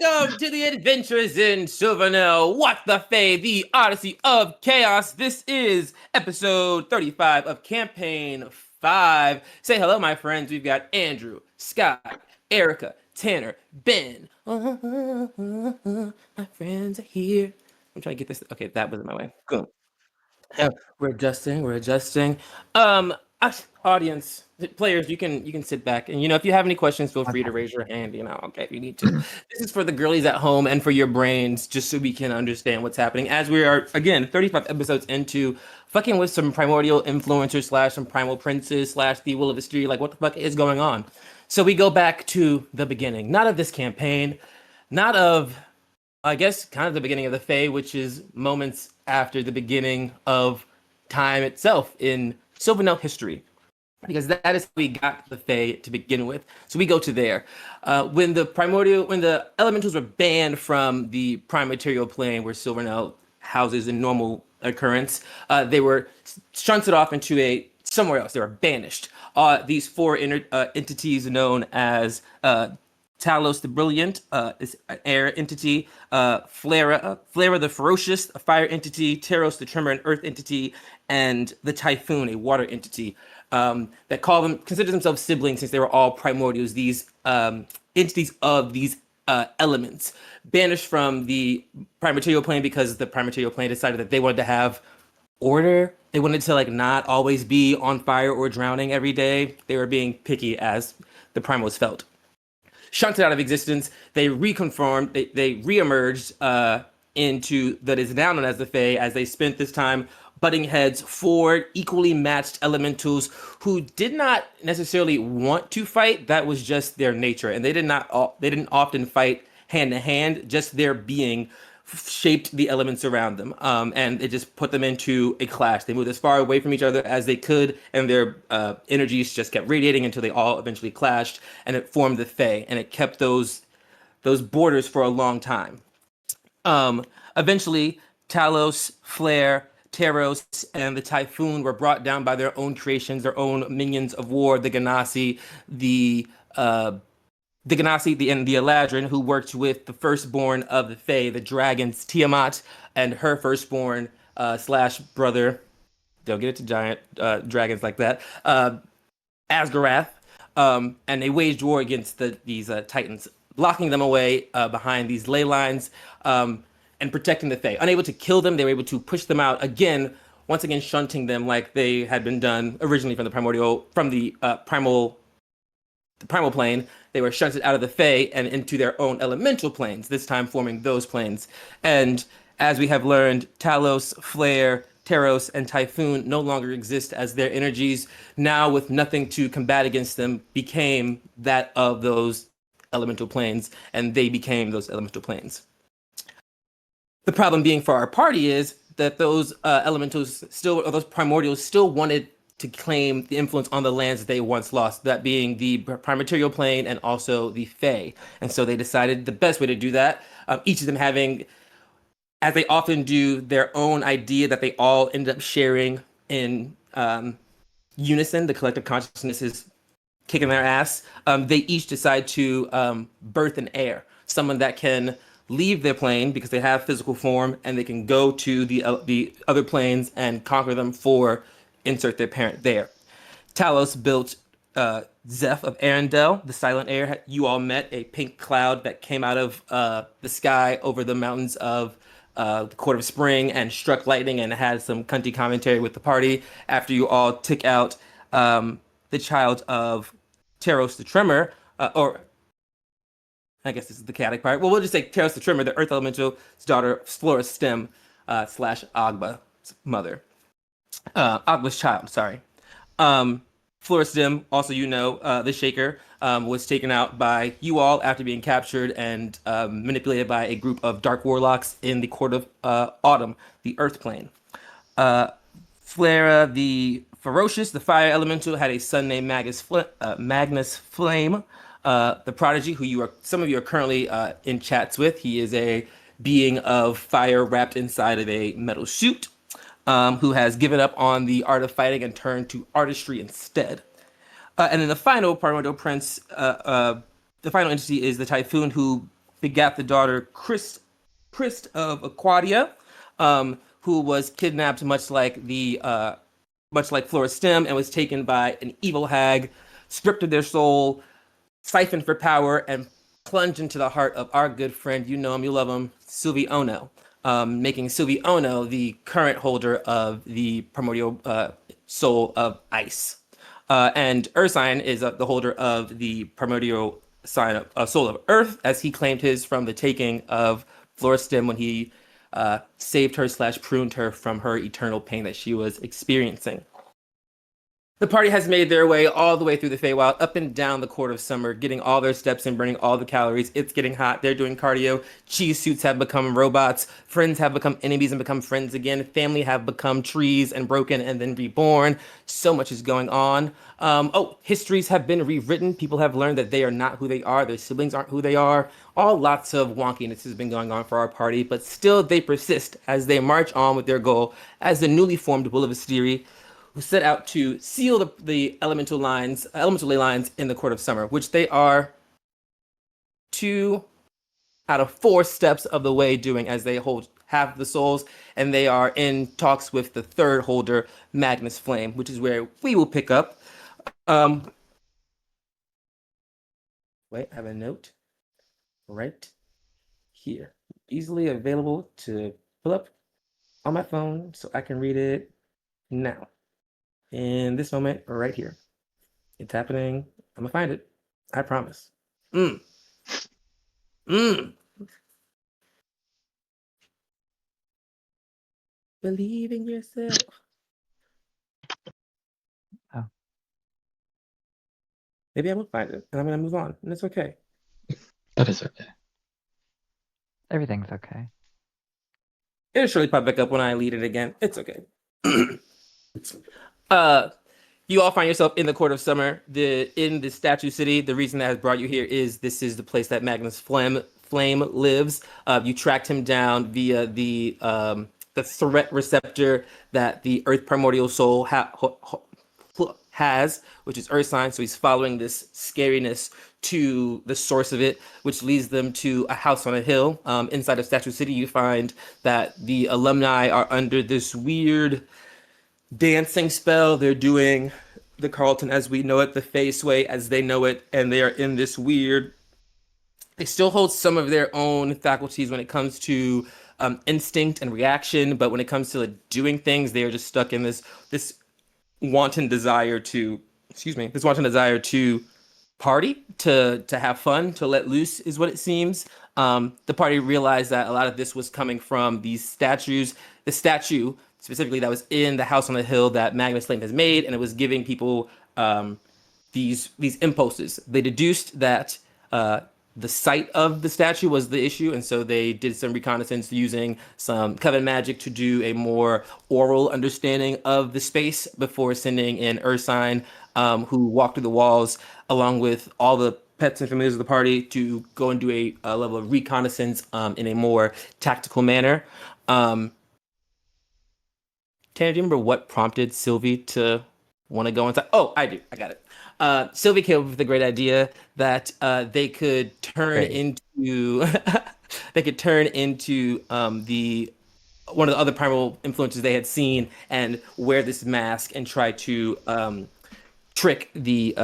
Welcome to the Adventures in Silvernail. What the Fae, the Odyssey of Chaos. This is episode 35 of Campaign 5. Say hello, my friends. We've got Andrew, Scott, Erica, Tanner, Ben. My friends are here. I'm trying to get this. Okay, that wasn't my way. Cool. Yeah, we're adjusting. We're adjusting. Audience players, you can sit back and if you have any questions, feel free to raise your hand. Okay, if you need to. This is for the girlies at home and for your brains, just so we can understand what's happening. As we are again 35 episodes into fucking with some primordial influencers slash some primal princes slash the will of history. Like, what the fuck is going on? So we go back to the beginning, not of this campaign, not of I guess kind of the beginning of the Fae, which is moments after the beginning of time itself in Silvernail history, because that is how we got the Fae to begin with. So we go to there. When the elementals were banned from the prime material plane where Silvernail houses in normal occurrence, they were shunted off into somewhere else. They were banished. These four entities known as Talos the Brilliant is an air entity, Flera the Ferocious, a fire entity, Teros the Tremor, an earth entity, and the Typhoon, a water entity, that consider themselves siblings since they were all primordials, these entities of these elements, banished from the prime material plane because the prime material plane decided that they wanted to have order. They wanted to not always be on fire or drowning every day. They were being picky as the primals felt. Shunted out of existence, they reconformed, they reemerged into that is now known as the Fae, as they spent this time butting heads for equally matched elementals who did not necessarily want to fight. That was just their nature, and they didn't often fight hand to hand. Just their being shaped the elements around them, and it just put them into a clash. They moved as far away from each other as they could, and their energies just kept radiating until they all eventually clashed, and it formed the Fae, and it kept those borders for a long time. Eventually, Talos, Flare, Teros, and the Typhoon were brought down by their own creations, their own minions of war, the Ganassi, and the Eladrin, who worked with the firstborn of the Fae, the dragons, Tiamat, and her firstborn slash brother. Don't get it to giant dragons like that. Asgarath, and they waged war against these titans, blocking them away behind these ley lines, and protecting the Fae. Unable to kill them, they were able to push them out again, once again shunting them like they had been done originally from the primal plane. They were shunted out of the Fae and into their own elemental planes, this time forming those planes. And as we have learned, Talos, Flare, Teros, and Typhoon no longer exist, as their energies, now with nothing to combat against them, became that of those elemental planes, and they became those elemental planes. The problem being for our party is that those those primordials still wanted to claim the influence on the lands they once lost, that being the prime material plane and also the Fae. And so they decided the best way to do that, each of them having, as they often do, their own idea that they all end up sharing in unison. The collective consciousness is kicking their ass. They each decide to birth an heir, someone that can leave their plane because they have physical form, and they can go to the other planes and conquer them for insert their parent there. Talos built Zeph of Arendelle, the silent air. You all met a pink cloud that came out of the sky over the mountains of the Court of Spring and struck lightning and had some cunty commentary with the party after you all took out the child of Teros the Tremor, or I guess this is the chaotic part. Well, we'll just say Teros the Tremor, the Earth Elemental's daughter, Flora's Stem, slash Agba's mother. Agba's child, sorry. Flora's Stem, also the Shaker, was taken out by you all after being captured and manipulated by a group of dark warlocks in the Court of Autumn, the Earth Plane. Flera the Ferocious, the Fire Elemental, had a son named Magnus Flame, the Prodigy, who some of you are currently in chats with. He is a being of fire wrapped inside of a metal suit, who has given up on the art of fighting and turned to artistry instead. And then the final primordial prince, the final entity, is the Typhoon, who begat the daughter Christ of Aquadia, who was kidnapped much like Flora Stem, and was taken by an evil hag, stripped of their soul, siphoned for power, and plunged into the heart of our good friend, you know him, you love him, Sylvie Ono, making Sylvie Ono the current holder of the primordial soul of ice. And Ursine is the holder of the primordial sign of soul of earth, as he claimed his from the taking of Floristim when he saved her slash pruned her from her eternal pain that she was experiencing. The party has made their way all the way through the Feywild, up and down the Court of Summer, getting all their steps and burning all the calories. It's getting hot. They're doing cardio. Cheese suits have become robots. Friends have become enemies and become friends again. Family have become trees and broken and then reborn. So much is going on. Histories have been rewritten. People have learned that they are not who they are. Their siblings aren't who they are. All lots of wonkiness has been going on for our party, but still they persist as they march on with their goal as the newly formed Will of Asteri, who set out to seal the elemental ley lines in the Court of Summer, which they are 2 out of 4 steps of the way doing, as they hold half the souls, and they are in talks with the third holder, Magnus Flame, which is where we will pick up. Wait, I have a note right here, easily available to pull up on my phone so I can read it now. In this moment, right here. It's happening. I'm gonna find it. I promise. Mm. Mm. Believe in yourself. Oh. Maybe I will find it, and I'm gonna move on, and it's okay. That is okay. Everything's okay. It'll surely pop back up when I lead it again. It's okay. uh, you all find yourself in the Court of Summer, in the Statue City. The reason that has brought you here is this is the place that Magnus Flame lives. You tracked him down via the threat receptor that the Earth Primordial Soul has, which is Ursine. So he's following this scariness to the source of it, which leads them to a house on a hill. Inside of Statue City, you find that the alumni are under this weird dancing spell. They're doing the Carlton as we know it, the Face Way as they know it, and they are in this weird. They still hold some of their own faculties when it comes to instinct and reaction, but when it comes to doing things, they are just stuck in this wanton desire to, this wanton desire to party, to have fun, to let loose, is what it seems. The party realized that a lot of this was coming from these statues, the statue specifically that was in the house on the hill that Magnus Flame has made, and it was giving people these impulses. They deduced that the site of the statue was the issue, and so they did some reconnaissance using some coven magic to do a more oral understanding of the space before sending in Ursine, who walked through the walls along with all the pets and familiars of the party to go and do a level of reconnaissance in a more tactical manner. Tanner, do you remember what prompted Sylvie to want to go inside? Oh, I do. I got it. Sylvie came up with the great idea that they could turn into the one of the other primal influences they had seen and wear this mask and try to trick the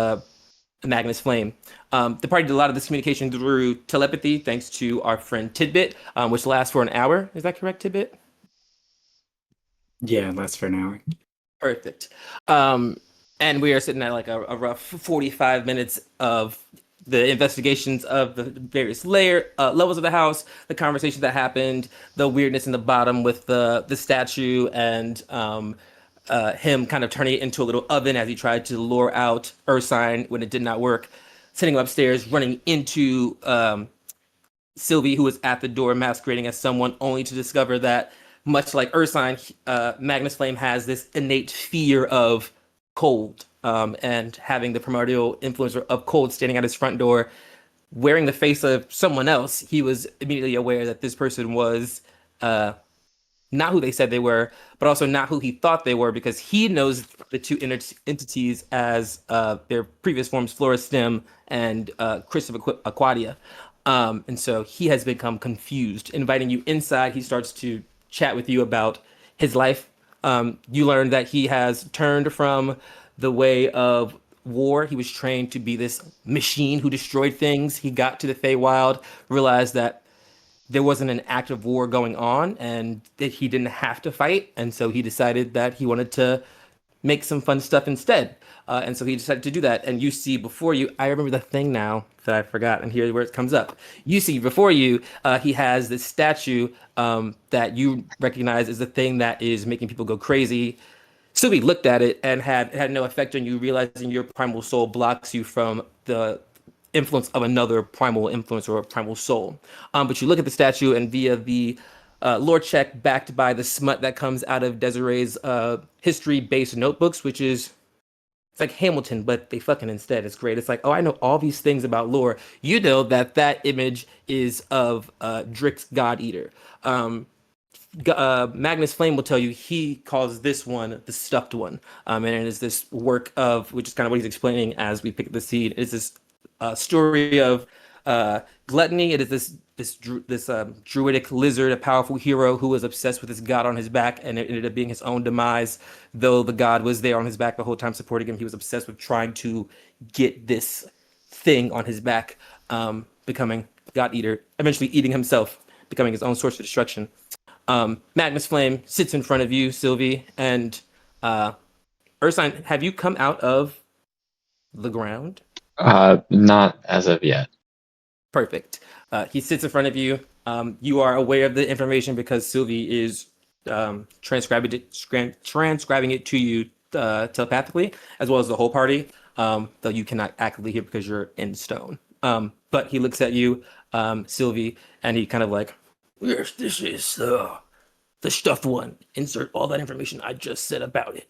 Magnus Flame. The party did a lot of this communication through telepathy, thanks to our friend Tidbit, which lasts for an hour. Is that correct, Tidbit? Yeah, it lasts for an hour. Perfect. And we are sitting at like a rough 45 minutes of the investigations of the various levels of the house, the conversations that happened, the weirdness in the bottom with the statue, and him kind of turning it into a little oven as he tried to lure out Ursine when it did not work, sitting upstairs, running into Sylvie, who was at the door masquerading as someone, only to discover that, much like Ursine, Magnus Flame has this innate fear of cold, and having the primordial influencer of cold standing at his front door, wearing the face of someone else, he was immediately aware that this person was not who they said they were, but also not who he thought they were, because he knows the two entities as their previous forms, Flora Stem and Chris of Aquadia. And so he has become confused. Inviting you inside, he starts to chat with you about his life. You learn that he has turned from the way of war. He was trained to be this machine who destroyed things. He got to the Feywild, realized that there wasn't an active war going on and that he didn't have to fight. And so he decided that he wanted to make some fun stuff instead. And so he decided to do that. And you see before you, I remember the thing now that I forgot, and here's where it comes up. You see before you, he has this statue that you recognize as the thing that is making people go crazy. Sylvie looked at it and had no effect on you, realizing your primal soul blocks you from the influence of another primal influence or a primal soul. But you look at the statue, and via the lore check backed by the smut that comes out of Desiree's history-based notebooks, which is it's like Hamilton, but they fucking instead. It's great. It's like, oh, I know all these things about lore. You know that that image is of Drick's God Eater. Magnus Flame will tell you he calls this one the stuffed one, and it is this work of, which is kind of what he's explaining as we pick up the seed. It's this story of gluttony. It is this druidic lizard, a powerful hero who was obsessed with this god on his back, and it ended up being his own demise. Though the god was there on his back the whole time supporting him, he was obsessed with trying to get this thing on his back, becoming God Eater, eventually eating himself, becoming his own source of destruction. Magnus Flame sits in front of you, Sylvie, and Ursine, have you come out of the ground? Not as of yet. Perfect. He sits in front of you. You are aware of the information because Sylvie is transcribing it to you telepathically, as well as the whole party, though you cannot actively hear because you're in stone. But he looks at you, Sylvie, and he kind of like, yes, this is the stuffed one. Insert all that information I just said about it.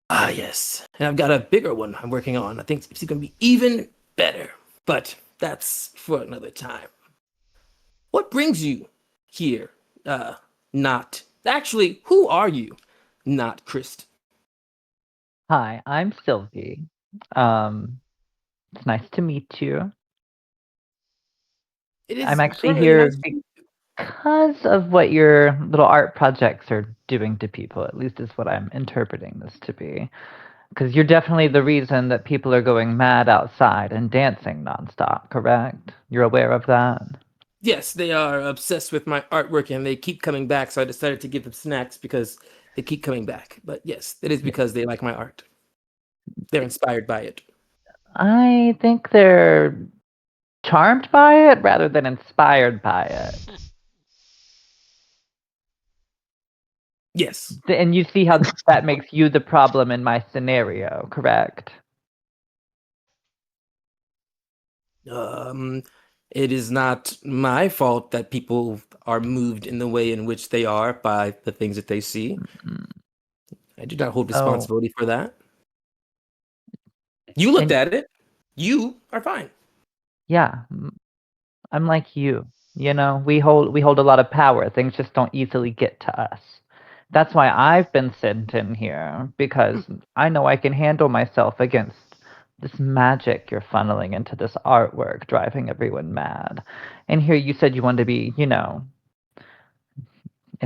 Ah, yes. And I've got a bigger one I'm working on. I think it's going to be even better. But that's for another time. What brings you here? Not. Actually, who are you? Not Christ. Hi, I'm Sylvie. It's nice to meet you. It I'm is actually really nice. here because of what your little art projects are doing to people. At least is what I'm interpreting this to be. Because you're definitely the reason that people are going mad outside and dancing nonstop, correct? You're aware of that? Yes, they are obsessed with my artwork and they keep coming back, so I decided to give them snacks because they keep coming back. But yes, it is Yeah. because they like my art. They're inspired by it. I think they're charmed by it rather than inspired by it. Yes. And you see how that makes you the problem in my scenario, correct? Um, it is not my fault that people are moved in the way in which they are by the things that they see. Mm. I do not hold Oh, responsibility for that. You looked and at it. You are fine. yeah, I'm like you. You know, we hold a lot of power. Things just don't easily get to us. That's why I've been sent in here because I know I can handle myself against this magic you're funneling into this artwork, driving everyone mad. And here you said you wanted to be, in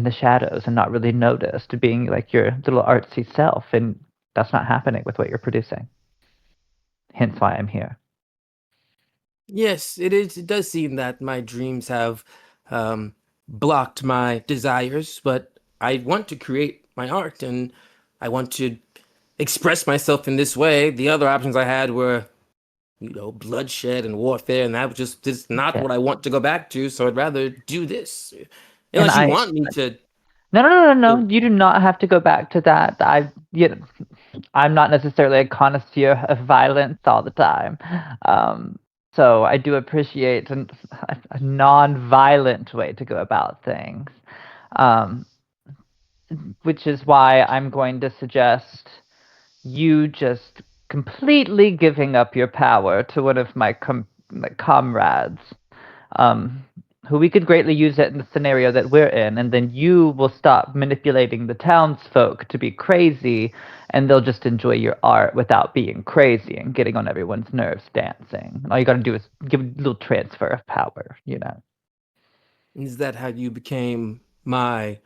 the shadows and not really noticed, being like your little artsy self, and that's not happening with what you're producing. Hence why I'm here. Yes, it is. It does seem that my dreams have um, blocked my desires, but I want to create my art and I want to express myself in this way. The other options I had were, bloodshed and warfare, and that was just not Yeah. what I want to go back to. So I'd rather do this, And unless you want me to. no, no, no, no, to- no. You do not have to go back to that. I'm not necessarily a connoisseur of violence all the time. Um, so I do appreciate a non-violent way to go about things, um, which is why I'm going to suggest you just completely giving up your power to one of my comrades. Um, who we could greatly use it in the scenario that we're in, and then you will stop manipulating the townsfolk to be crazy, and they'll just enjoy your art without being crazy and getting on everyone's nerves dancing. And all you gotta do is give a little transfer of power, you know. Is that how you became my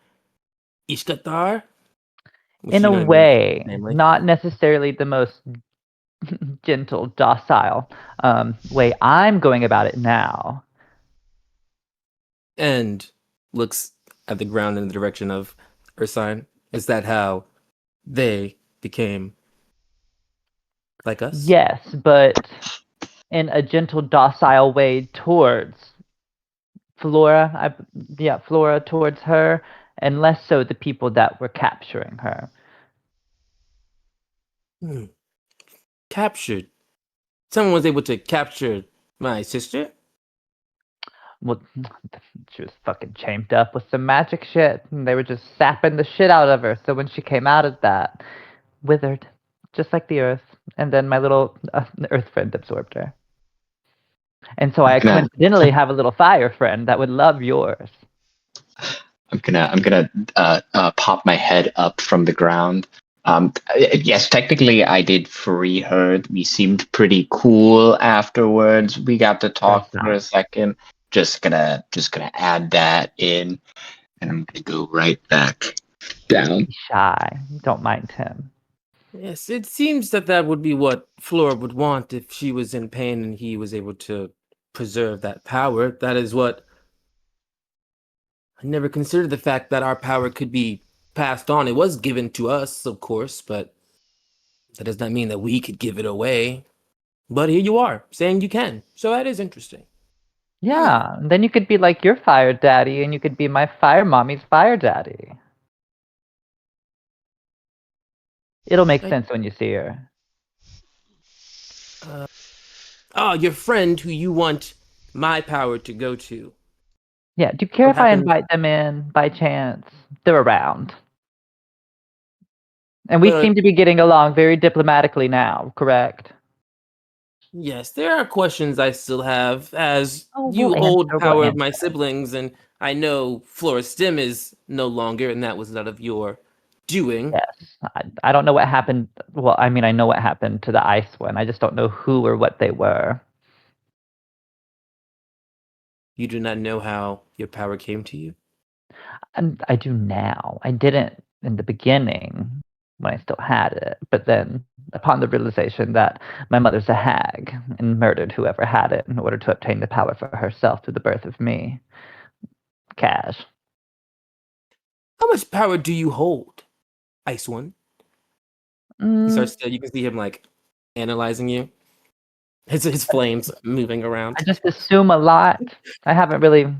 Ishkatar? Which In you a know it means way, family. not necessarily the most gentle, docile way I'm going about it now. And looks at the ground in the direction of Ursine. Is that how they became like us? Yes, but in a gentle, docile way towards Flora. Yeah, Flora towards her, and less so the people that were capturing her. Hmm. Captured. Someone was able to capture my sister? Well, she was fucking chained up with some magic shit, and they were just sapping the shit out of her. So when she came out of that, withered, just like the earth. And then my little earth friend absorbed her. And so I'm I gonna coincidentally have a little fire friend that would love yours. I'm gonna pop my head up from the ground. Yes, technically I did free her. We seemed pretty cool afterwards. We got to talk for a second. Just gonna add that in, and I'm gonna go right back down. Shy. Don't mind him. Yes, it seems that that would be what Flora would want if she was in pain and he was able to preserve that power. That is what I never considered the fact that our power could be passed on. It was given to us, of course, but that does not mean that we could give it away. But here you are, saying you can. So that is interesting. Yeah, and then you could be like your fire daddy, and you could be my fire mommy's fire daddy. It'll make I, sense when you see her. your friend who you want my power to go to. Yeah, do you care What if I happened? invite them in by chance? They're around. And we But seem to be getting along very diplomatically now, correct? yes, there are questions I still have as Oh, you hold we'll power of answer. my siblings, and I know Flora Stem is no longer, and that was none of your doing. Yes. I don't know what happened. Well, I mean, I know what happened to the ice one. I just don't know who or what they were. You do not know how your power came to you. And I do now. I didn't in the beginning when I still had it. But then, upon the realization that my mother's a hag and murdered whoever had it in order to obtain the power for herself through the birth of me, Cash. How much power do you hold, Ice One? He Mm, starts to, you can see him like analyzing you. His flames moving I around. just assume a lot. I haven't really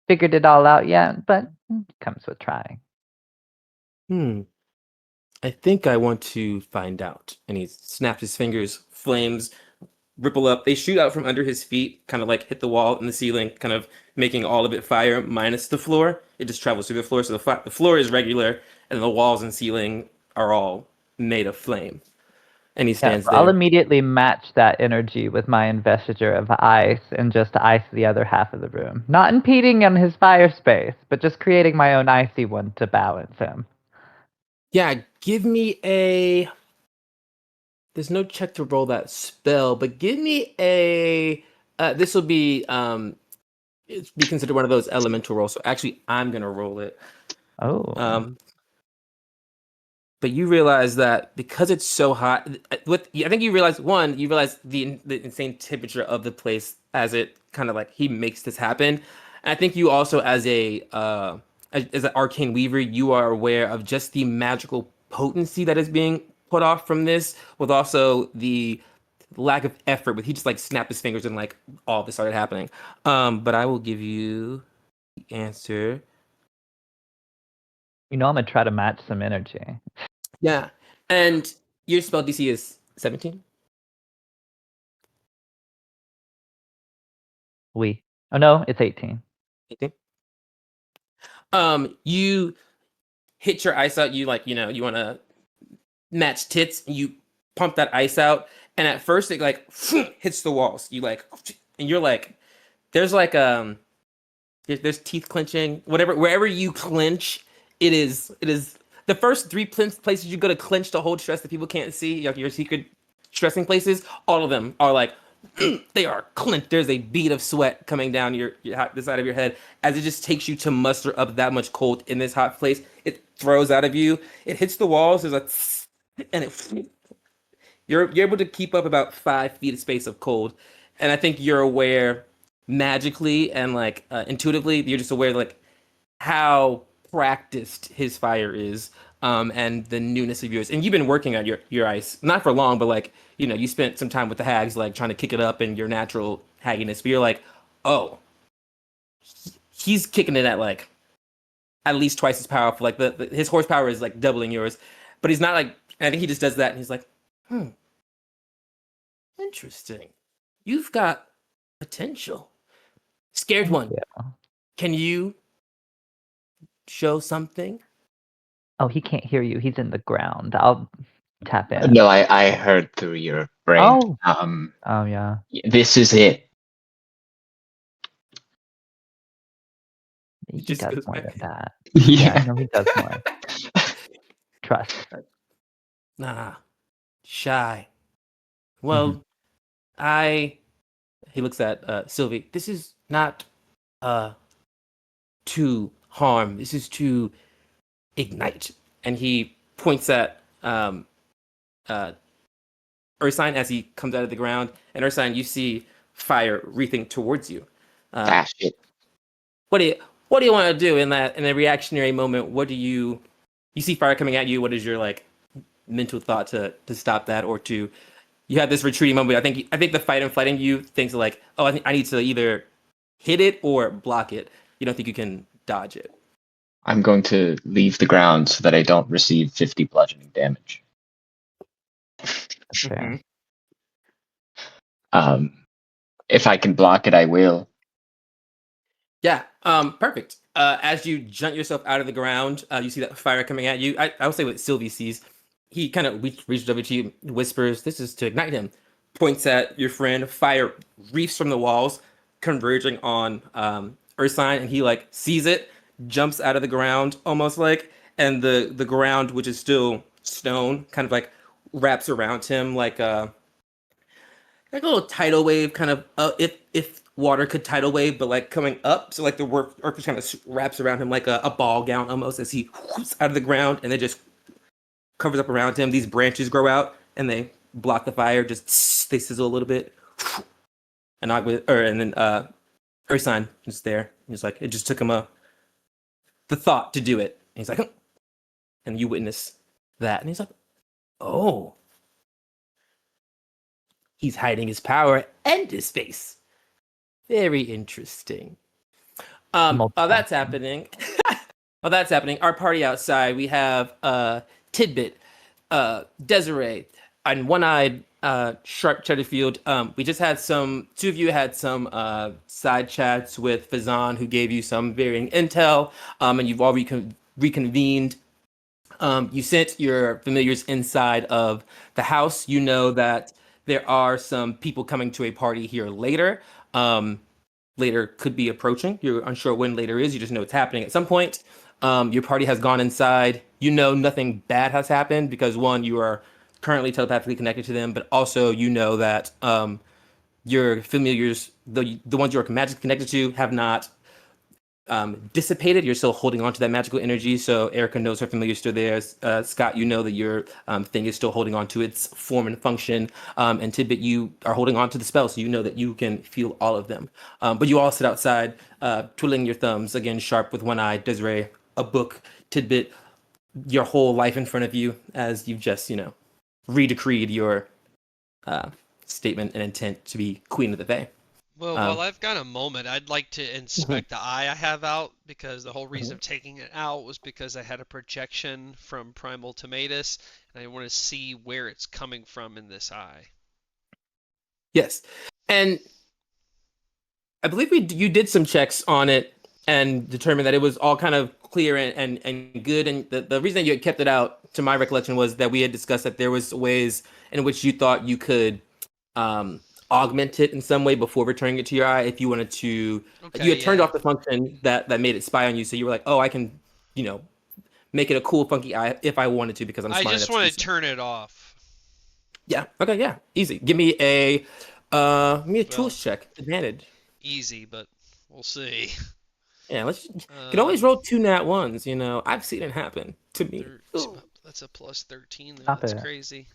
figured it all out yet, but it comes with trying. Hmm. I think I want to find out. And he snaps his fingers, flames ripple up. They shoot out from under his feet, kind of like hit the wall and the ceiling, kind of making all of it fire minus the floor. It just travels through the floor. So the floor is regular, and the walls and ceiling are all made of flame. And he Yeah, stands so I'll there. immediately match that energy with my investiture of ice and just ice the other half of the room. Not impeding on his fire space, but just creating my own icy one to balance him. Yeah, give me a. There's no check to roll that spell, but give me a. This will be it's be considered one of those elemental rolls. So actually, I'm gonna roll it. Oh. Um, but you realize that because it's so hot, I think you realize you realize the insane temperature of the place as it kind of like he makes this happen. And I think you also as a as an arcane weaver, you are aware of just the magical potency that is being put off from this, with also the lack of effort. With he just like snapped his fingers and like all this started happening. But I will give you the answer. You know I'm gonna try to match some energy. Yeah, and your spell DC is 17. We. Oh no, it's 18. You hit your ice out. You like, you want to match tits. You pump that ice out, and at first it like hits the walls. You like, and you're like, there's like there's teeth clenching, wherever you clench, it is the first three places you go to clench to hold stress that people can't see, like your secret stressing places. All of them are like they are clenched. There's a bead of sweat coming down the side of your head as it just takes you to muster up that much cold in this hot place. It throws out of you. It hits the walls. There's a and you're able to keep up about 5 feet of space of cold, and I think you're aware magically and like intuitively. You're just aware like how practiced his fire is, and the newness of yours. And you've been working on your ice, not for long, but like you spent some time with the hags, like trying to kick it up and your natural hagginess. But you're like, oh, he's kicking it at like at least twice as powerful. Like his horsepower is like doubling yours, but he's not like. I think he just does that, and he's like, hmm, interesting. You've got potential. Scared one. Yeah. Can you show something? Oh, he can't hear you. He's in the ground. I'll tap in. No, I heard through your brain. Oh. Oh yeah. This is it. He Just does goes more back. than that. Yeah. I know he does more. Trust. Nah, shy. Well, I. He looks at Sylvie. This is not to harm. This is to ignite. And he points at Ursine as he comes out of the ground. And Ursine, you see fire wreathing towards you. Shit. What do you want to do in a reactionary moment? What do you see fire coming at you? What is your like mental thought to stop that, or to you have this retreating moment? I think the fight and flighting you thinks like, oh, I need to either hit it or block it. You don't think you can dodge it. I'm going to leave the ground so that I don't receive 50 bludgeoning damage. Fair. If I can block it, I will. Yeah. Perfect. As you jump yourself out of the ground, you see that fire coming at you. I would say what Sylvie sees. He kind of reaches over to you, whispers, "This is to ignite him." Points at your friend. Fire reefs from the walls, converging on Ursine, and he like sees it, jumps out of the ground, almost like, and the ground, which is still stone, kind of like wraps around him like a little tidal wave, kind of if water could tidal wave, but like coming up. So like the earth just kind of wraps around him like a ball gown almost as he whoops out of the ground, and it just covers up around him. These branches grow out and they block the fire. Just they sizzle a little bit, and then Ursine is there. He's like, it just took him the thought to do it. And he's like, and you witness that, and he's like, oh. He's hiding his power and his face. Very interesting. While that's happening, our party outside, we have Tidbit, Desiree, and One-Eyed Sharp Cheddarfield. We just had two of you had some side chats with Fazan, who gave you some varying intel, and you've all reconvened. You sent your familiars inside of the house. You know that there are some people coming to a party here later. Later could be approaching. You're unsure when later is. You just know it's happening at some point. Your party has gone inside. You know nothing bad has happened because one, you are currently telepathically connected to them, but also you know that your familiars, the ones you are magically connected to, have not dissipated. You're still holding on to that magical energy. So Erica knows her familiar is still there. Scott, you know that your thing is still holding on to its form and function. And Tidbit, you are holding on to the spell, so you know that you can feel all of them. But you all sit outside, twiddling your thumbs, again, Sharp with one eye, Desiree, a book, Tidbit, your whole life in front of you as you've just, redecreed your statement and intent to be Queen of the Fae. Well, while I've got a moment, I'd like to inspect the eye I have out, because the whole reason of taking it out was because I had a projection from Primal Tomatus, and I want to see where it's coming from in this eye. Yes. And I believe you did some checks on it and determined that it was all kind of clear and good. And the reason that you had kept it out, to my recollection, was that we had discussed that there was ways in which you thought you could augment it in some way before returning it to your eye. If you wanted to, you Okay, had turned yeah. off the function that made it spy on you, so you were like, oh, I can, you know, make it a cool, funky eye if I wanted to because I'm I smart just enough to want do to so. turn it off. Yeah. Okay. Yeah. Easy. Give me a Well, tools check. Advantage. easy, but we'll see. Yeah. Can always roll 2 nat 1s. You know, I've seen it happen to me. Ooh. That's a plus 13 though. Stop That's it. crazy.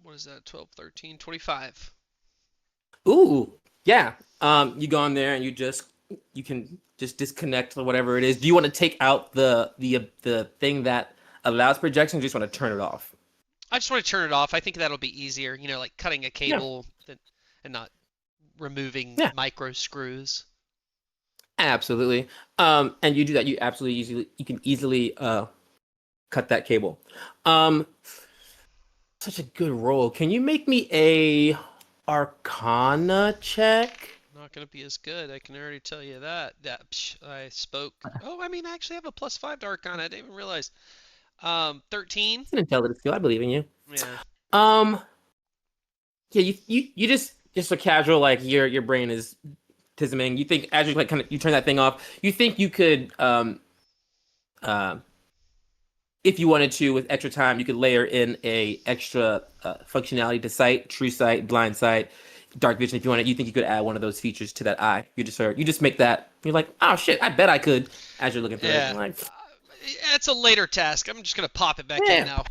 What is that? 12, 13, 25. Ooh. Yeah. You go in there and you can just disconnect or whatever it is. Do you want to take out the thing that allows projection? Or you just want to turn it off? I just want to turn it off. I think that'll be easier, like cutting a Yeah. cable and not removing Yeah. micro screws. Absolutely. And you do that. You can easily cut that cable. Such a good roll. Can you make me a Arcana check? Not gonna be as good. I can already tell you that. I spoke. Oh, I mean, I actually have a plus 5 to Arcana. I didn't even realize. 13. It's an intelligence skill. I believe in you. Yeah. Um, yeah, you just a casual like your brain is tisming. You think as you like kind of you turn that thing off. You think you could uh, if you wanted to with extra time, you could layer in a extra functionality to sight, true sight, blind sight, dark vision. If you wanted, you think you could add one of those features to that eye. You just make that. You're like, oh shit, I bet I could. As you're looking through it, Yeah. you're like, It's a later task. I'm just gonna pop it back in yeah, now.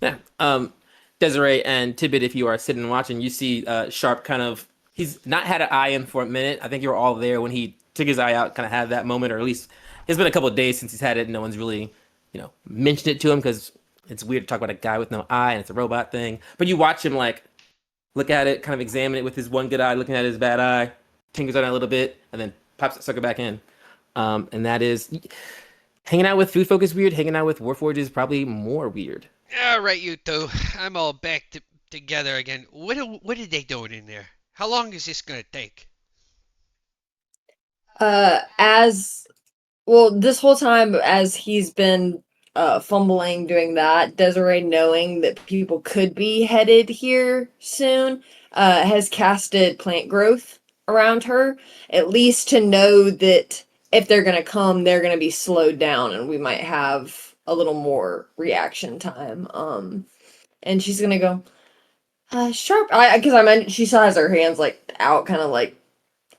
yeah. Desiree and Tibbet, if you are sitting and watching, you see Sharp kind of. He's not had an eye in for a minute. I think you were all there when he took his eye out. Kind of had that moment, or at least it's been a couple of days since he's had it. And no one's really, mentioned it to him because it's weird to talk about a guy with no eye and it's a robot thing. But you watch him like look at it, kind of examine it with his one good eye, looking at his bad eye, tinkers on it a little bit, and then pops that sucker back in. And that is hanging out with Food Folk is weird. Hanging out with Warforged is probably more weird. All right, you two. I'm all back together again. What are they doing in there? How long is this gonna take? As well, this whole time as he's been fumbling doing that, Desiree, knowing that people could be headed here soon, has casted plant growth around her, at least to know that if they're gonna come, they're gonna be slowed down, and we might have a little more reaction time. And she's gonna go, Sharp, because I meant she still has her hands like out, kind of like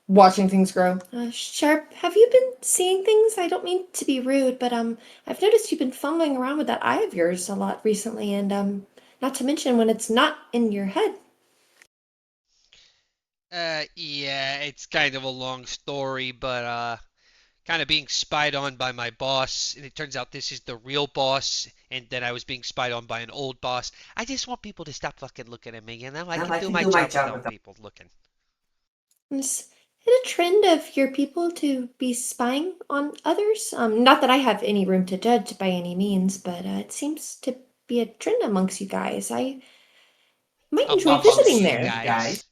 watching things grow. Sharp, have you been seeing things? I don't mean to be rude, but I've noticed you've been fumbling around with that eye of yours a lot recently, and not to mention when it's not in your head. Yeah, it's kind of a long story, but kind of being spied on by my boss, and it turns out this is the real boss, and then I was being spied on by an old boss. I just want people to stop fucking looking at me, I can do my job without people looking. Is it a trend of your people to be spying on others? Not that I have any room to judge by any means, but it seems to be a trend amongst you guys. I might enjoy Amongst visiting you there. guys.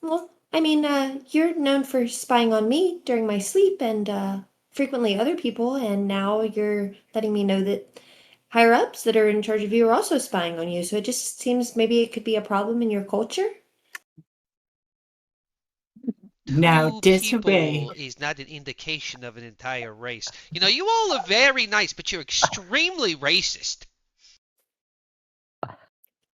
Well, I mean, you're known for spying on me during my sleep and frequently other people, and now you're letting me know that higher ups that are in charge of you are also spying on you. So it just seems maybe it could be a problem in your culture. Now, Two disobey. people is not an indication of an entire race. You all are very nice, but you're extremely racist.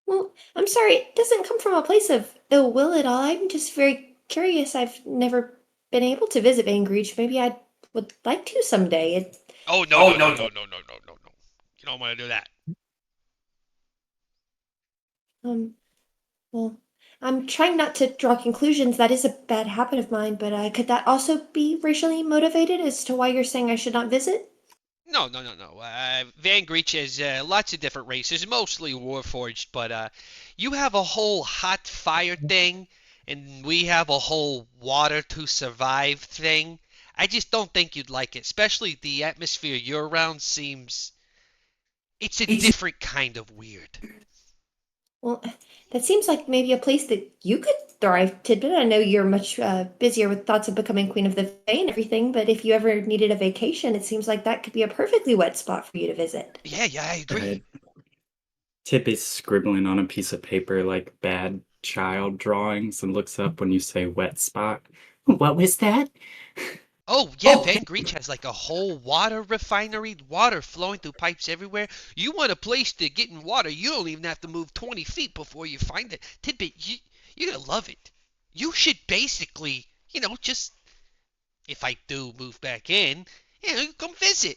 Well, I'm sorry, it doesn't come from a place of ill will at all. I'm just very curious. I've never been able to visit Bainbridge. Maybe I would like to someday. Oh, no, no, no, no, no, no, no, no, no. You don't want to do that. Um, well, I'm trying not to draw conclusions. That is a bad habit of mine, but could that also be racially motivated as to why you're saying I should not visit? No, no, no, no. Van Greach has lots of different races, mostly Warforged, but you have a whole hot fire thing, and we have a whole water to survive thing. I just don't think you'd like it, especially the atmosphere you're around seems. It's a different kind of weird. Well, that seems like maybe a place that you could thrive, Tidbit. I know you're much busier with thoughts of becoming Queen of the Fae and everything, but if you ever needed a vacation, it seems like that could be a perfectly wet spot for you to visit. Yeah, I agree. Tip is scribbling on a piece of paper like bad child drawings and looks up when you say wet spot. What was that? Oh, yeah, Van Greach has like a whole water refinery, water flowing through pipes everywhere. You want a place to get in water, you don't even have to move 20 feet before you find it. Tidbit, you're gonna love it. You should basically, just, if I do move back in, come visit.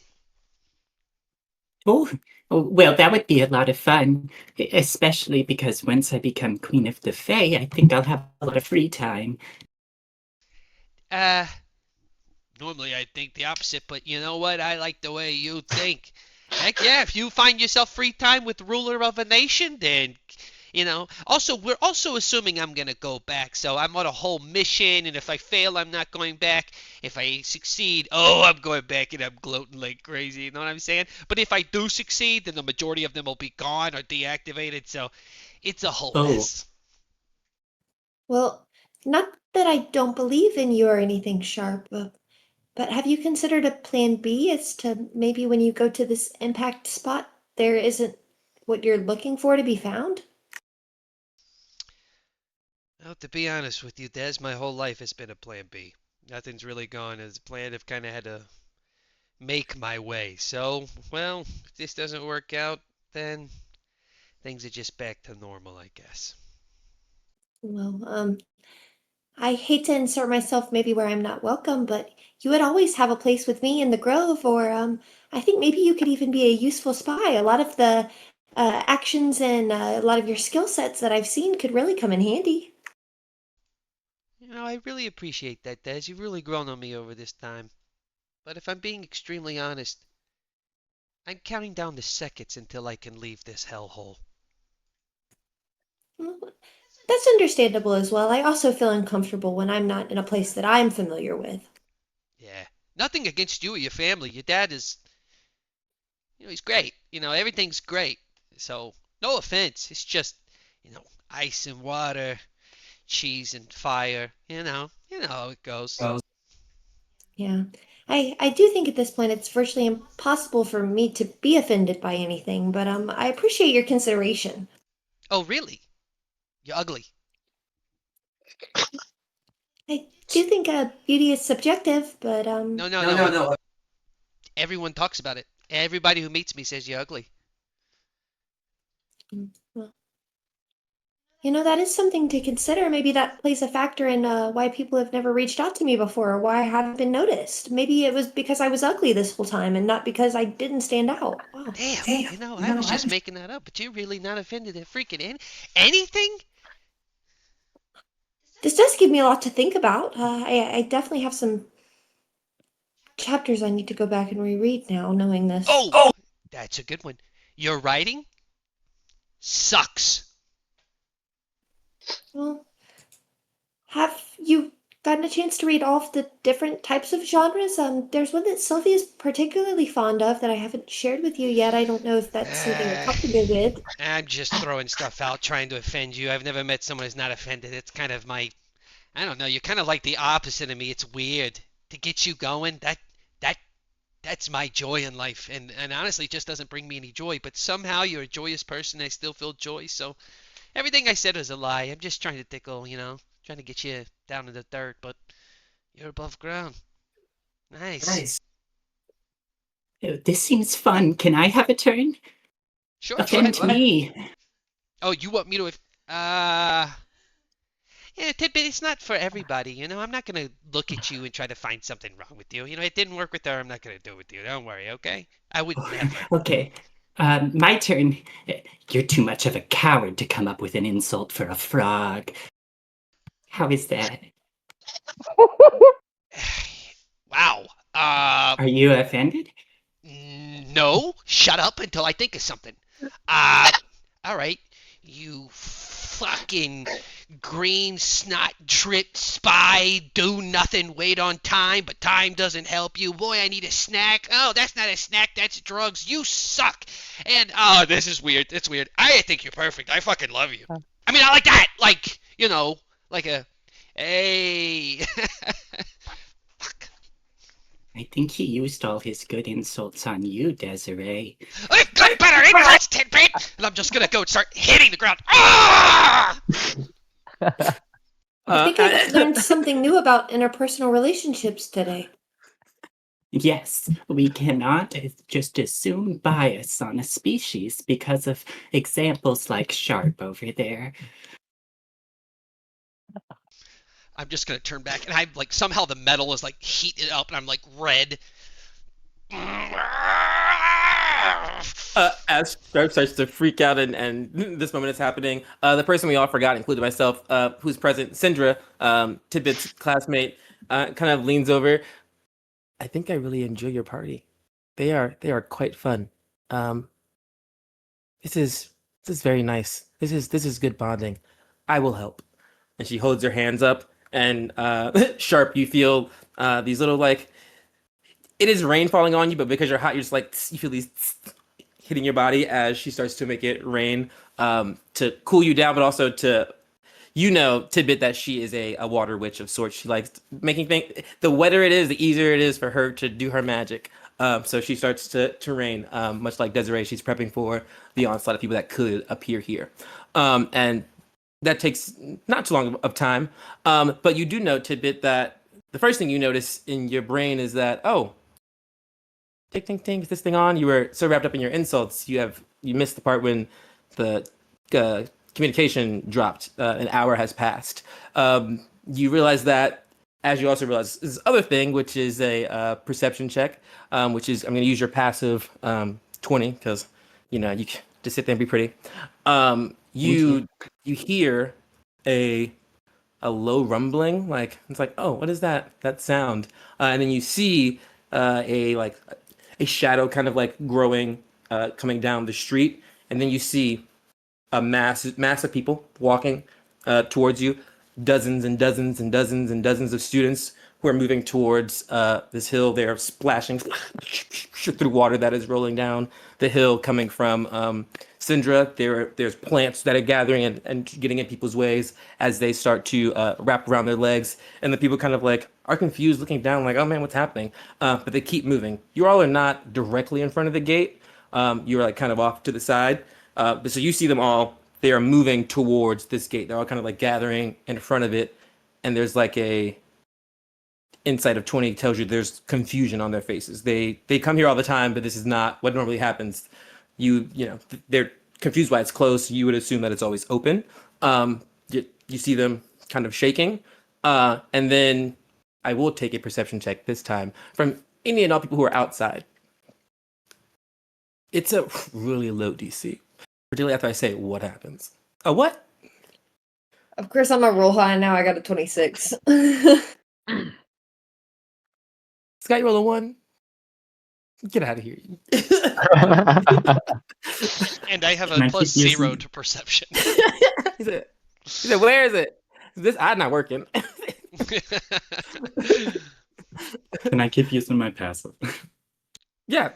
Oh, well, that would be a lot of fun, especially because once I become Queen of the Fae, I think I'll have a lot of free time. Uh, Normally I think the opposite, but you know what? I like the way you think. Heck yeah, if you find yourself free time with the ruler of a nation, then, Also, we're also assuming I'm going to go back, so I'm on a whole mission, and if I fail, I'm not going back. If I succeed, oh, I'm going back, and I'm gloating like crazy, you know what I'm saying? But if I do succeed, then the majority of them will be gone or deactivated, so it's a whole Oh, mess. Well, not that I don't believe in you or anything, Sharp, but have you considered a plan B as to maybe when you go to this impact spot, there isn't what you're looking for to be found? Well, to be honest with you, Des, my whole life has been a plan B. Nothing's really gone as planned. I've kind of had to make my way. So, well, if this doesn't work out, then things are just back to normal, I guess. Well, I hate to insert myself maybe where I'm not welcome, but you would always have a place with me in the Grove, or I think maybe you could even be a useful spy. A lot of the actions and a lot of your skill sets that I've seen could really come in handy. I really appreciate that, Des. You've really grown on me over this time. But if I'm being extremely honest, I'm counting down the seconds until I can leave this hellhole. Well, that's understandable as well. I also feel uncomfortable when I'm not in a place that I'm familiar with. Yeah. Nothing against you or your family. Your dad is, he's great. Everything's great. So, no offense. It's just, ice and water, cheese and fire. You know how it goes. Yeah. I do think at this point it's virtually impossible for me to be offended by anything, but I appreciate your consideration. Oh, really? You're ugly. I do think beauty is subjective, but No, no, no. No. Everyone talks about it. Everybody who meets me says you're ugly. well, that is something to consider. Maybe that plays a factor in why people have never reached out to me before, or why I haven't been noticed. Maybe it was because I was ugly this whole time and not because I didn't stand out. Wow. Damn. I was just making that up, but you're really not offended at freaking anything? This does give me a lot to think about. I definitely have some chapters I need to go back and reread now, knowing this. Oh, that's a good one. Your writing sucks. Well, have you gotten a chance to read all of the different types of genres? There's one that Sylvia's particularly fond of that I haven't shared with you yet. I don't know if that's something you're comfortable with. I'm just throwing stuff out, trying to offend you. I've never met someone who's not offended. It's kind of I don't know. You're kind of like the opposite of me. It's weird to get you going. That's my joy in life, and honestly, it just doesn't bring me any joy. But somehow you're a joyous person. And I still feel joy. So everything I said was a lie. I'm just trying to tickle, trying to get you down in the dirt. But you're above ground. Nice. Oh, this seems fun. Can I have a turn? Sure. Offend me. Oh, you want me to? Yeah, Tidbit, it's not for everybody. I'm not gonna look at you and try to find something wrong with you. It didn't work with her. I'm not gonna do it with you. Don't worry, okay? I would never. Okay. My turn. You're too much of a coward to come up with an insult for a frog. How is that? Wow. Are you offended? No. Shut up until I think of something. All right. You fucking green snot drip spy, do nothing, wait on time, but time doesn't help you. Boy, I need a snack. Oh, that's not a snack, that's drugs. You suck. And this is weird. It's weird. I think you're perfect. I fucking love you. I mean, I like that. Like, like a hey. Fuck. I think he used all his good insults on you, Desiree. I've got better insights, tidbit! And I'm just gonna go and start hitting the ground. Ah! I think I learned something new about interpersonal relationships today. Yes, we cannot just assume bias on a species because of examples like Sharp over there. I'm just gonna turn back, and I'm like, somehow the metal is like heated up, and I'm like red. As Sharp starts to freak out and this moment is happening, the person we all forgot, including myself, who's present, Syndra, Tidbit's classmate, kind of leans over. I think I really enjoy your party. They are quite fun. Um, this is very nice. This is good bonding. I will help. And she holds her hands up, and Sharp, you feel these little like it is rain falling on you, but because you're hot, you're just like you feel these hitting your body as she starts to make it rain to cool you down, but also to Tidbit, that she is a water witch of sorts. She likes making things. The wetter it is, the easier it is for her to do her magic. So she starts to rain, much like Desiree. She's prepping for the onslaught of people that could appear here, and that takes not too long of time. But you do note, Tidbit, that the first thing you notice in your brain is that, oh, ting ting ting, is this thing on? You were so wrapped up in your insults, you missed the part when the communication dropped. An hour has passed. You realize that, as you also realize this other thing, which is a perception check, which is I'm going to use your passive 20 because you just sit there and be pretty. You hear a low rumbling, like it's like, oh, what is that sound? And then you see a shadow kind of like growing, coming down the street, and then you see a mass of people walking towards you, dozens and dozens and dozens and dozens of students who are moving towards this hill. They're splashing through water that is rolling down the hill, coming from Syndra. There's plants that are gathering and getting in people's ways as they start to wrap around their legs, and the people kind of like are confused, looking down, like, oh man, what's happening? But they keep moving. You all are not directly in front of the gate. You're like kind of off to the side. But so you see them all. They are moving towards this gate. They're all kind of like gathering in front of it, and there's like a insight of 20 tells you there's confusion on their faces. They come here all the time, but this is not what normally happens. They're confused why it's closed. So you would assume that it's always open. You see them kind of shaking, and then I will take a perception check this time from any and all people who are outside. It's a really low DC, particularly after I say what happens. A what? Of course, I'm a roll high now. I got a 26. Scott, you roll a 1. Get out of here. And I have a Can I plus keep 0 using- to perception. he said, where is it? This I'm not working. Can I keep using my passive? Yeah.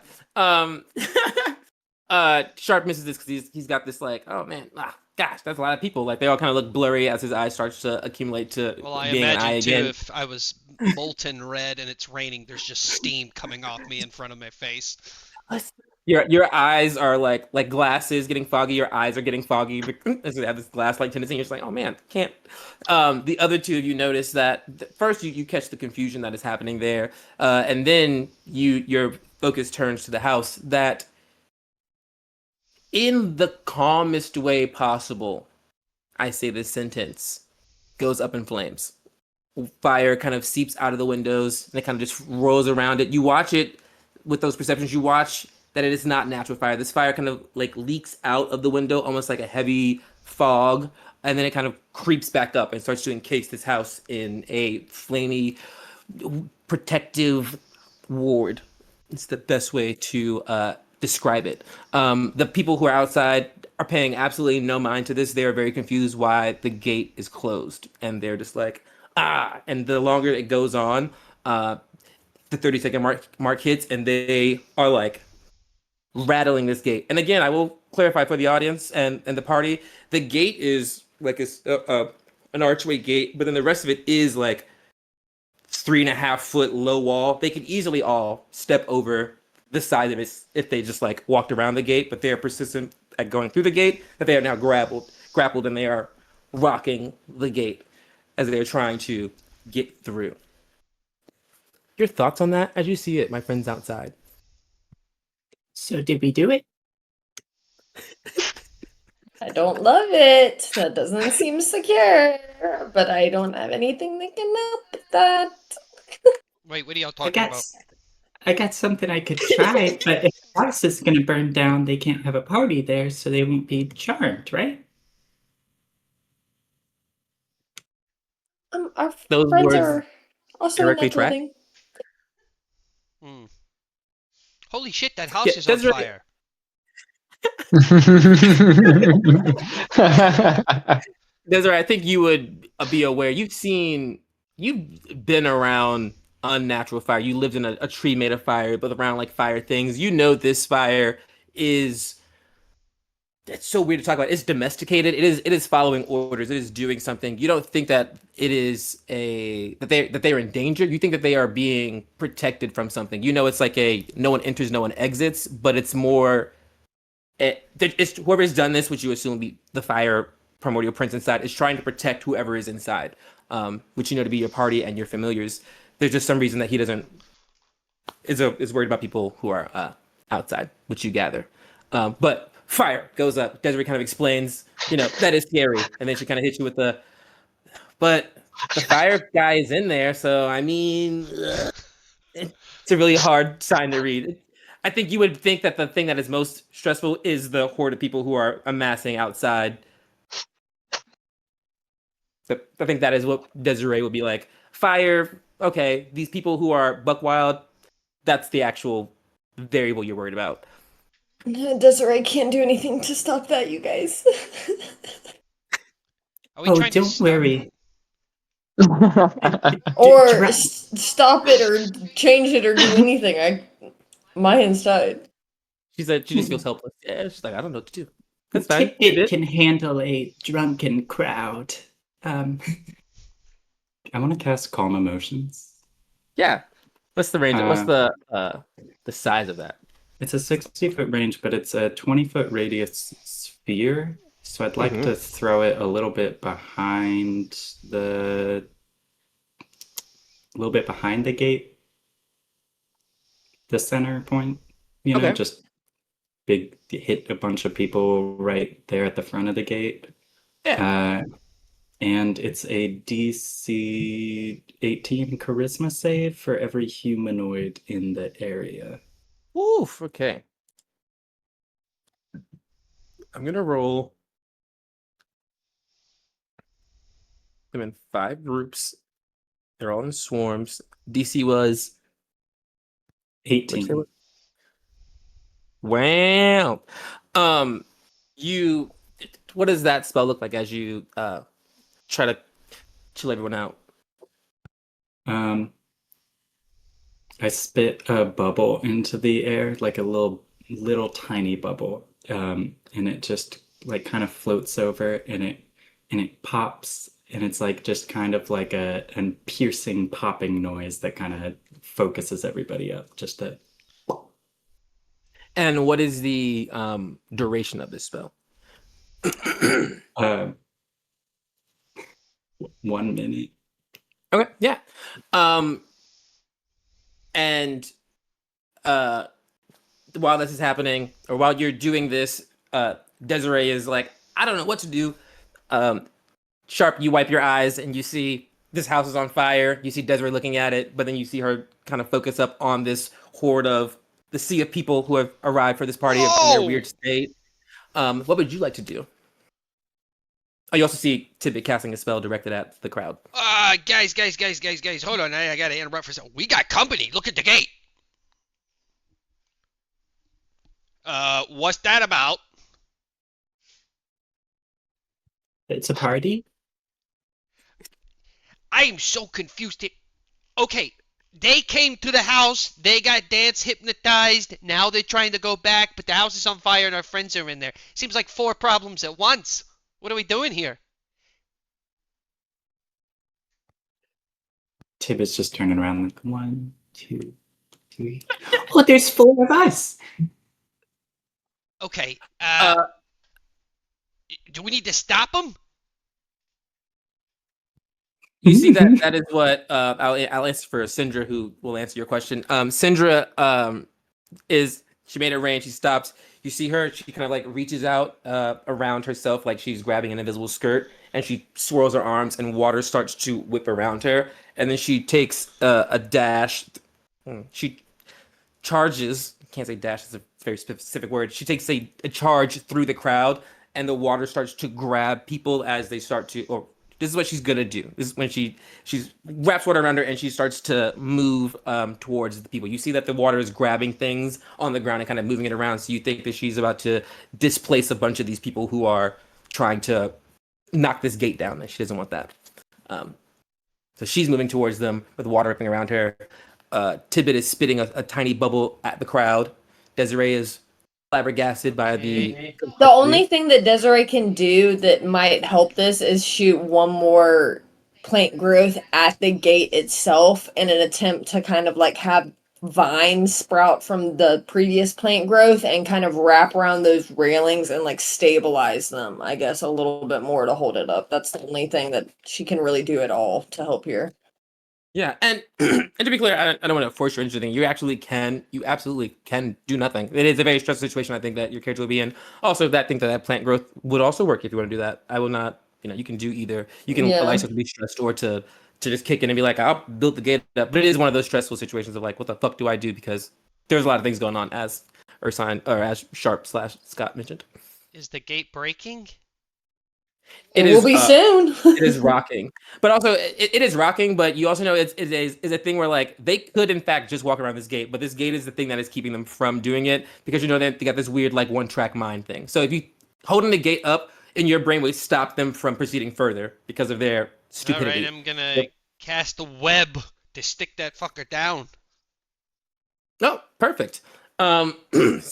Sharp misses this because he's got this like, oh man, gosh, that's a lot of people. Like they all kind of look blurry as his eye starts to accumulate to Well, I being an eye imagine too, again. if I was molten red and it's raining, there's just steam coming off me in front of my face. Your eyes are like glasses getting foggy. Your eyes are getting foggy as they have this glass-like tendency. You're just like, oh man, can't. The other two of you notice that first you catch the confusion that is happening there, and then your focus turns to the house that, in the calmest way possible, I say this sentence, goes up in flames. Fire kind of seeps out of the windows and it kind of just rolls around it. You watch it with those perceptions. You watch that it is not natural fire. This fire kind of like leaks out of the window, almost like a heavy fog, and then it kind of creeps back up and starts to encase this house in a flamey, protective ward. It's the best way to describe it. The people who are outside are paying absolutely no mind to this. They are very confused why the gate is closed, and they're just like, ah. And the longer it goes on, the 30-second mark hits, and they are like rattling this gate. And again, I will clarify for the audience and the party: the gate is like an archway gate, but then the rest of it is like 3.5 foot low wall. They could easily all step over the side of it if they just like walked around the gate, but they are persistent at going through the gate. That they are now grappled, and they are rocking the gate as they are trying to get through. Your thoughts on that as you see it, my friends outside? So did we do it? I don't love it. That doesn't seem secure, but I don't have anything that can help with that. Wait, what are y'all I talking got, about? I got something I could try, but if the house is going to burn down, they can't have a party there, so they won't be charmed, right? Our Those friends words are also in directly that track. building. Hmm. Holy shit, that Yeah, house is on Desiree, fire. Desiree, I think you would be aware. You've been around unnatural fire. You lived in a tree made of fire, but around like fire things. You know this fire is. It's so weird to talk about. It's domesticated. It is following orders. It is doing something. You don't think that it is that they're in danger. You think that they are being protected from something. You know, it's like a no one enters, no one exits, but it's more it's whoever's done this, which you assume will be the fire primordial prince inside, is trying to protect whoever is inside, which you know to be your party and your familiars. There's just some reason that he doesn't is worried about people who are outside, which you gather. But fire goes up. Desiree kind of explains, that is scary, and then she kind of hits you with but the fire guy is in there, so I mean, it's a really hard sign to read. I think you would think that the thing that is most stressful is the horde of people who are amassing outside. I think that is what Desiree would be like. Fire, okay. These people who are buck wild, that's the actual variable you're worried about. Desiree can't do anything to stop that, you guys. Are we Oh, trying to don't stop? worry. Or Dra- stop it, or change it, or do anything. My hands tied. She said she just feels helpless. Yeah, she's like, I don't know what to do. That's fine. You Tidbit did. can handle a drunken crowd. Um, I want to cast Calm Emotions. Yeah. What's the range? What's Uh, the size of that? It's a 60-foot range, but it's a 20-foot radius sphere. So I'd like to throw it a little bit behind a little bit behind the gate, the center point. Okay. Just hit a bunch of people right there at the front of the gate. Yeah. And it's a DC 18 charisma save for every humanoid in the area. Oof. Okay. I'm gonna roll them in 5 groups. They're all in swarms. DC was which they 18. were. Wow. Um, you. What does that spell look like as you try to chill everyone out? Um, I spit a bubble into the air, like a little tiny bubble, and it just like kind of floats over, and it pops, and it's like just kind of like a piercing popping noise that kind of focuses everybody up. Just a And what is the duration of this spell? uh, 1 minute. Okay, yeah. And while this is happening, or while you're doing this, Desiree is like, I don't know what to do. Sharp, you wipe your eyes and you see this house is on fire. You see Desiree looking at it, but then you see her kind of focus up on this horde of the sea of people who have arrived for this party in their Whoa! weird state. What would you like to do? Oh, you also see Tidbit casting a spell directed at the crowd. Guys, hold on. I gotta interrupt for a second. We got company. Look at the gate. What's that about? It's a party. I am so confused. Okay, they came to the house. They got dance hypnotized. Now they're trying to go back, but the house is on fire and our friends are in there. Seems like 4 problems at once. What are we doing here? Tibbet's just turning around like 1, 2, 3. Oh, there's 4 of us. Okay. Uh, Do we need to stop him? You see that is what I'll answer for Syndra, who will answer your question. Syndra she made a range. She stops. You see her. She kind of like reaches out around herself, like she's grabbing an invisible skirt, and she swirls her arms, and water starts to whip around her. And then she takes a dash. She charges. Can't say dash. It's a very specific word. She takes a charge through the crowd, and the water starts to grab people as they start to. Or this is what she's gonna do. This is when she's wraps water around her and she starts to move towards the people. You see that the water is grabbing things on the ground and kind of moving it around. So you think that she's about to displace a bunch of these people who are trying to knock this gate down. And she doesn't want that. Um, so she's moving towards them with water ripping around her. Tibbet is spitting a tiny bubble at the crowd. Desiree is flabbergasted by the. The only thing that Desiree can do that might help this is shoot one more plant growth at the gate itself in an attempt to kind of like have vines sprout from the previous plant growth and kind of wrap around those railings and like stabilize them, I guess, a little bit more to hold it up. That's the only thing that she can really do at all to help here. Yeah, and and to be clear, I don't want to force you into anything. You absolutely can do nothing. It is a very stressful situation. I think that your character will be in. Also, that think that plant growth would also work if you want to do that. I will not. You can do either. You can allow yourself to be stressed or to just kick in and be like, I'll build the gate up. But it is one of those stressful situations of like, what the fuck do I do? Because there's a lot of things going on, as Ursine or as Sharp / Scott mentioned. Is the gate breaking? It will be soon. It is rocking, but also it is rocking. But you also know it's a thing where like they could in fact just walk around this gate, but this gate is the thing that is keeping them from doing it because they got this weird like one track mind thing. So if you holding the gate up in your brain would stop them from proceeding further because of their stupidity. All right, I'm gonna cast a web to stick that fucker down. Oh, perfect. So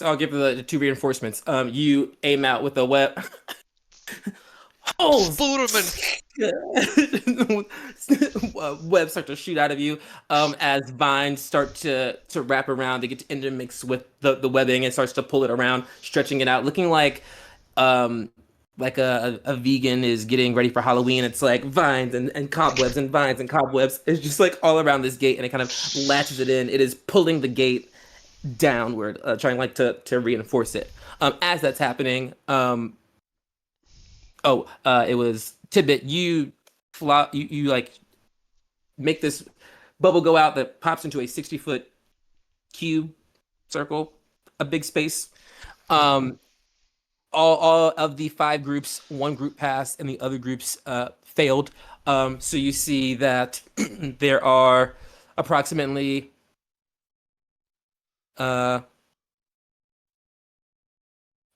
I'll give the 2 reinforcements. You aim out with a web. Oh, Spooderman! Webs start to shoot out of you as vines start to wrap around. They get to intermix with the webbing and starts to pull it around, stretching it out, looking like a vegan is getting ready for Halloween. It's like vines and cobwebs and vines and cobwebs. It's just like all around this gate, and it kind of latches it in. It is pulling the gate downward, trying like to reinforce it. As that's happening, it was Tibbet. You like make this bubble go out that pops into a 60-foot cube circle, a big space. All of the 5 groups, one group passed and the other groups failed. So you see that there are approximately I'm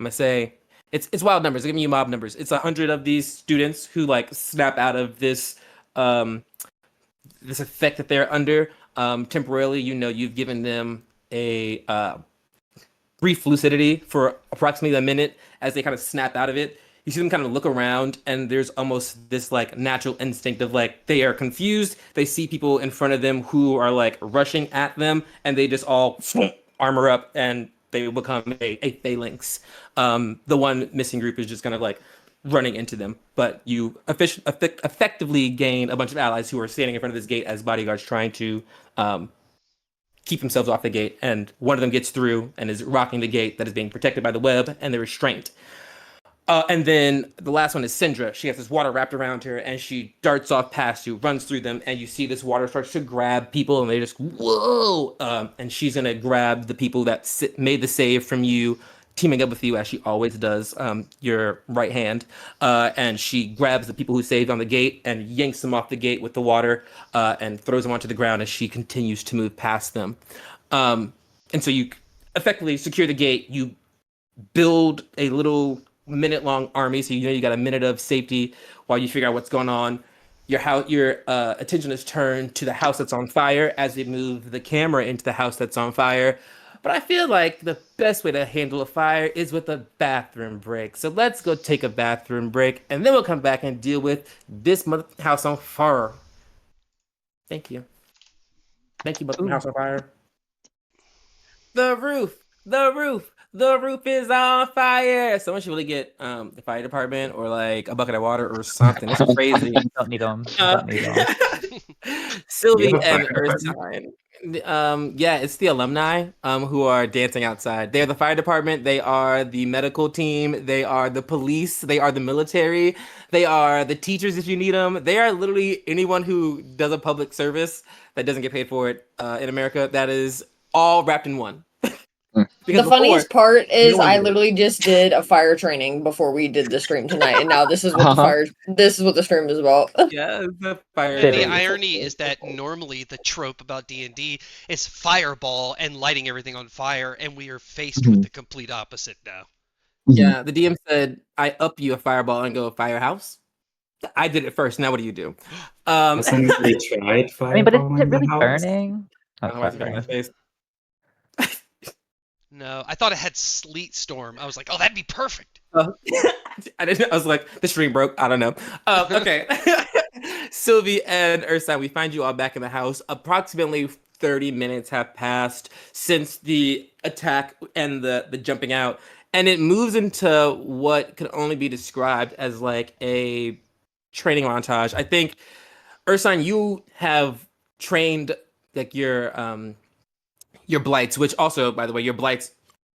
gonna say it's wild numbers. I'm giving you mob numbers. It's 100 of these students who like snap out of this this effect that they're under temporarily. You've given them a brief lucidity for approximately a minute as they kind of snap out of it. You see them kind of look around, and there's almost this like natural instinct of like they are confused. They see people in front of them who are like rushing at them, and they just all armor up and they will become a phalanx. The one missing group is just kind of like running into them, but you effectively gain a bunch of allies who are standing in front of this gate as bodyguards trying to keep themselves off the gate, and one of them gets through and is rocking the gate that is being protected by the web and the restraint. And then the last one is Syndra. She has this water wrapped around her, and she darts off past you, runs through them, and you see this water starts to grab people, and they just, whoa! And she's going to grab the people that made the save from you, teaming up with you, as she always does, your right hand. And she grabs the people who saved on the gate and yanks them off the gate with the water and throws them onto the ground as she continues to move past them. And so you effectively secure the gate. You build a little minute-long army, so you got a minute of safety while you figure out what's going on. Your attention is turned to the house that's on fire as they move the camera into the house that's on fire. But I feel like the best way to handle a fire is with a bathroom break. So let's go take a bathroom break, and then we'll come back and deal with this house on fire. Thank you. Thank you, but the house on fire. The roof, the roof, the roof is on fire. Someone should really get the fire department or like a bucket of water or something. It's crazy. Don't need them. Uh, Don't need them. Sylvie You have a and fire department? Ursine. Yeah, it's the alumni who are dancing outside. They're the fire department, they are the medical team, they are the police, they are the military, they are the teachers if you need them. They are literally anyone who does a public service that doesn't get paid for it in America. That is all wrapped in one. Because The before, funniest part no is one I did it. literally just did a fire training before we did the stream tonight, and now this is what the stream is about. Yeah, it's the fire And the thing. irony is that normally the trope about D&D is fireball and lighting everything on fire, and we are faced with the complete opposite now. Yeah, the DM said, I up you a fireball and go firehouse. I did it first. Now what do you do? Has anybody tried I mean, but is fireballing it the really house? burning? I don't know why it's in my face. No, I thought it had sleet storm. I was like, oh, that'd be perfect. I didn't. I was like, the stream broke. I don't know. Okay. Sylvie and Ursine, we find you all back in the house. Approximately 30 minutes have passed since the attack and the jumping out, and it moves into what could only be described as like a training montage. I think Ursine, you have trained like your blights, which also, by the way, your blights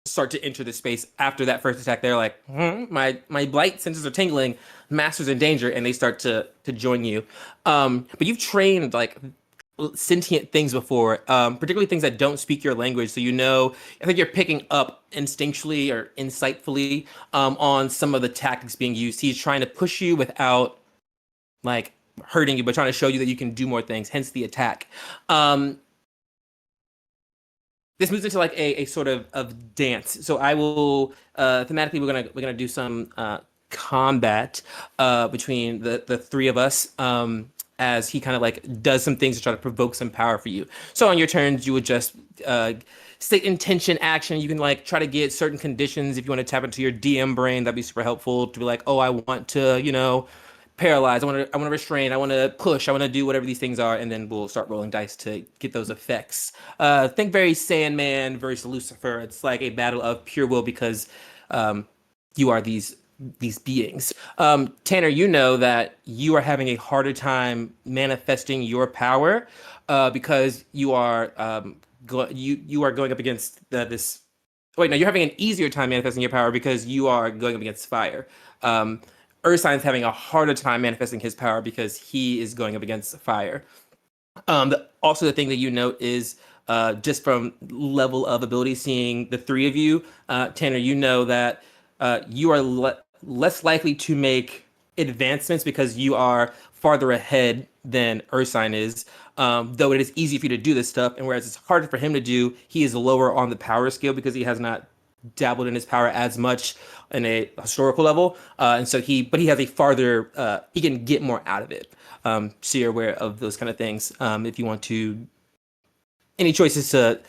start to enter the space after that first attack. They're like, my blight senses are tingling, master's in danger, and they start to join you. But you've trained like sentient things before, particularly things that don't speak your language. So I think you're picking up instinctually or insightfully on some of the tactics being used. He's trying to push you without like hurting you, but trying to show you that you can do more things. Hence the attack. This moves into like a sort of dance. So I will thematically we're gonna do some combat between the three of us as he kind of like does some things to try to provoke some power for you. So on your turns, you would just state intention action. You can like try to get certain conditions if you want to tap into your DM brain. That'd be super helpful to be like, oh, I want to paralyze. I want to restrain. I want to push. I want to do whatever these things are, and then we'll start rolling dice to get those effects. Think very Sandman versus Lucifer. It's like a battle of pure will because you are these beings. Tanner, you know that you are having a harder time manifesting your power because you are you are going up against this. Wait, no, you're having an easier time manifesting your power because you are going up against fire. Ursine's having a harder time manifesting his power because he is going up against fire. Also, the thing that you note is just from level of ability, seeing the three of you, Tanner, you know that you are less likely to make advancements because you are farther ahead than Ursine is. Though it is easy for you to do this stuff, and whereas it's harder for him to do, he is lower on the power scale because he has not dabbled in his power as much in a historical level, and so he has a farther he can get more out of it. So you're aware of those kind of things. If you want to, any choices to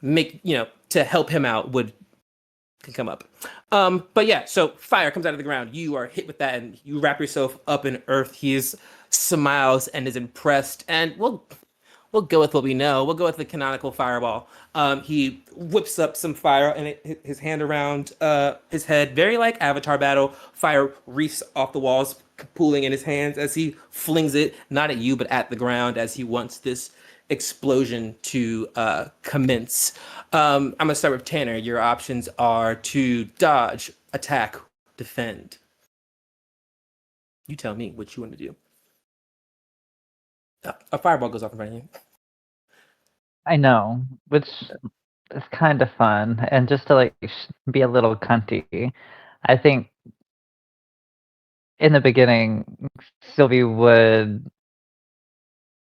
make, to help him out can come up. But yeah, so fire comes out of the ground. You are hit with that, and you wrap yourself up in earth. He smiles and is impressed, and we'll go with what we know. We'll go with the canonical fireball. He whips up some fire and his hand around his head, very like Avatar battle. Fire reefs off the walls, pooling in his hands as he flings it, not at you, but at the ground as he wants this explosion to commence. I'm going to start with Tanner. Your options are to dodge, attack, defend. You tell me what you want to do. A fireball goes off in front of you. I know, which is kind of fun, and just to like be a little cunty, I think in the beginning Sylvie would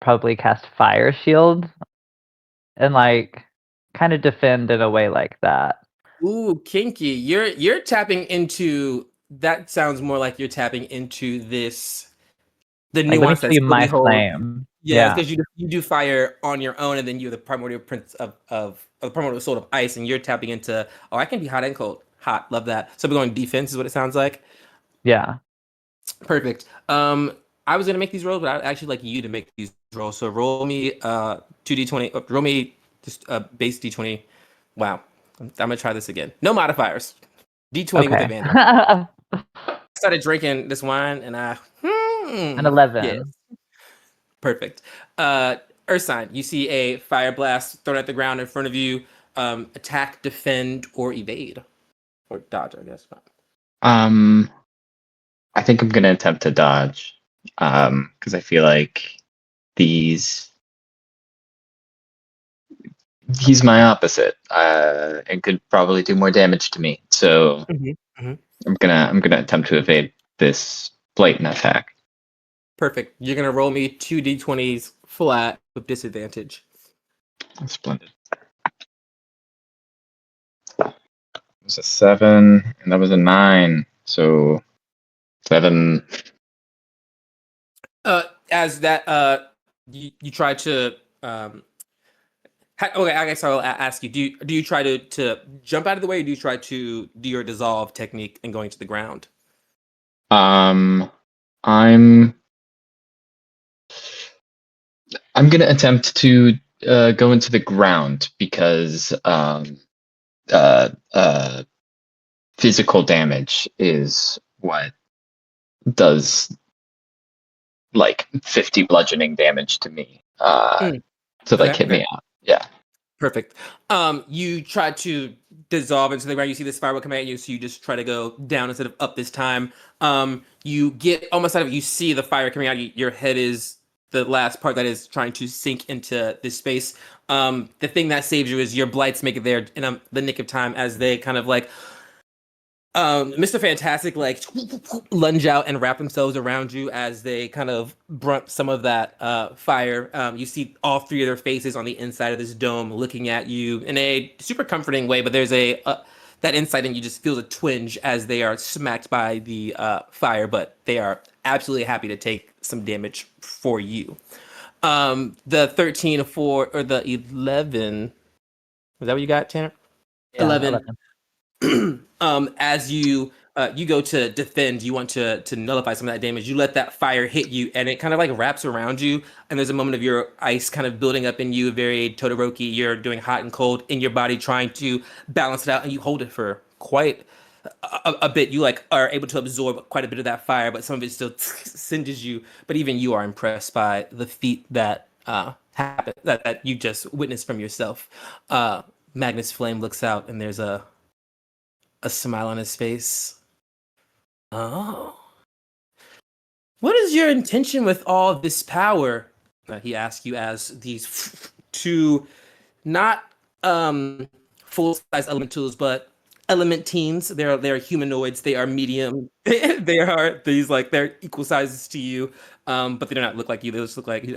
probably cast Fire Shield and like kind of defend in a way like that. Ooh, kinky. You're tapping into that. Sounds more like you're tapping into the Like, let me nuance show that you my Sylvie holds. flame. Yeah, Yeah. because you do fire on your own, and then you're the primordial prince of the primordial sword of ice, and you're tapping into, oh, I can be hot and cold. Hot, love that. So we're going defense is what it sounds like. Yeah. Perfect. I was gonna make these rolls, but I'd actually like you to make these rolls. So roll me 2d20. Roll me just base d20. Wow, I'm gonna try this again. No modifiers. D20 with Okay. advantage. I started drinking this wine, and An yeah, 11. perfect. Ursine, you see a fire blast thrown at the ground in front of you. Attack, defend, or evade, or dodge, I guess. I think I'm gonna attempt to dodge. Because I feel like these he's my opposite. And could probably do more damage to me. So I'm gonna attempt to evade this blatant attack. Perfect. You're gonna roll me 2d20s flat with disadvantage. Splendid. It was a 7, and that was a 9. So 7. As that you try to okay, I guess I'll ask you, do you try to jump out of the way, or do you try to do your dissolve technique and going to the ground? I'm gonna attempt to go into the ground because physical damage is what does like 50 bludgeoning damage to me. To like hit me out. Yeah. Perfect. You try to dissolve into the ground. You see the spiral come at you, so you just try to go down instead of up this time. You get almost out of it. You see the fire coming out. Your head is the last part that is trying to sink into this space. The thing that saves you is your blights make it there in the nick of time as they kind of like Mr. Fantastic like lunge out and wrap themselves around you as they kind of brunt some of that fire. You see all three of their faces on the inside of this dome looking at you in a super comforting way, but there's that inside and you just feel a twinge as they are smacked by the fire, but they are absolutely happy to take some damage for you. The 13 for, or the 11, is that what you got, Tanner? Yeah, 11. As you go to defend, you want to nullify some of that damage. You let that fire hit you, and it kind of like wraps around you. And there's a moment of your ice kind of building up in you, very Todoroki. You're doing hot and cold in your body, trying to balance it out, and you hold it for quite a bit. You like are able to absorb quite a bit of that fire, but some of it still singes you. But even you are impressed by the feat that happened that you just witnessed from yourself. Magnus Flame looks out, and there's a smile on his face. Oh. What is your intention with all this power? He asks you as these two, not full-size elementals, but element teens. They're humanoids. They are medium. They are these like they're equal sizes to you, but they do not look like you. They just look like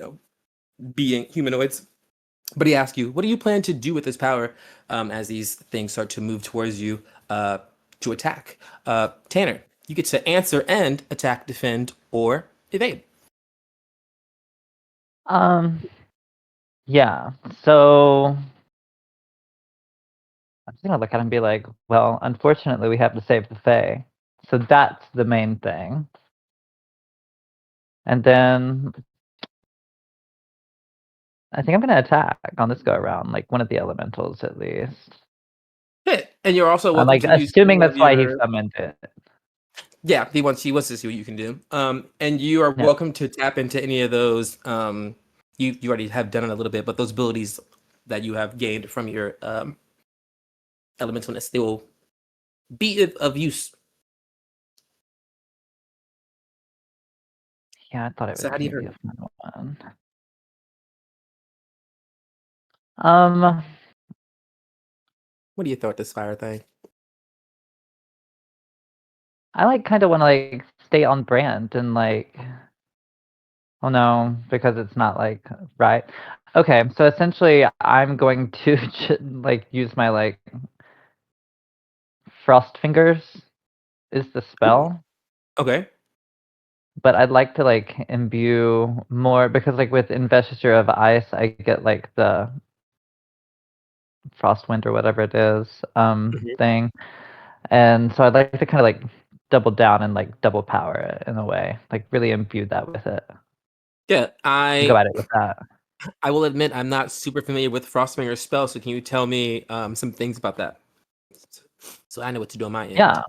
being humanoids. But he asks you, what do you plan to do with this power as these things start to move towards you to attack? Tanner, you get to answer and attack, defend, or evade. Yeah. So I'm just gonna look at him and be like, well, unfortunately, we have to save the Fae. So that's the main thing. And then I think I'm gonna attack on this go around, like one of the elementals at least. Hit. And you're also I'm welcome like to use assuming any of that's why he your. summoned it. Yeah, he wants to see what you can do. And you are Yeah. welcome to tap into any of those. You already have done it a little bit, but those abilities that you have gained from your elementalness, they will be of use. Yeah, I thought it So was how do you gonna hurt be a him? fun one. Um, What do you throw at this fire thing? I like kind of want to like stay on brand and like, oh no, because it's not like right. Okay, so essentially, I'm going to like use my like frost fingers is the spell, Okay. but I'd like to like imbue more because like with investiture of ice, I get like the frost wind or whatever it is Mhm. thing, and so I'd like to kind of like double down and like double power it in a way, like really imbue that with it. Yeah, Go at it with that. I will admit I'm not super familiar with Frostbringer spell, so can you tell me some things about that? So I know what to do on my end. Yeah.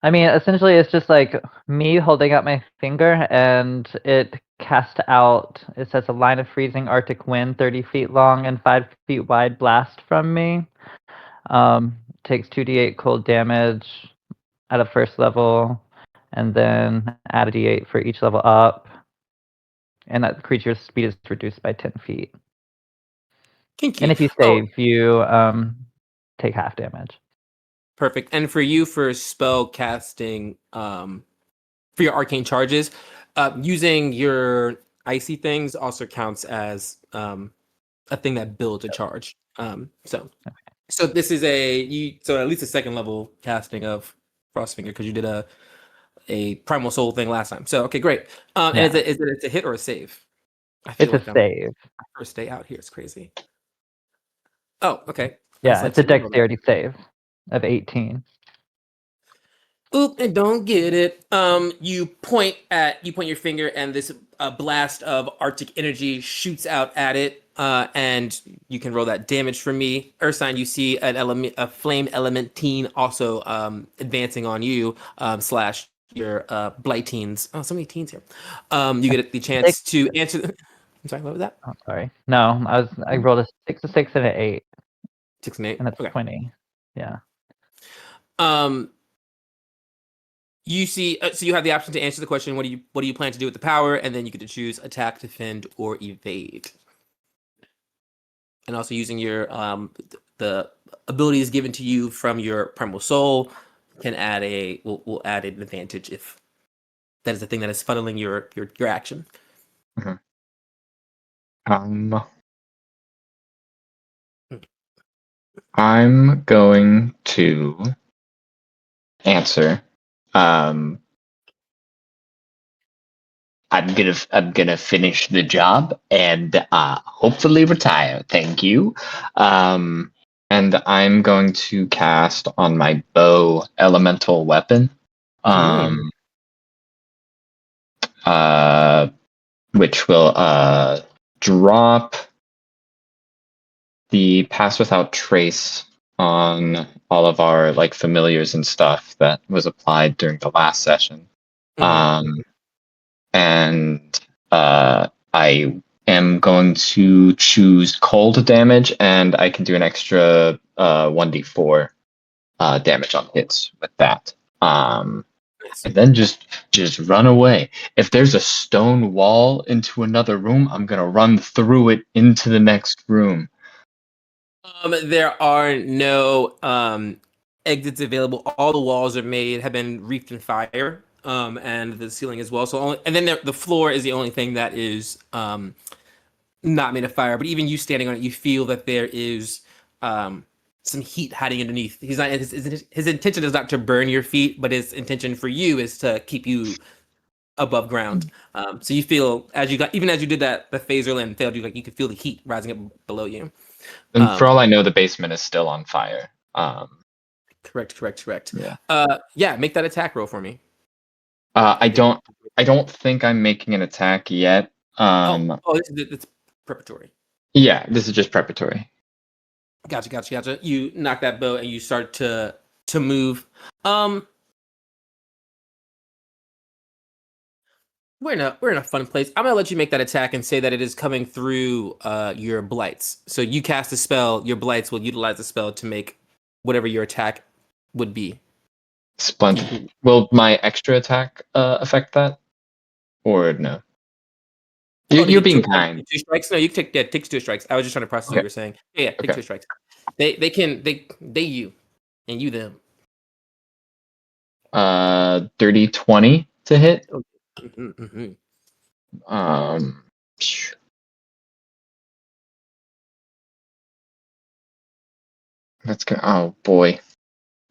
I mean, essentially, it's just like me holding up my finger, and it casts out. It says a line of freezing Arctic wind, 30 feet long and 5 feet wide, blast from me. Takes 2d8 cold damage at a first level, and then add a d8 for each level up. And that creature's speed is reduced by 10 feet. Kinky. And if you save, you take half damage. Perfect. And for you, for spell casting, for your arcane charges, using your icy things also counts as a thing that builds a charge. So this is so at least a second level casting of Frostfinger because you did a primal soul thing last time. So okay, great. And Yeah. is it a hit or a save? I feel It's a save. my first day out here. It's crazy. Oh, okay. Yeah, it's a dexterity save of 18. Oop, and don't get it. You point your finger, and this blast of Arctic energy shoots out at it. And you can roll that damage for me. Ursine, you see a flame elementine also advancing on you, slash your blightines. Oh, so many teens here. You get the chance to answer. I'm sorry, what was that? Oh, sorry. No, I rolled a 6, a 6, and an 8. 6 and 8. And that's okay. 20. Yeah. You see, so you have the option to answer the question. What do you plan to do with the power? And then you get to choose attack, defend, or evade. And also using your the abilities given to you from your primal soul can add will add an advantage if that is the thing that is funneling your action. I'm going to answer. I'm gonna finish the job and hopefully retire. Thank you. And I'm going to cast on my bow elemental weapon. Which will drop the pass without trace on all of our like familiars and stuff that was applied during the last session. And I am going to choose cold damage, and I can do an extra 1d4 damage on hits with that. And then just run away. If there's a stone wall into another room, I'm gonna run through it into the next room. There are no exits available. All the walls have been wreathed in fire, and the ceiling as well. So and then the floor is the only thing that is not made of fire. But even you standing on it, you feel that there is some heat hiding underneath. His intention is not to burn your feet, but his intention for you is to keep you above ground. So you feel as you did that, the phaser land failed you, like you could feel the heat rising up below you. And for all I know, the basement is still on fire. Correct. Yeah. Make that attack roll for me. I don't think I'm making an attack yet. It's preparatory. Yeah, this is just preparatory. Gotcha. You knock that bow and you start to move. We're in a fun place. I'm gonna let you make that attack and say that it is coming through your blights. So you cast a spell, your blights will utilize the spell to make whatever your attack would be. Splendid. Will my extra attack affect that, or no? You're being kind. 2 strikes. No, you can take 2 strikes. I was just trying to process what you were saying. Yeah, take 2 strikes. They you, and you them. Dirty 20 to hit. Let's go. Oh boy,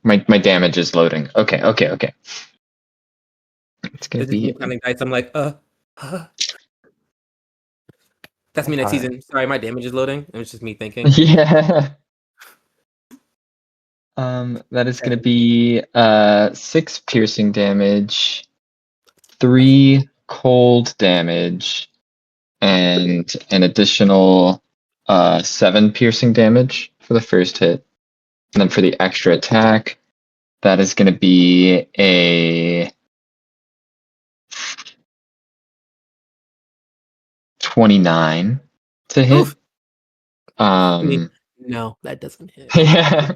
my damage is loading. Okay. It's gonna be counting dice. I'm like, That's me next season. Sorry, my damage is loading. It was just me thinking. Yeah. That is going to be 6 piercing damage, 3 cold damage, and an additional 7 piercing damage for the first hit. And then for the extra attack, that is going to be a 29 to hit. Oof. No, that doesn't hit. Yeah.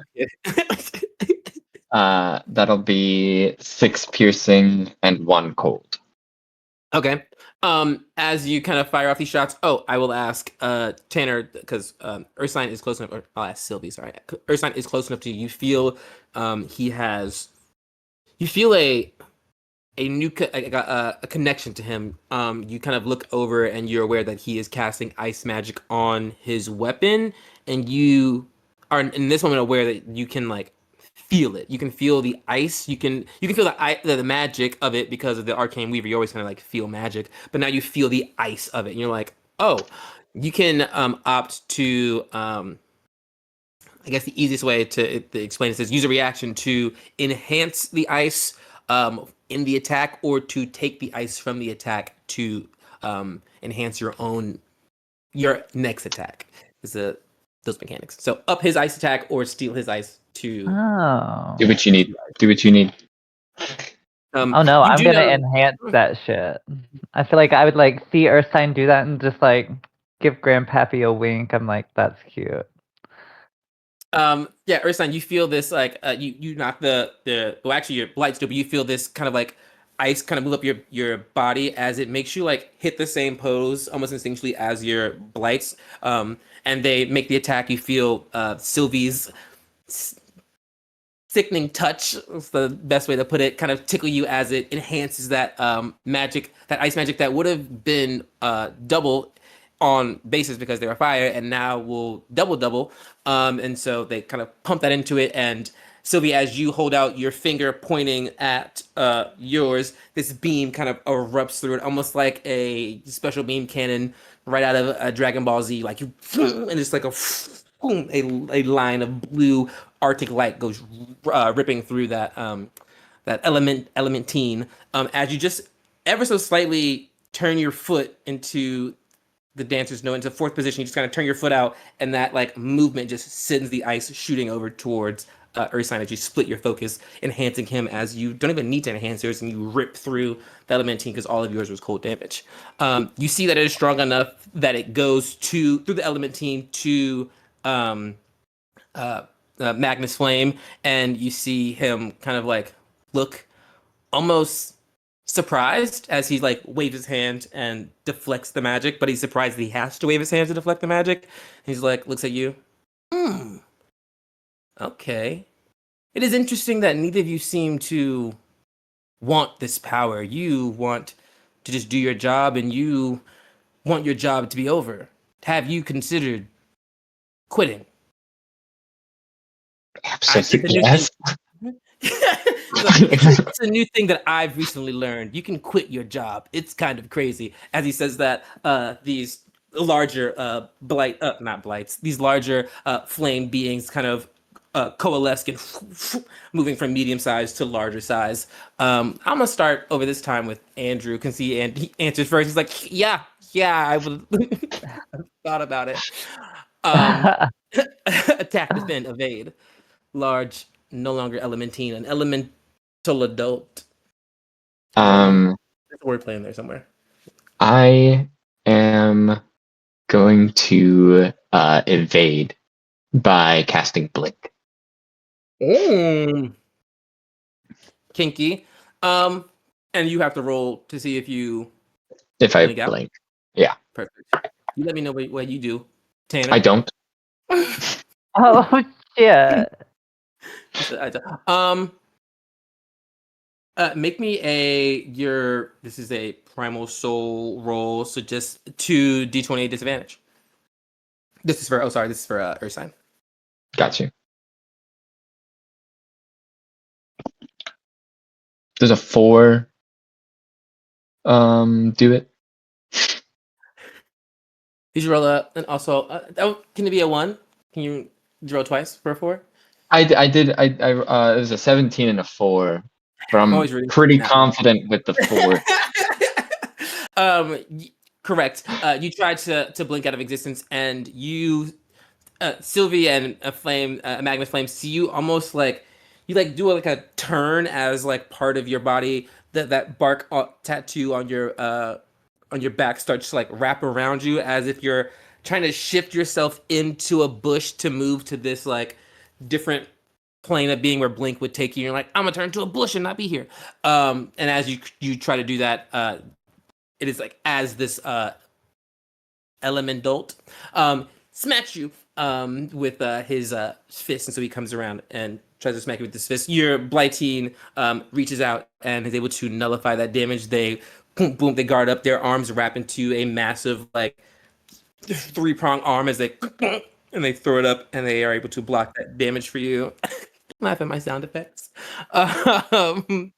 That'll be 6 piercing and 1 cold. Okay. As you kind of fire off these shots, I will ask Tanner, because Ursine is close enough, or I'll ask Sylvie, sorry. Ursine is close enough to you. You feel you feel a new a connection to him. You kind of look over and you're aware that he is casting ice magic on his weapon, and you are in this moment aware that you can like feel it. You can feel the ice. You can feel the magic of it because of the arcane weaver. You always kind of like feel magic, but now you feel the ice of it, and you're like, oh, you can opt to. I guess the easiest way to explain this is use a reaction to enhance the ice in the attack, or to take the ice from the attack to enhance your next attack. Is those mechanics. So up his ice attack or steal his ice to Do what you need. Do what you need. Oh no, I'm gonna enhance that shit. I feel like I would like see Ursine do that and just like give Grandpappy a wink. I'm like, that's cute. Yeah, Ursine, you feel this like you knock the well, actually your blights do, but you feel this kind of like ice kind of move up your body as it makes you like hit the same pose almost instinctually as your blights. And they make the attack. You feel Sylvie's sickening touch, is the best way to put it, kind of tickle you as it enhances that magic, that ice magic that would have been double on basis because they were fire, and now will double. And so they kind of pump that into it. And Sylvie, as you hold out your finger pointing at yours, this beam kind of erupts through it, almost like a special beam cannon right out of a Dragon Ball Z. Like you, and it's like a line of blue Arctic light goes ripping through that that elementine. As you just ever so slightly turn your foot into the dancer's no into fourth position, you just kind of turn your foot out, and that like movement just sends the ice shooting over towards Ursine as you split your focus, enhancing him as you don't even need to enhance yours, and you rip through the elementine because all of yours was cold damage. You see that it is strong enough that it goes through the elementine to Magnus Flame, and you see him kind of like look almost surprised as he like waves his hand and deflects the magic, but he's surprised that he has to wave his hand to deflect the magic. He's like, looks at you. Okay. It is interesting that neither of you seem to want this power. You want to just do your job, and you want your job to be over. Have you considered quitting? Absolutely, yes. It's a new thing that I've recently learned. You can quit your job. It's kind of crazy. As he says that, these larger not blights, these larger flame beings kind of coalesce and moving from medium size to larger size. I'm gonna start over this time with Andrew. Can see, and he answers first. He's like, yeah, I would thought about it. Attack, defend, evade. Large, no longer elementine, an elemental adult. There's a wordplay in there somewhere. I am going to evade by casting Blink. Kinky. And you have to roll to see if you I blink. Yeah. Perfect. You let me know what you do, Tanner. I don't. Oh shit. Make me this is a primal soul roll, so just 2 d20 disadvantage. This is for Ursine. Got you. Does a 4 do it? Did you roll and also can it be a 1? Can you roll twice for a 4? It was a 17 and a 4, but I'm I'm always rooting for pretty you in that one. confident with the 4. Correct. You tried to blink out of existence, and you, Sylvie and a flame, a magma flame, see you almost like you like do like a turn as like part of your body that bark tattoo on your back starts to like wrap around you as if you're trying to shift yourself into a bush to move to this like different plane of being where Blink would take you. You're like, I'm gonna turn to a bush and not be here. And as you try to do that, it is like as this elemental smacks you with his fist, and so he comes around and tries to smack you with this fist. Your Blytine reaches out and is able to nullify that damage. They boom, boom, they guard up. Their arms wrap into a massive like three-prong arm as they and they throw it up, and they are able to block that damage for you. Laugh at my sound effects. Um,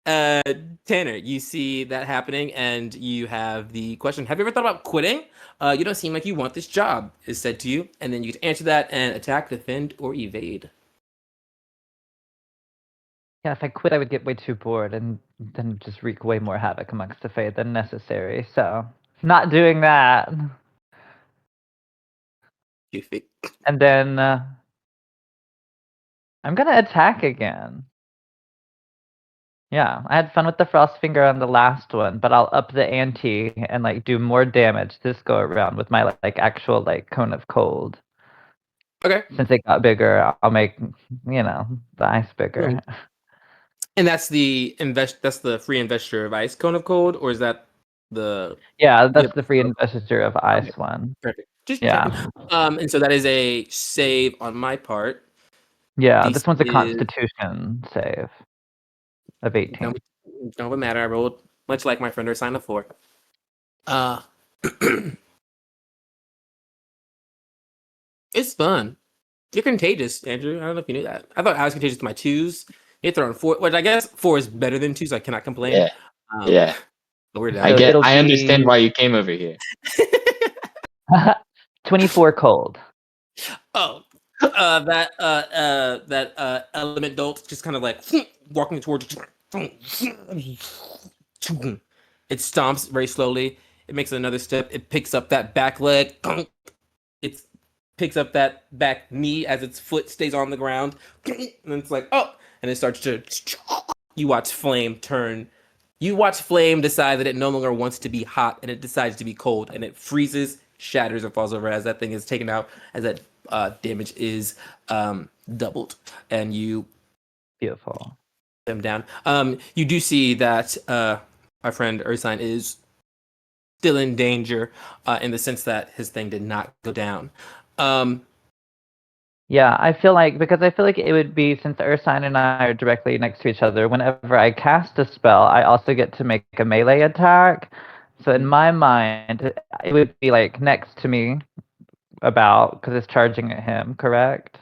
uh, Tanner, you see that happening, and you have the question: have you ever thought about quitting? You don't seem like you want this job, is said to you, and then you get to answer that and attack, defend, or evade. Yeah, if I quit, I would get way too bored and then just wreak way more havoc amongst the Fae than necessary. So, not doing that. You think? And then I'm gonna attack again. Yeah, I had fun with the frost finger on the last one, but I'll up the ante and like do more damage this go around with my like actual like cone of cold. Okay, Since it got bigger, I'll make the ice bigger. and that's the That's the free investiture of ice cone of cold, or is that the? Yeah, Yeah, that's the free investiture of okay, ice one. perfect. Just Yeah. checking. And so that is a save on my part. Yeah, DC this one's a is constitution save of 18. don't matter. I rolled much like my friend or sign up for. Uh, it's fun. You're contagious, Andrew. I don't know if you knew that. I thought I was contagious to my twos. You're throwing four, which I guess four is better than two, so I cannot complain. Yeah, yeah. But we're So down. it'll I understand be why you came over here. 24 cold. Oh, that element dolt just kind of like walking towards you. It stomps very slowly. It makes another step. It picks up that back leg. It picks up that back knee as its foot stays on the ground. And it's like, oh, and it starts to. You watch Flame turn. You watch Flame decide that it no longer wants to be hot, and it decides to be cold, and it freezes, shatters, and falls over as that thing is taken out, as that damage is doubled, and you Beautiful. them down. You do see that our friend Ursine is still in danger, in the sense that his thing did not go down. Yeah, I feel like it would be, since Ursine and I are directly next to each other, whenever I cast a spell, I also get to make a melee attack. So in my mind, it would be like next to me because it's charging at him, correct?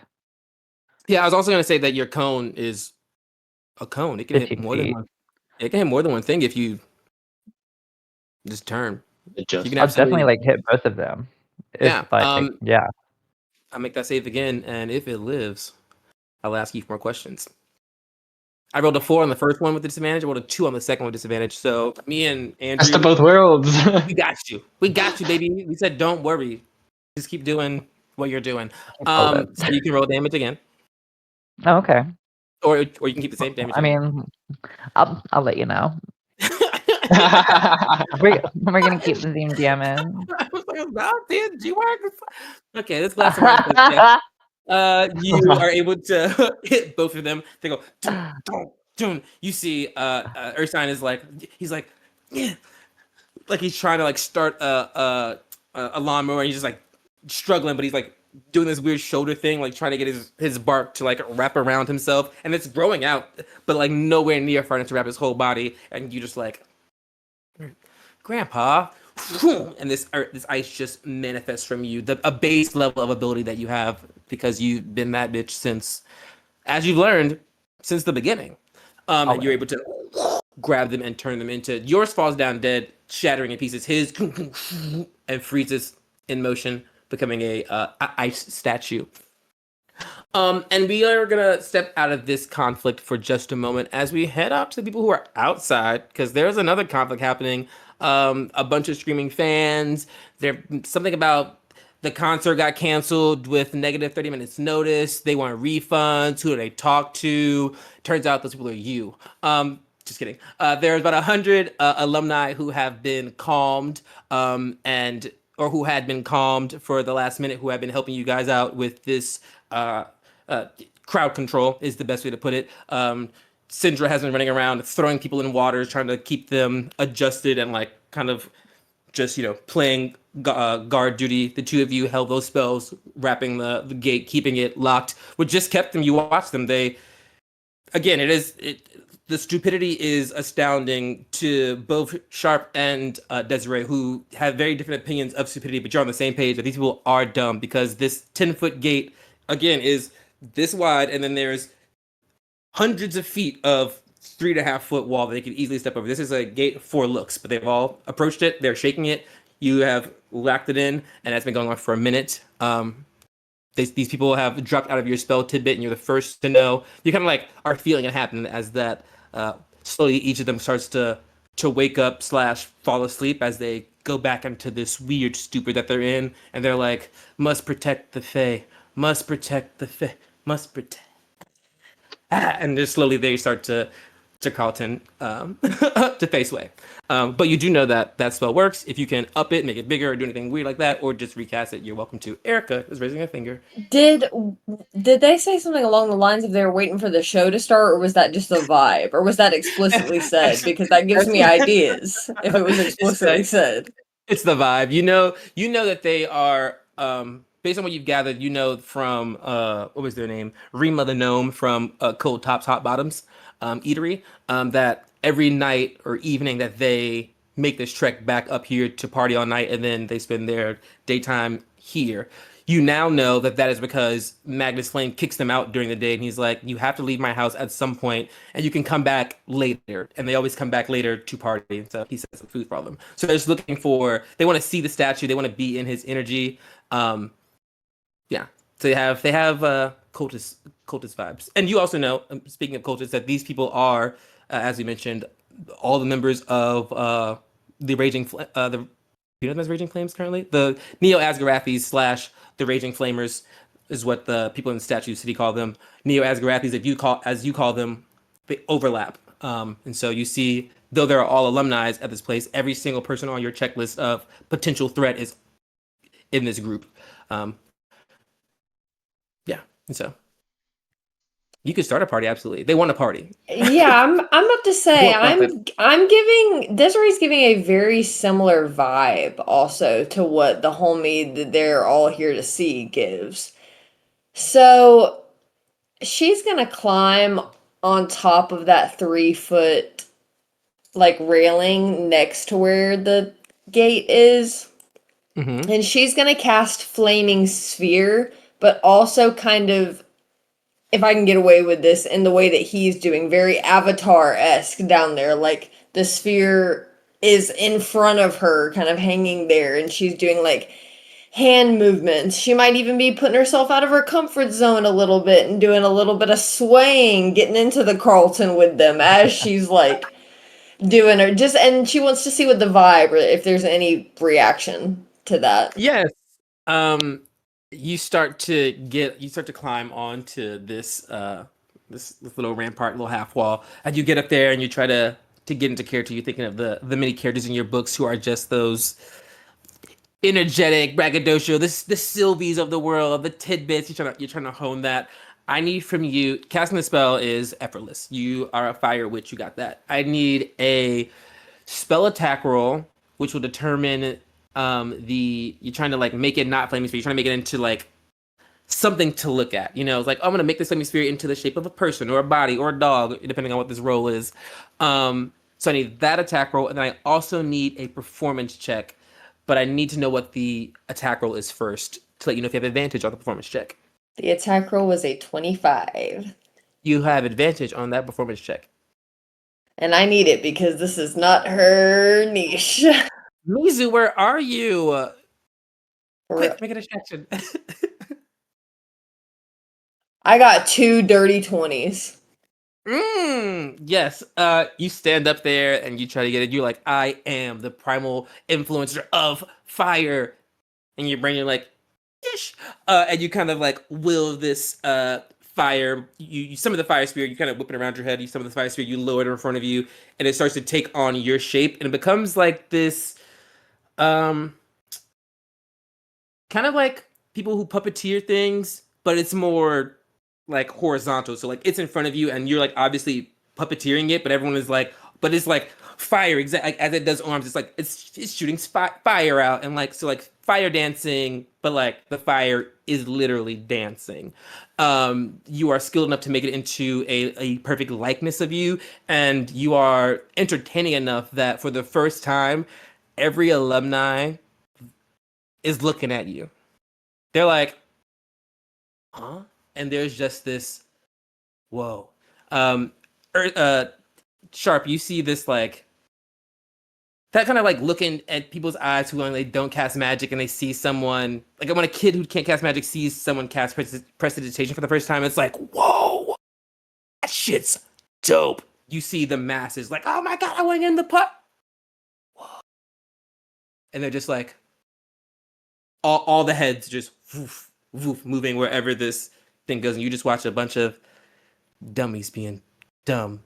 Yeah, I was also going to say that your cone is a cone. It can hit 15 more than feet. one. It can hit more than one thing if you just turn. You Adjust. can I'll definitely absolutely. like hit both of them. Yeah. Yeah. I'll make that save again, and if it lives, I'll ask you for more questions. I rolled a 4 on the first one with disadvantage. I rolled a 2 on the second one with disadvantage. So me and Best of Andrew, both worlds. we got you. We got you, baby. We said don't worry. Just keep doing what you're doing. Hold it. So you can roll damage again, Oh, okay. or you can keep the same damage. I mean, I'll let you know. We're gonna keep the same damage. I was like, "No, dude, you are." Okay, this last round. Yeah. You are able to hit both of them. They go, dun, dun, dun. You see, Ursine is like, he's like, yeah, like he's trying to like start a lawnmower, and he's just like struggling, but he's like doing this weird shoulder thing, like trying to get his bark to like wrap around himself, and it's growing out, but like nowhere near far enough to wrap his whole body, and you just like, Grandpa, and this ice just manifests from you, a base level of ability that you have because you've been that bitch since, as you've learned, since the beginning. And you're able to grab them and turn them into, yours falls down dead, shattering in pieces. His and freezes in motion, becoming a ice statue. And we are gonna step out of this conflict for just a moment as we head out to the people who are outside, because there's another conflict happening. A bunch of screaming fans. There something about the concert got canceled with negative 30 minutes notice. They want refunds. Who do they talk to? Turns out those people are you. Just kidding. There's about 100 alumni who have been calmed, and or who had been calmed for the last minute, who have been helping you guys out with this uh, uh, crowd control is the best way to put it. Syndra has been running around throwing people in water, trying to keep them adjusted and like kind of just playing guard duty. The two of you held those spells, wrapping the gate, keeping it locked, which just kept them. You watch them. They again, the stupidity is astounding to both Sharp and Desiree, who have very different opinions of stupidity, but you're on the same page that these people are dumb because this 10-foot gate, again, is this wide, and then there's hundreds of feet of 3.5-foot wall that they could easily step over. This is a gate for looks, but they've all approached it. They're shaking it. You have locked it in, and that's been going on for a minute. These people have dropped out of your spell tidbit, and you're the first to know. You kind of like are feeling it happen as that slowly each of them starts to wake up slash fall asleep as they go back into this weird stupor that they're in, and they're like, must protect the Fae, must protect the Fae, must protect. And just slowly they start to Carlton to face way. But you do know that that spell works. If you can up it, make it bigger, or do anything weird like that, or just recast it, you're welcome to. Erica is raising a finger. Did they say something along the lines of they were waiting for the show to start, or was that just a vibe, or was that explicitly said? Because that gives me ideas if it was explicitly said. It's the vibe. You know that they are based on what you've gathered, from what was their name? Rima the Gnome from Cold Tops Hot Bottoms Eatery, that every night or evening that they make this trek back up here to party all night, and then they spend their daytime here. You now know that that is because Magnus Flame kicks them out during the day, and he's like, "You have to leave my house at some point, and you can come back later." And they always come back later to party. So he sets some food for them. So they're just looking for. They want to see the statue. They want to be in his energy. Yeah. So they have cultist vibes, and you also know, speaking of cultists, that these people are, as we mentioned, all the members of the the you know them as Raging Flames currently? The Neo Asgarathis slash the Raging Flamers is what the people in Statue City call them. Neo Asgarathis, if you call as you call them, they overlap. And so you see, though they're all alumni at this place, every single person on your checklist of potential threat is in this group. Um, yeah, and so you could start a party. Absolutely, they want a party. Yeah, I'm about to say I'm giving Desiree's giving a very similar vibe also to what the homie that they're all here to see gives. So she's gonna climb on top of that 3 foot like railing next to where the gate is. Mm-hmm. And she's gonna cast Flaming Sphere, but also kind of, if I can get away with this in the way that he's doing, very Avatar-esque down there. Like the sphere is in front of her, kind of hanging there, and she's doing like hand movements. She might even be putting herself out of her comfort zone a little bit and doing a little bit of swaying, getting into the Carlton with them as she's like doing her just, and she wants to see what the vibe, or if there's any reaction to that. Yes. Um, you start to climb onto this little rampart, little half wall, and you get up there and you try to get into character. You're thinking of the many characters in your books who are just those energetic braggadocio, the Sylvies of the world, the tidbits. You're trying to hone that. I need from you, casting the spell is effortless. You are a fire witch. You got that. I need a spell attack roll, which will determine the you're trying to like make it not flaming sphere. You're trying to make it into like something to look at. It's like, I'm gonna make this flaming sphere into the shape of a person or a body or a dog, depending on what this roll is. So I need that attack roll, and then I also need a performance check, but I need to know what the attack roll is first to let you know if you have advantage on the performance check. The attack roll was a 25. You have advantage on that performance check. And I need it because this is not her niche. Mizu, where are you? Quick, make a distraction. I got 2 dirty 20s. Yes. You stand up there and you try to get it. You're like, I am the primal influencer of fire. And your brain, you're like, ish. And you kind of like will this fire. You some of the fire spear. You kind of whip it around your head. You some of the fire spear. You lower it in front of you, and it starts to take on your shape, and it becomes like this. Um, Kind of like people who puppeteer things, but it's more like horizontal. So like it's in front of you, and you're like obviously puppeteering it, but everyone is like, but it's like fire exact like, as it does arms. It's like it's shooting fire out, and like so like fire dancing, but like the fire is literally dancing. You are skilled enough to make it into a perfect likeness of you, and you are entertaining enough that for the first time, every alumni is looking at you. They're like, huh? And there's just this, whoa. Um, Sharp, you see this like that kind of like looking at people's eyes who they don't cast magic and they see someone like when a kid who can't cast magic sees someone cast prestidigitation for the first time, it's like, whoa, that shit's dope. You see the masses like, oh my god, I want to get in the pot. And they're just like, all the heads just woof, woof, moving wherever this thing goes, and you just watch a bunch of dummies being dumb,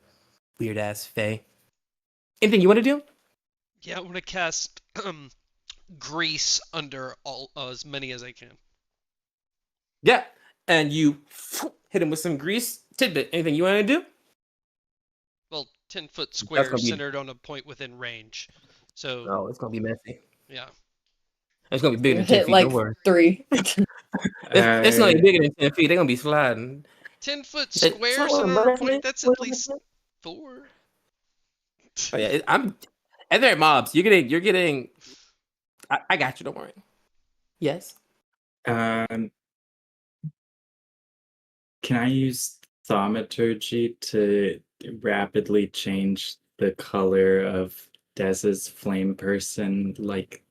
weird ass Fae. Anything you want to do? Yeah, I want to cast grease under all as many as I can. Yeah. And you hit him with some grease. Tidbit, anything you want to do? Well, 10-foot That's square gonna be centered on a point within range. So, oh, it's gonna be messy. yeah. It's gonna be bigger than 10 Hit feet, don't like worry. 3. It's gonna be bigger than 10 feet. They're gonna be sliding. 10-foot It's square not what I'm centered on a point, imagining. that's at least 4. Oh yeah, and they're mobs. You're getting I got you, don't worry. Yes. Can I use thaumaturgy to rapidly change the color of Dez's flame person like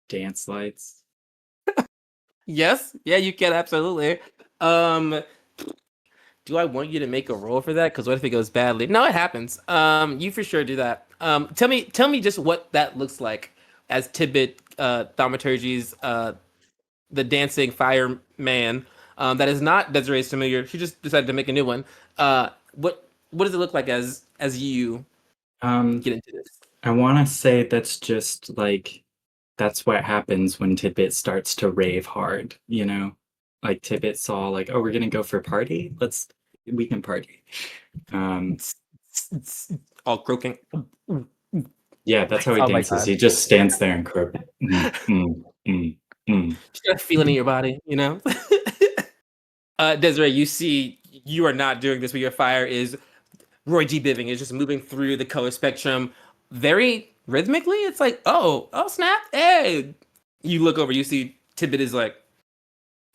dance lights? Yes. Yeah, you can absolutely. Um do I want you to make a roll for that? Because what if it goes badly? No, it happens. You for sure do that. Tell me just what that looks like as Tidbit Thaumaturgy's the dancing fireman. That is not Desiree's familiar. She just decided to make a new one. What does it look like as you Um, get into this? I want to say that's just like that's what happens when Tidbit starts to rave hard, you know? Like Tidbit saw like, oh, we're gonna go for a party? We can party. Um, All croaking. yeah, that's how he Oh my dances. god. He just stands there and croak. Mm, mm, mm, mm. Just gotta feel it in your body, you know? Desiree, you see you are not doing this, but your fire is Roy G. Biving is just moving through the color spectrum very rhythmically. It's like, oh, snap. Hey. You look over, you see Tidbit is like,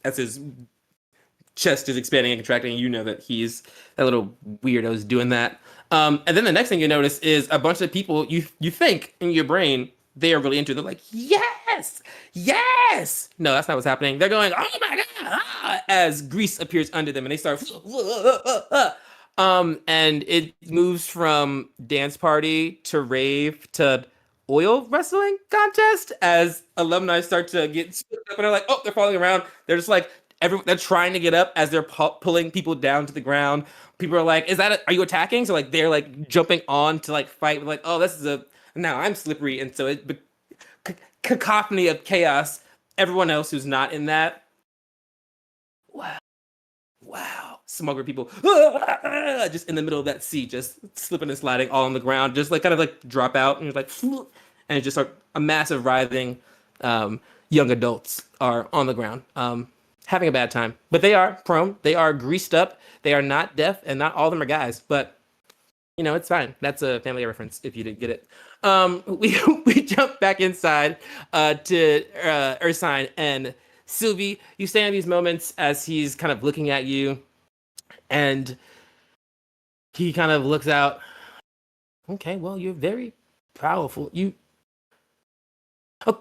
as his chest is expanding and contracting, and you know that he's that little weirdo's doing that. And then the next thing you notice is a bunch of people you think in your brain they are really into it. They're like, yes, yes. No, that's not what's happening. They're going, oh my god, as grease appears under them, and they start, and it moves from dance party to rave to oil wrestling contest as alumni start to get split up, and they're like, oh, they're falling around. They're just like, they're trying to get up as they're pulling people down to the ground. People are like, are you attacking? So like they're like jumping on to like fight. Like, oh, this is now I'm slippery, and so it cacophony of chaos. Everyone else who's not in that, wow, smuggler people, just in the middle of that sea, just slipping and sliding all on the ground, just like kind of like drop out, and you're like, and it's just like a massive writhing. Young adults are on the ground, having a bad time, but they are prone. They are greased up. They are not deaf, and not all of them are guys, but you know, it's fine. That's a family reference if you didn't get it. We jump back inside to Ursine and Sylvie. You stay in these moments as he's kind of looking at you, and he kind of looks out. Okay, well, you're very powerful.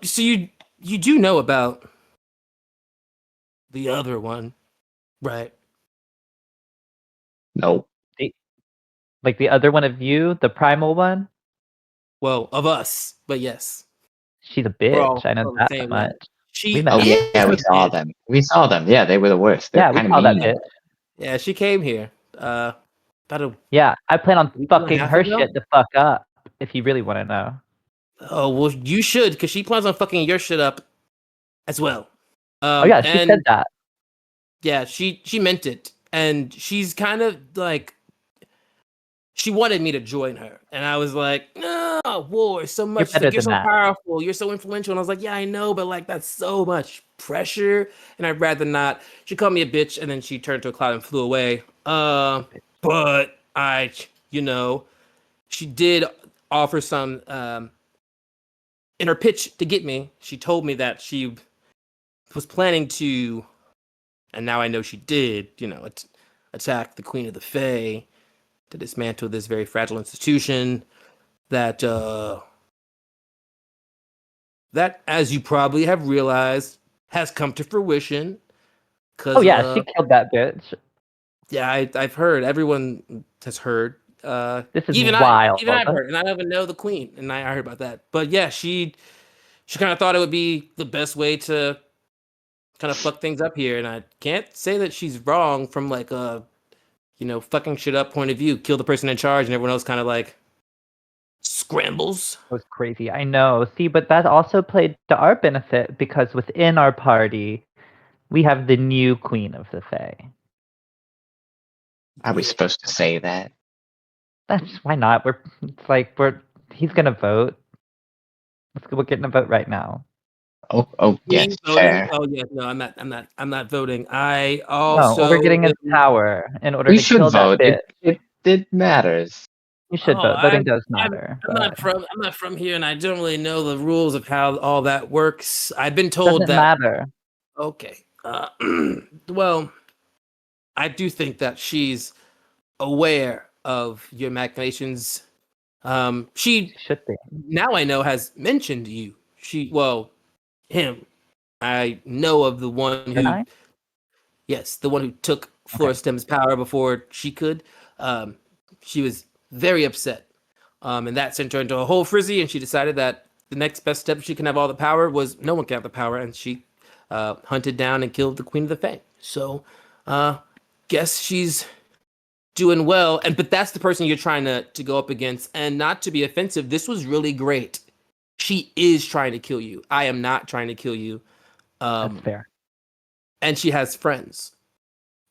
So you do know about the other one, right? Nope. Like the other one of you, the primal one? Well, of us, but yes, She's a we're all bitch. I know on the that same much. level. She We met Oh her. yeah, is we a saw bitch. them. We saw them. Yeah, they were the worst. They're Yeah, we kind of saw that mean. bitch. Yeah, she came here. About a Yeah, I plan on week and a fucking half her ago. shit the fuck up. If you really want to know. Oh well, you should, because she plans on fucking your shit up as well. Oh yeah, she said And that. yeah, she meant it, and she's kind of like she wanted me to join her, and I was like, no, war so You're much. She's better like, you're than so that. powerful, you're so influential, and I was like, yeah, I know, but like that's so much pressure, and I'd rather not. She called me a bitch, and then she turned to a cloud and flew away. But I, you know, she did offer some in her pitch to get me. She told me that she was planning to, and now I know she did, attack the Queen of the Fae to dismantle this very fragile institution that that, as you probably have realized, has come to fruition. Oh Cause yeah, she killed that bitch. yeah, I've heard. Everyone has heard. This is Even wild. I've heard, and I don't even know the Queen, and I heard about that. But yeah, she kind of thought it would be the best way to kind of fuck things up here, and I can't say that she's wrong from like a fucking shit up point of view. Kill the person in charge, and everyone else kind of like scrambles. It was crazy. I know. See, but that also played to our benefit because within our party, we have the new Queen of the Fae. Are we Yeah. supposed to say that? That's why not. He's gonna vote. We're getting a vote right now. Oh Me yes, voting? fair. Oh yeah, no, I'm not voting. I No, well, we're also getting his power in order We to should kill that vote. bitch. It matters. You should vote. Voting does matter, but I'm not from here, and I don't really know the rules of how all that works. I've been told doesn't that. matter. Okay. Well, I do think that she's aware of your machinations. She She should be. now I know has mentioned you. Him. I know of the one Did who, I? yes, the one who took Okay. Floristem's power before she could. Um, she was very upset. And that sent her into a whole frizzy, and she decided that the next best step she can have all the power was no one can have the power, and she hunted down and killed the Queen of the Fae. So, guess she's doing well. But that's the person you're trying to go up against. And not to be offensive, this was really great. She is trying to kill you. I am not trying to kill you. That's fair. And she has friends,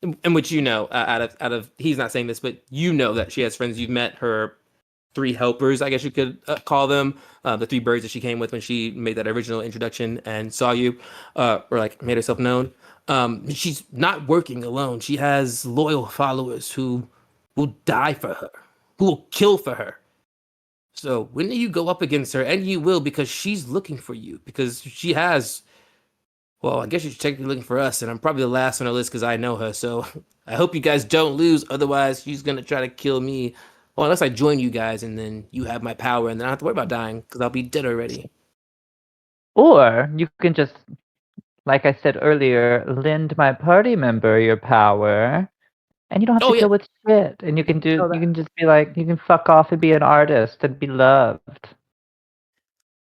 in which out of he's not saying this, but you know that she has friends. You've met her three helpers, I guess you could call them, the three birds that she came with when she made that original introduction and saw you, or like made herself known. She's not working alone. She has loyal followers who will die for her, who will kill for her. So when you go up against her, and you will, because she's looking for you, because she has. Well, I guess she's technically looking for us, and I'm probably the last on her list because I know her. So I hope you guys don't lose. Otherwise, she's gonna try to kill me. Well, unless I join you guys, and then you have my power, and then I don't have to worry about dying because I'll be dead already. Or you can just, like I said earlier, lend my party member your power, and you don't have Oh to yeah, deal with shit. And you can know you that. can just be like, you can fuck off and be an artist and be loved.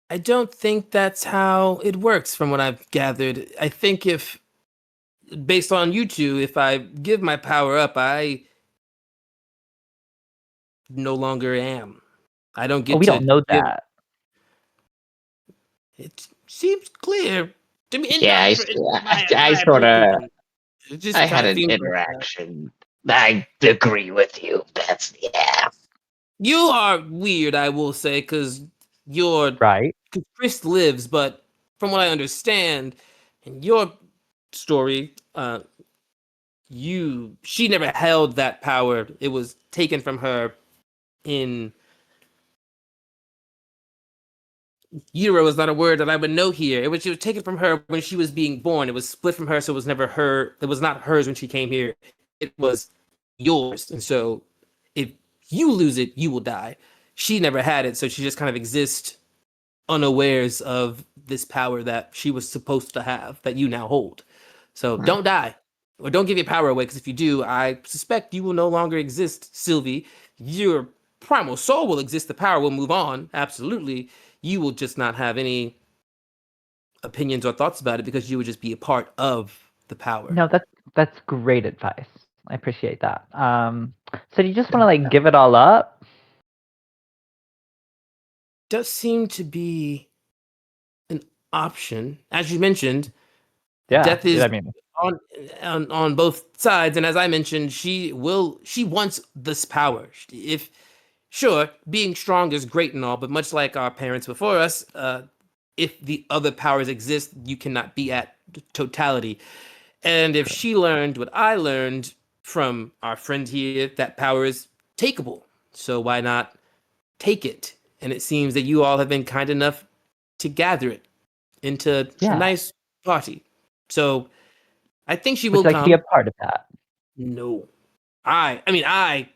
I don't think that's how it works, from what I've gathered. I think if, based on you two, if I give my power up, I no longer am. I don't Oh, get we to don't know give. that. It seems clear to me, and Yeah, not for I my sort of opinion. It just I kind had of an seems like that. interaction. I agree with you. That's yeah. You are weird, I will say, because you're Right? because Chris lives, but from what I understand, in your story, she never held that power. It was taken from her in Euro is not a word that I would know here. She was taken from her when she was being born. It was split from her, so it was never her. It was not hers when she came here. It was yours, and so if you lose it, you will die. She never had it, so she just kind of exists unawares of this power that she was supposed to have that you now hold. So Right. don't die. Or don't give your power away, because if you do, I suspect you will no longer exist, Sylvie. Your primal soul will exist. The power will move on. Absolutely. You will just not have any opinions or thoughts about it because you would just be a part of the power. No, that's great advice. I appreciate that. So do you just want to like give it all up? Does seem to be an option. As you mentioned, Yeah, death is I mean, on both sides, and as I mentioned, she wants this power. If sure, being strong is great and all, but much like our parents before us, if the other powers exist, you cannot be at totality. And if she learned what I learned from our friend here, that power is takeable. So why not take it? And it seems that you all have been kind enough to gather it into a yeah. nice party. So I think she Would will you like to be a come. part of that? No. I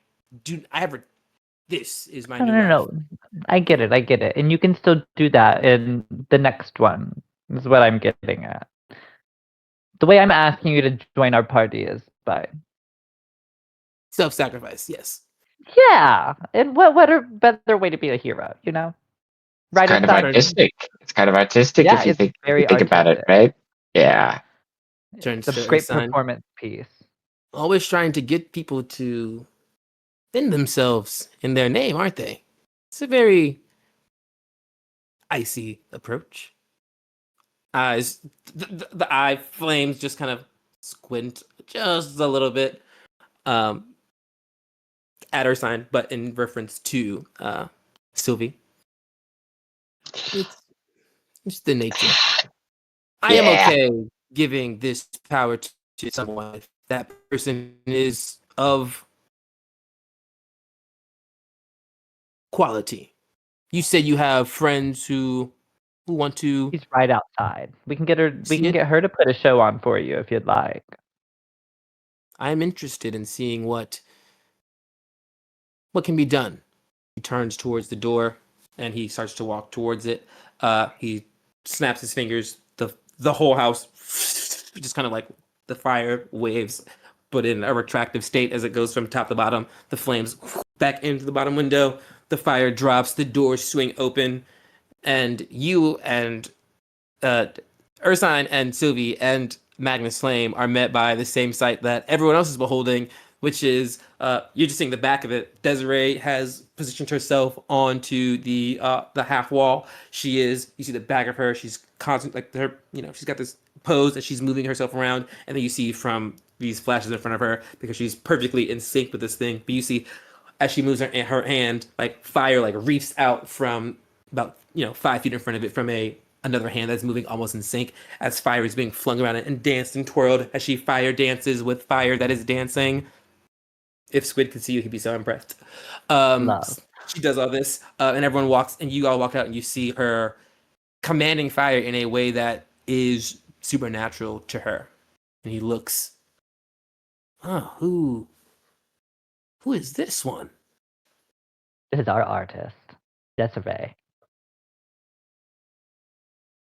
do I have this is my No, no, new no, life. no. I get it. I get it. And you can still do that in the next one. Is what I'm getting at. The way I'm asking you to join our party is by Self-sacrifice, yes. yeah. And what a better way to be a hero, you know? It's Right kind of aside. artistic. It's kind of artistic Yeah, if you it's very think about it, artistic. right? Yeah. Turns It's a to great Ursign. performance piece. Always trying to get people to thin themselves in their name, aren't they? It's a very icy approach. Eyes, the eye flames just kind of squint just a little bit at her sign, but in reference to Sylvie. It's just the nature. I am Yeah. okay giving this power to someone if that person is of quality. You said you have friends who want to She's right outside. We can get her. We see can it. get her to put a show on for you if you'd like. I am interested in seeing what can be done. He turns towards the door and he starts to walk towards it. He snaps his fingers. The whole house just kind of like the fire waves, but in a retractive state as it goes from top to bottom. The flames back into the bottom window. The fire drops. The doors swing open, and you and uh, Ursine and Sylvie and Magnus Flame are met by the same sight that everyone else is beholding, which is you're just seeing the back of it. Desiree has positioned herself onto the half wall. You see the back of her. She's constant, like her, she's got this pose that she's moving herself around, and then you see from these flashes in front of her because she's perfectly in sync with this thing. But you see as she moves her hand, like fire like reefs out from about 5 feet in front of it from another hand that's moving almost in sync as fire is being flung around it and danced and twirled as she fire dances with fire that is dancing. If Squid could see you, he'd be so impressed. Love. She does all this, and everyone walks, and you all walk out, and you see her commanding fire in a way that is supernatural to her. And he looks, oh, who is this one? This is our artist, Desiree.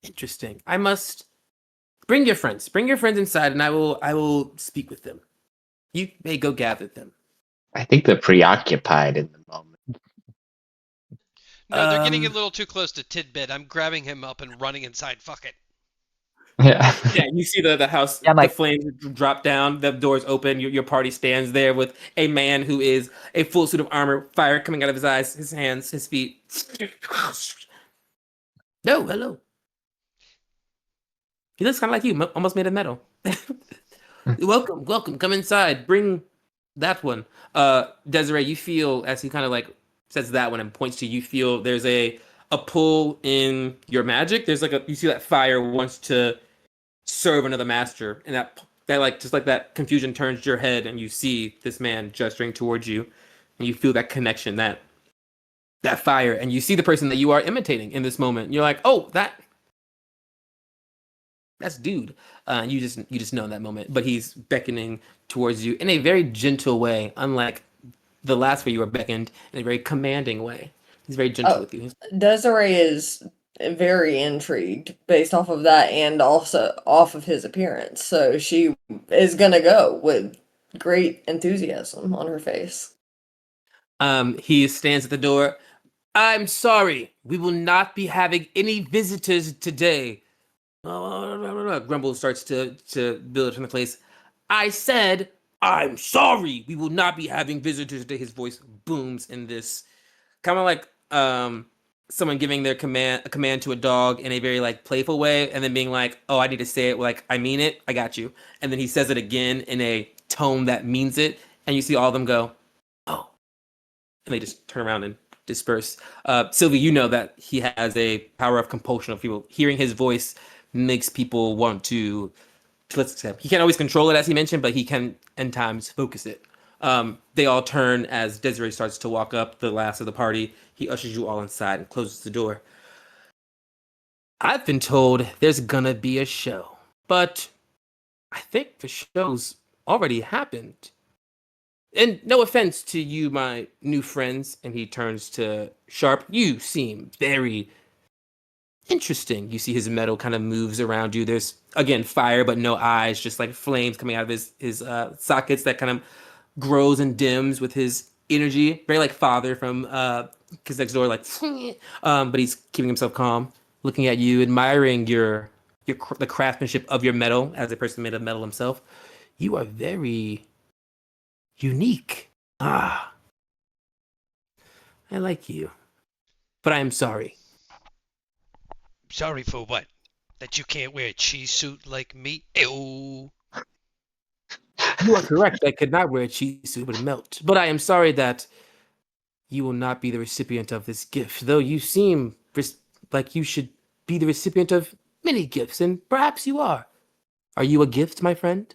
Interesting. I must bring your friends. Bring your friends inside, and I will speak with them. You may go gather them. I think they're preoccupied in the moment. No, they're getting a little too close to Tidbit. I'm grabbing him up and running inside. Fuck it. Yeah. Yeah, you see the house, Yeah, I'm the like, flames drop down, the doors open. Your party stands there with a man who is a full suit of armor, fire coming out of his eyes, his hands, his feet. No, hello. He looks kind of like you, almost made of metal. Welcome, welcome. Come inside. Bring that one. Desiree, you feel as he kind of like says that one and points to you, feel there's a pull in your magic. There's like you see that fire wants to serve another master, and that like just like that confusion turns your head, and you see this man gesturing towards you, and you feel that connection, that fire, and you see the person that you are imitating in this moment. You're like, oh, that's dude. You just know in that moment, but he's beckoning towards you in a very gentle way, unlike the last way you were beckoned in a very commanding way. He's very gentle with you. Desiree is very intrigued based off of that and also off of his appearance. So she is gonna go with great enthusiasm on her face. He stands at the door. I'm sorry, we will not be having any visitors today. Grumble starts to build from the place. I said, I'm sorry, we will not be having visitors today. His voice booms in this kind of like someone giving their command to a dog in a very like playful way, and then being like, oh, I need to say it like I mean it. I got you. And then he says it again in a tone that means it, and you see all of them go, oh, and they just turn around and disperse. Sylvie, you know that he has a power of compulsion of people. Hearing his voice makes people want to let's say he can't always control it as he mentioned, but he can in times focus it. They all turn as Desiree starts to walk up, the last of the party. He ushers you all inside and closes the door. I've been told there's gonna be a show, but I think the show's already happened. And no offense to you, my new friends, and he turns to Sharp, you seem very interesting. You see his metal kind of moves around you. There's again fire, but no eyes, just like flames coming out of his sockets that kind of grows and dims with his energy. Very like Father from Kids Next Door, like, but he's keeping himself calm, looking at you, admiring the craftsmanship of your metal as a person made of metal himself. You are very unique. Ah, I like you, but I am sorry. Sorry for what? That you can't wear a cheese suit like me? Ew. You are correct. I could not wear a cheese suit, it would melt. But I am sorry that you will not be the recipient of this gift, though you seem like you should be the recipient of many gifts, and perhaps you are. Are you a gift, my friend?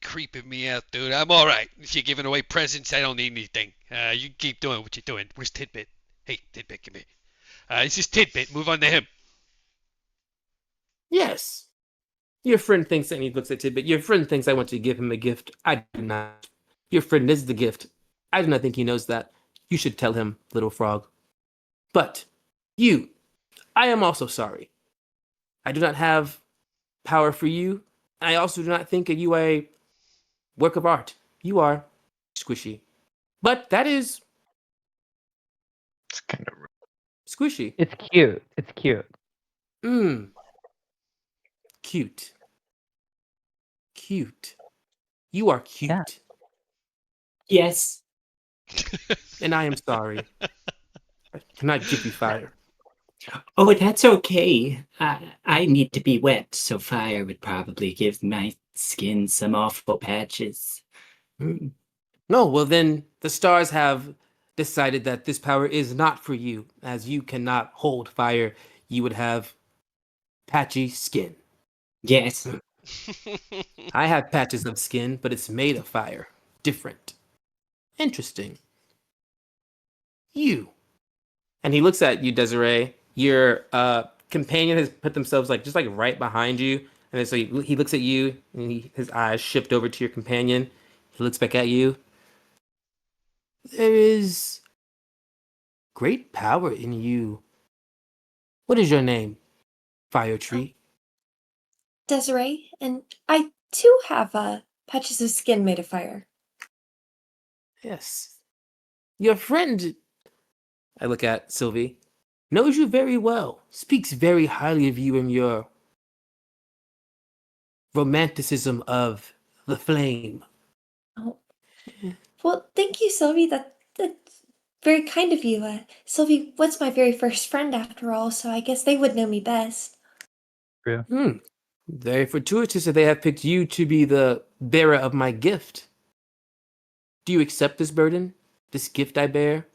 Creeping me out, dude. I'm all right. If you're giving away presents, I don't need anything. You keep doing what you're doing. Where's Tidbit? Hey, Tidbit, come here. This is Tidbit. Move on to him. Yes. Your friend thinks, and he looks at Tidbit, your friend thinks I want to give him a gift. I do not. Your friend is the gift. I do not think he knows that. You should tell him, little frog. But you, I am also sorry. I do not have power for you. I also do not think that you are a work of art. You are squishy. But that is It's kind of squishy. It's cute. It's cute. Mmm. Cute. Cute. You are cute. Yeah. Yes. And I am sorry. I cannot give you fire. Oh, that's okay. I need to be wet, so fire would probably give my skin some awful patches. No, well then the stars have decided that this power is not for you, as you cannot hold fire. You would have patchy skin. Yes. I have patches of skin, but it's made of fire. Different. Interesting. You. And he looks at you, Desiree. Your companion has put themselves like just like right behind you, and then so he looks at you, and his eyes shift over to your companion. He looks back at you. There is great power in you. What is your name, Fire Tree? Desiree, and I too have patches of skin made of fire. Yes. Your friend, I look at Sylvie, knows you very well, speaks very highly of you and your romanticism of the flame. Oh, well, thank you, Sylvie. That's very kind of you. Sylvie was my very first friend after all, so I guess they would know me best. Hmm. Very fortuitous that they have picked you to be the bearer of my gift. Do you accept this burden? This gift I bear?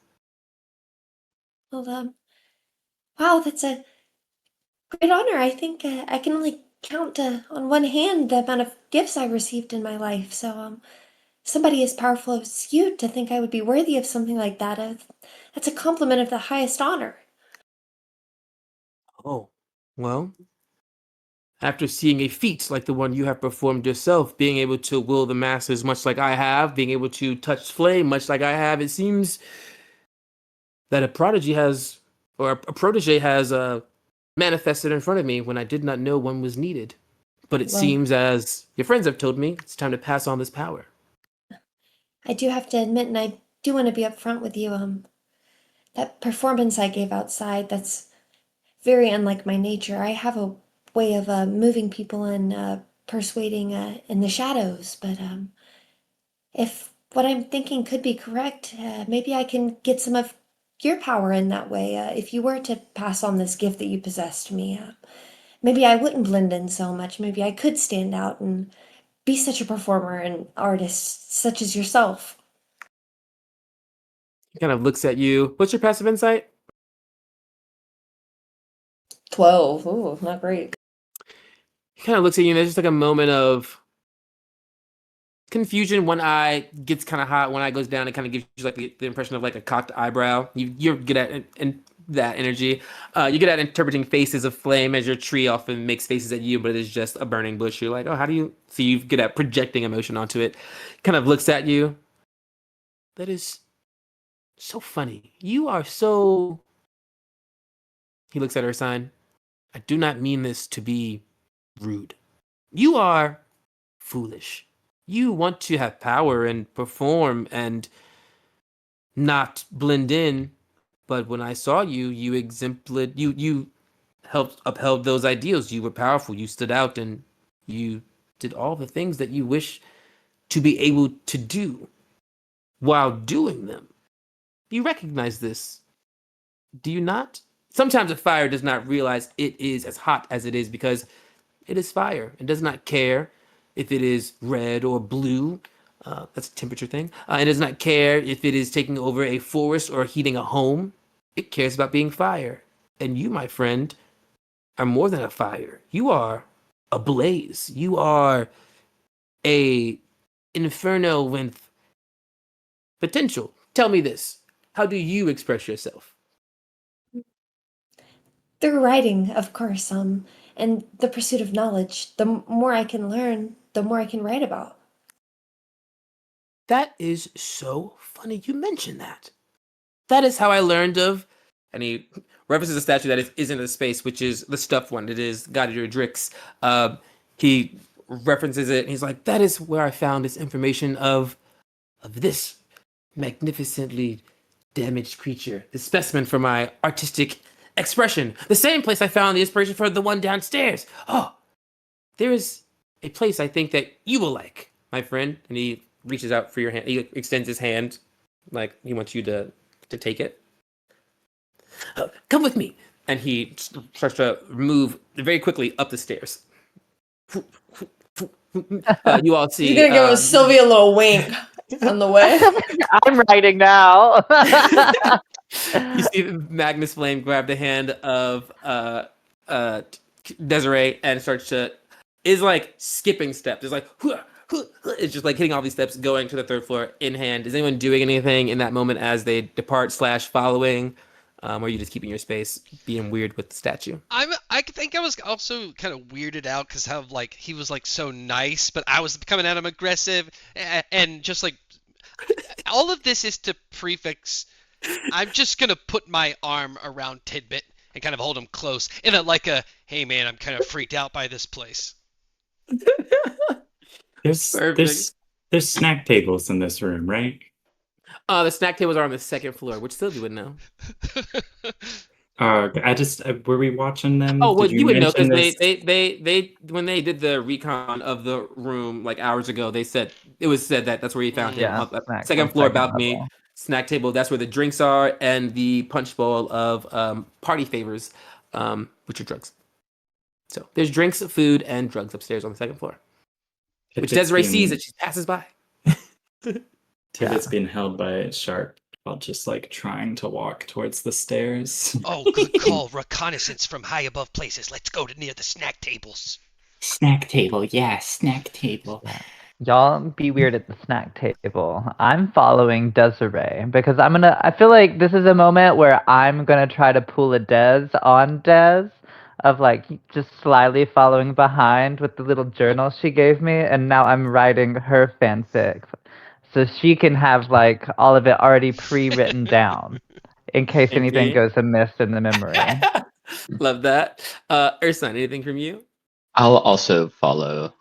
Well, wow, that's a great honor. I think I can only count on one hand the amount of gifts I received in my life. So, somebody as powerful as you to think I would be worthy of something like that, that's a compliment of the highest honor. Oh, well, after seeing a feat like the one you have performed yourself, being able to will the masses much like I have, being able to touch flame much like I have, it seems that a prodigy has, or a protege has, manifested in front of me when I did not know one was needed. But it Well, seems, as your friends have told me, it's time to pass on this power. I do have to admit, and I do want to be upfront with you, that performance I gave outside, that's very unlike my nature. I have a way of moving people and persuading in the shadows, but if what I'm thinking could be correct, maybe I can get some of your power in that way. If you were to pass on this gift that you possess to me, maybe I wouldn't blend in so much. Maybe I could stand out and be such a performer and artist such as yourself. He kind of looks at you. What's your passive insight? 12. Ooh, not great. He kind of looks at you, and there's just like a moment of confusion. One eye gets kind of hot. One eye goes down. It kind of gives you like the impression of like a cocked eyebrow. You're good at and that energy. You're good at interpreting faces of flame, as your tree often makes faces at you, but it is just a burning bush. You're like, oh, how do you? So you're good at projecting emotion onto it. Kind of looks at you. That is so funny. You are so. He looks at her sign. I do not mean this to be rude. You are foolish. You want to have power and perform and not blend in, but when I saw you, you exempled you helped upheld those ideals. You were powerful, you stood out, and you did all the things that you wish to be able to do while doing them. You recognize this, do you not? Sometimes a fire does not realize it is as hot as it is because it is fire and does not care if it is red or blue. That's a temperature thing. It does not care if it is taking over a forest or heating a home. It cares about being fire. And you, my friend, are more than a fire. You are a blaze. You are a inferno with potential. Tell me this. How do you express yourself? Through writing, of course, and the pursuit of knowledge. The more I can learn, the more I can write about. That is so funny you mentioned that. That is how I learned of, and he references a statue that is in the space, which is the stuffed one. It is Gaudier Drix. He references it, and he's like, that is where I found this information of this magnificently damaged creature, the specimen for my artistic expression. The same place I found the inspiration for the one downstairs. Oh, there is a place I think that you will like, my friend. And he reaches out for your hand. He extends his hand, like he wants you to take it. Come with me. And he starts to move very quickly up the stairs. You all He's see. gonna give Sylvia a little wink on the way. I'm writing now. You see Magnus Flame grab the hand of Desiree and starts to is like skipping steps. It's like it's just like hitting all these steps, going to the third floor in hand. Is anyone doing anything in that moment as they depart / following? Or are you just keeping your space, being weird with the statue? I think I was also kind of weirded out because how like he was like so nice, but I was coming at him aggressive and just like all of this is to prefix. I'm just gonna put my arm around Tidbit and kind of hold him close in a like a hey man, I'm kind of freaked out by this place. There's snack tables in this room, right? The snack tables are on the second floor, which Sylvie would know. Were we watching them? Oh, well, Did you would know mention because this? they when they did the recon of the room like hours ago, they said it was said that that's where you found him Yeah, on the snacks second on floor second balcony, level. snack table. That's where the drinks are and the punch bowl of party favors, which are drugs. So there's drinks, food, and drugs upstairs on the second floor, which Desiree sees as she passes by. Tidbit's being held by a shark while just like trying to walk towards the stairs. Oh, good call. Reconnaissance from high above places. Let's go to near the snack tables. Snack table, yeah, snack table. Yeah. Y'all be weird at the snack table. I'm following Desiree because I feel like this is a moment where I'm gonna try to pull a Des on Des of like just slyly following behind with the little journal she gave me, and now I'm writing her fanfic. So she can have like all of it already pre-written down. in case Thank anything you. goes amiss in the memory. Love that. Urson, anything from you? I'll also follow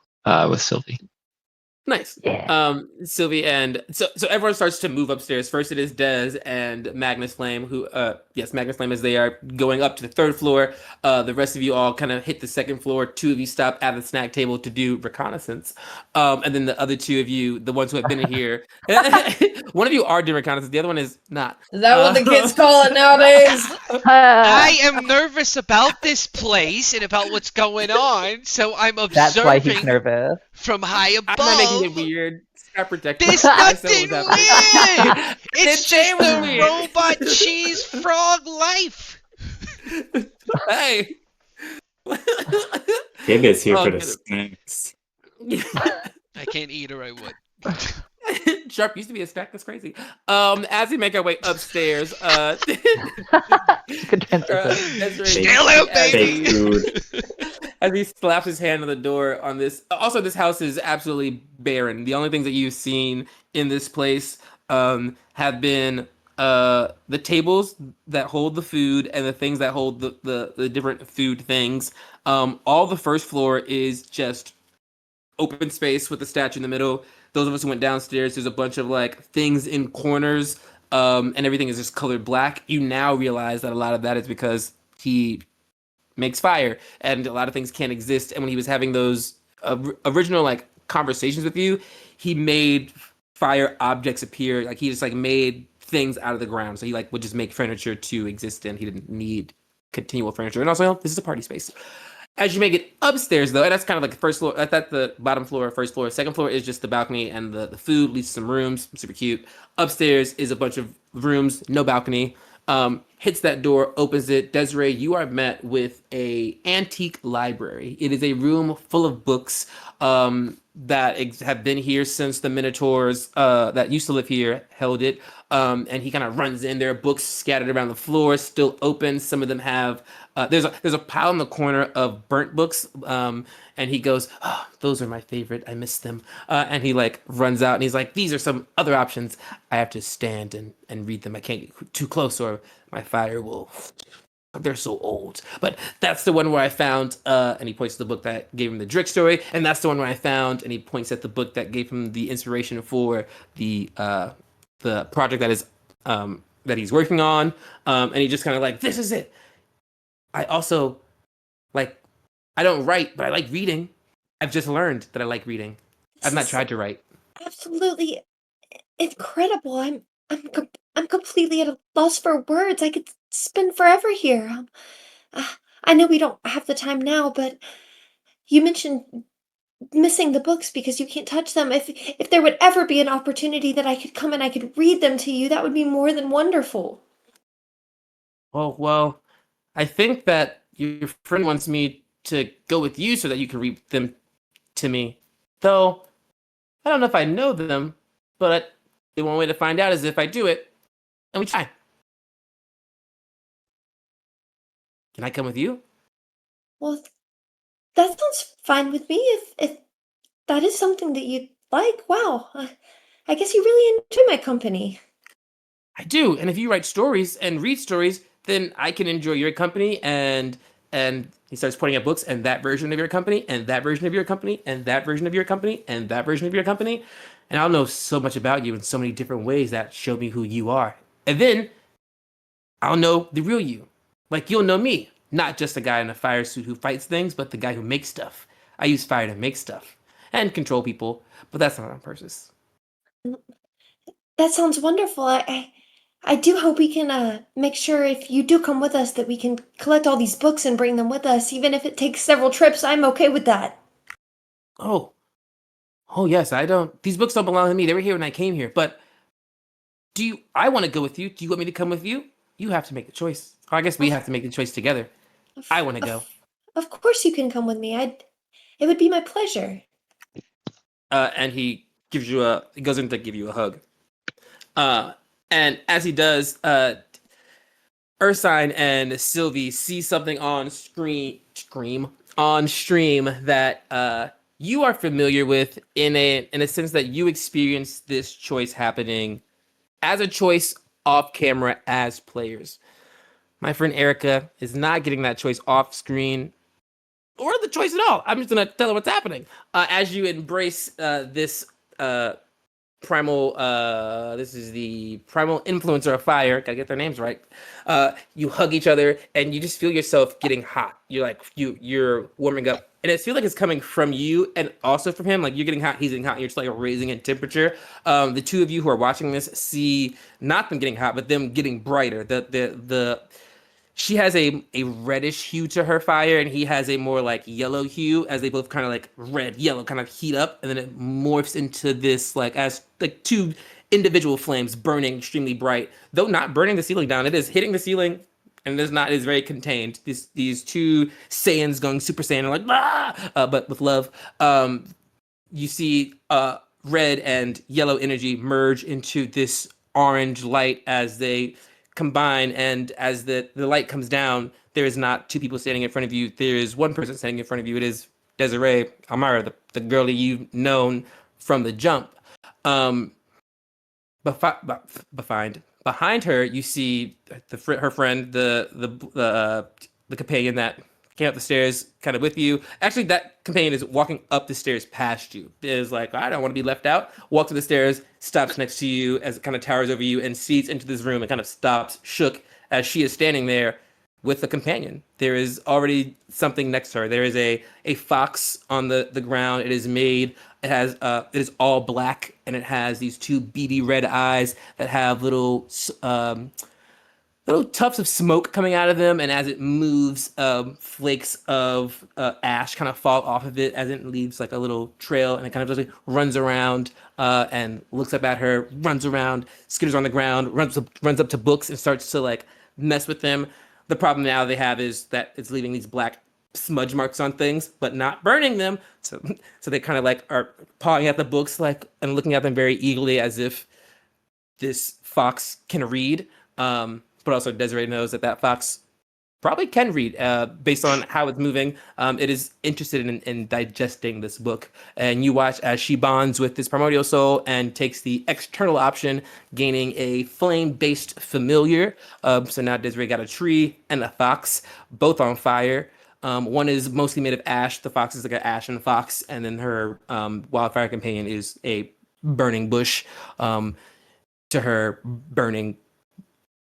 with Sylvie. Nice. Yeah. Sylvie and so everyone starts to move upstairs. First it is Dez and Magnus Flame who yes, Magnus Flame as they are going up to the third floor. The rest of you all kind of hit the second floor. Two of you stop at the snack table to do reconnaissance. And then the other two of you, the ones who have been in here, one of you are doing reconnaissance, the other one is not. Is that what the kids call it nowadays? I am nervous about this place and about what's going on, so I'm That's why he's observing nervous. from high I'm not making it above. weird. Scrap protection. There's I said nothing what was happening. weird. Didn't It's say just it was the weird. robot cheese frog life. Hey. Giga's here Oh, for the get snacks. I can't eat or I would. Sharp used to be a snack. That's crazy. As we make our way upstairs, Good transition. Desiree, Still out, as baby. Fake food. as he slaps his hand on the door on this. Also, this house is absolutely barren. The only things that you've seen in this place have been the tables that hold the food and the things that hold the different food things. All the first floor is just open space with the statue in the middle. Those of us who went downstairs, there's a bunch of like things in corners, and everything is just colored black. You now realize that a lot of that is because he makes fire, and a lot of things can't exist. And when he was having those original like conversations with you, he made fire objects appear. Like he just like made things out of the ground. So he like would just make furniture to exist in. He didn't need continual furniture. And also, this is a party space. As you make it upstairs, though, and that's kind of like the first floor. That's at the bottom floor, first floor. Second floor is just the balcony and the food, leads to some rooms, super cute. Upstairs is a bunch of rooms, no balcony. Hits that door, opens it. Desiree, you are met with a antique library. It is a room full of books have been here since the Minotaurs that used to live here held it. And he kind of runs in. There are books scattered around the floor, still open. Some of them have there's a pile in the corner of burnt books, and he goes, "Oh, those are my favorite. I miss them." And he like runs out, and he's like, "These are some other options. I have to stand and read them. I can't get too close, or my fire will." They're so old, but that's the one where I found, and he points to the book that gave him the Drick story, and that's the one where I found, and he points at the book that gave him the inspiration for the project that he's working on, and he just kind of like, "This is it." I also like, I don't write, but I like reading. I've just learned that I like reading. I've not This is tried to write. absolutely incredible. I'm completely at a loss for words. I could spend forever here. Uh, I know we don't have the time now, but you mentioned missing the books because you can't touch them. If there would ever be an opportunity that I could come and I could read them to you, that would be more than wonderful. Well, I think that your friend wants me to go with you so that you can read them to me. Though, I don't know if I know them, but the one way to find out is if I do it, and we try. Can I come with you? Well, that sounds fine with me. If that is something that you'd like, wow. I guess you really enjoy my company. I do, and if you write stories and read stories, then I can enjoy your company and he starts pointing at books and that version of your company and that version of your company and that version of your company and that version of your company. And I'll know so much about you in so many different ways that show me who you are. And then I'll know the real you. Like you'll know me, not just the guy in a fire suit who fights things, but the guy who makes stuff. I use fire to make stuff and control people, but that's not on purpose. That sounds wonderful. I do hope we can make sure if you do come with us that we can collect all these books and bring them with us, even if it takes several trips. I'm okay with that. Oh, oh yes, I don't. These books don't belong to me. They were here when I came here. But I want to go with you. Do you want me to come with you? You have to make the choice. Or I guess we have to make the choice together. I want to go. Of course you can come with me. It would be my pleasure. And he goes in to give you a hug. And as he does, Ursine and Sylvie see something on stream that you are familiar with in a sense that you experienced this choice happening as a choice off camera as players. My friend Erica is not getting that choice off screen or the choice at all. I'm just gonna tell her what's happening. As you embrace this primal, this is the primal influencer of fire. Gotta get their names right. You hug each other, and you just feel yourself getting hot. You're warming up, and it feels like it's coming from you and also from him. Like you're getting hot, he's getting hot. And you're just like raising in temperature. The two of you who are watching this see not them getting hot, but them getting brighter. The she has a reddish hue to her fire, and he has a more like yellow hue, as they both kind of like red yellow kind of heat up, and then it morphs into this like as like two individual flames burning extremely bright, though not burning the ceiling down. It is hitting the ceiling, and it is very contained. These two Saiyans going Super Saiyan, like but with love. You see red and yellow energy merge into this orange light as they combine, and as the light comes down, there is not two people standing in front of you. There is one person standing in front of you. It is Desiree Amara, the girlie you've known from the jump. Behind her, you see her friend, the companion that came up the stairs kind of with you. Actually, that companion is walking up the stairs past you. Is like, I don't want to be left out. Walks to the stairs, stops next to you as it kind of towers over you, and sees into this room and kind of stops, shook, as she is standing there with the companion. There is already something next to her. There is a fox on the ground. It is made. It is all black, and it has these two beady red eyes that have little tufts of smoke coming out of them, and as it moves, flakes of ash kind of fall off of it as it leaves like a little trail, and it kind of just like runs around and looks up at her, runs around, skitters on the ground, runs up to books and starts to like mess with them. The problem now they have is that it's leaving these black smudge marks on things, but not burning them. So they kind of like are pawing at the books like and looking at them very eagerly as if this fox can read. But also Desiree knows that fox probably can read based on how it's moving. It is interested in digesting this book. And you watch as she bonds with this primordial soul and takes the external option, gaining a flame-based familiar. So now Desiree got a tree and a fox, both on fire. One is mostly made of ash. The fox is like an ashen fox. And then her wildfire companion is a burning bush. To her burning,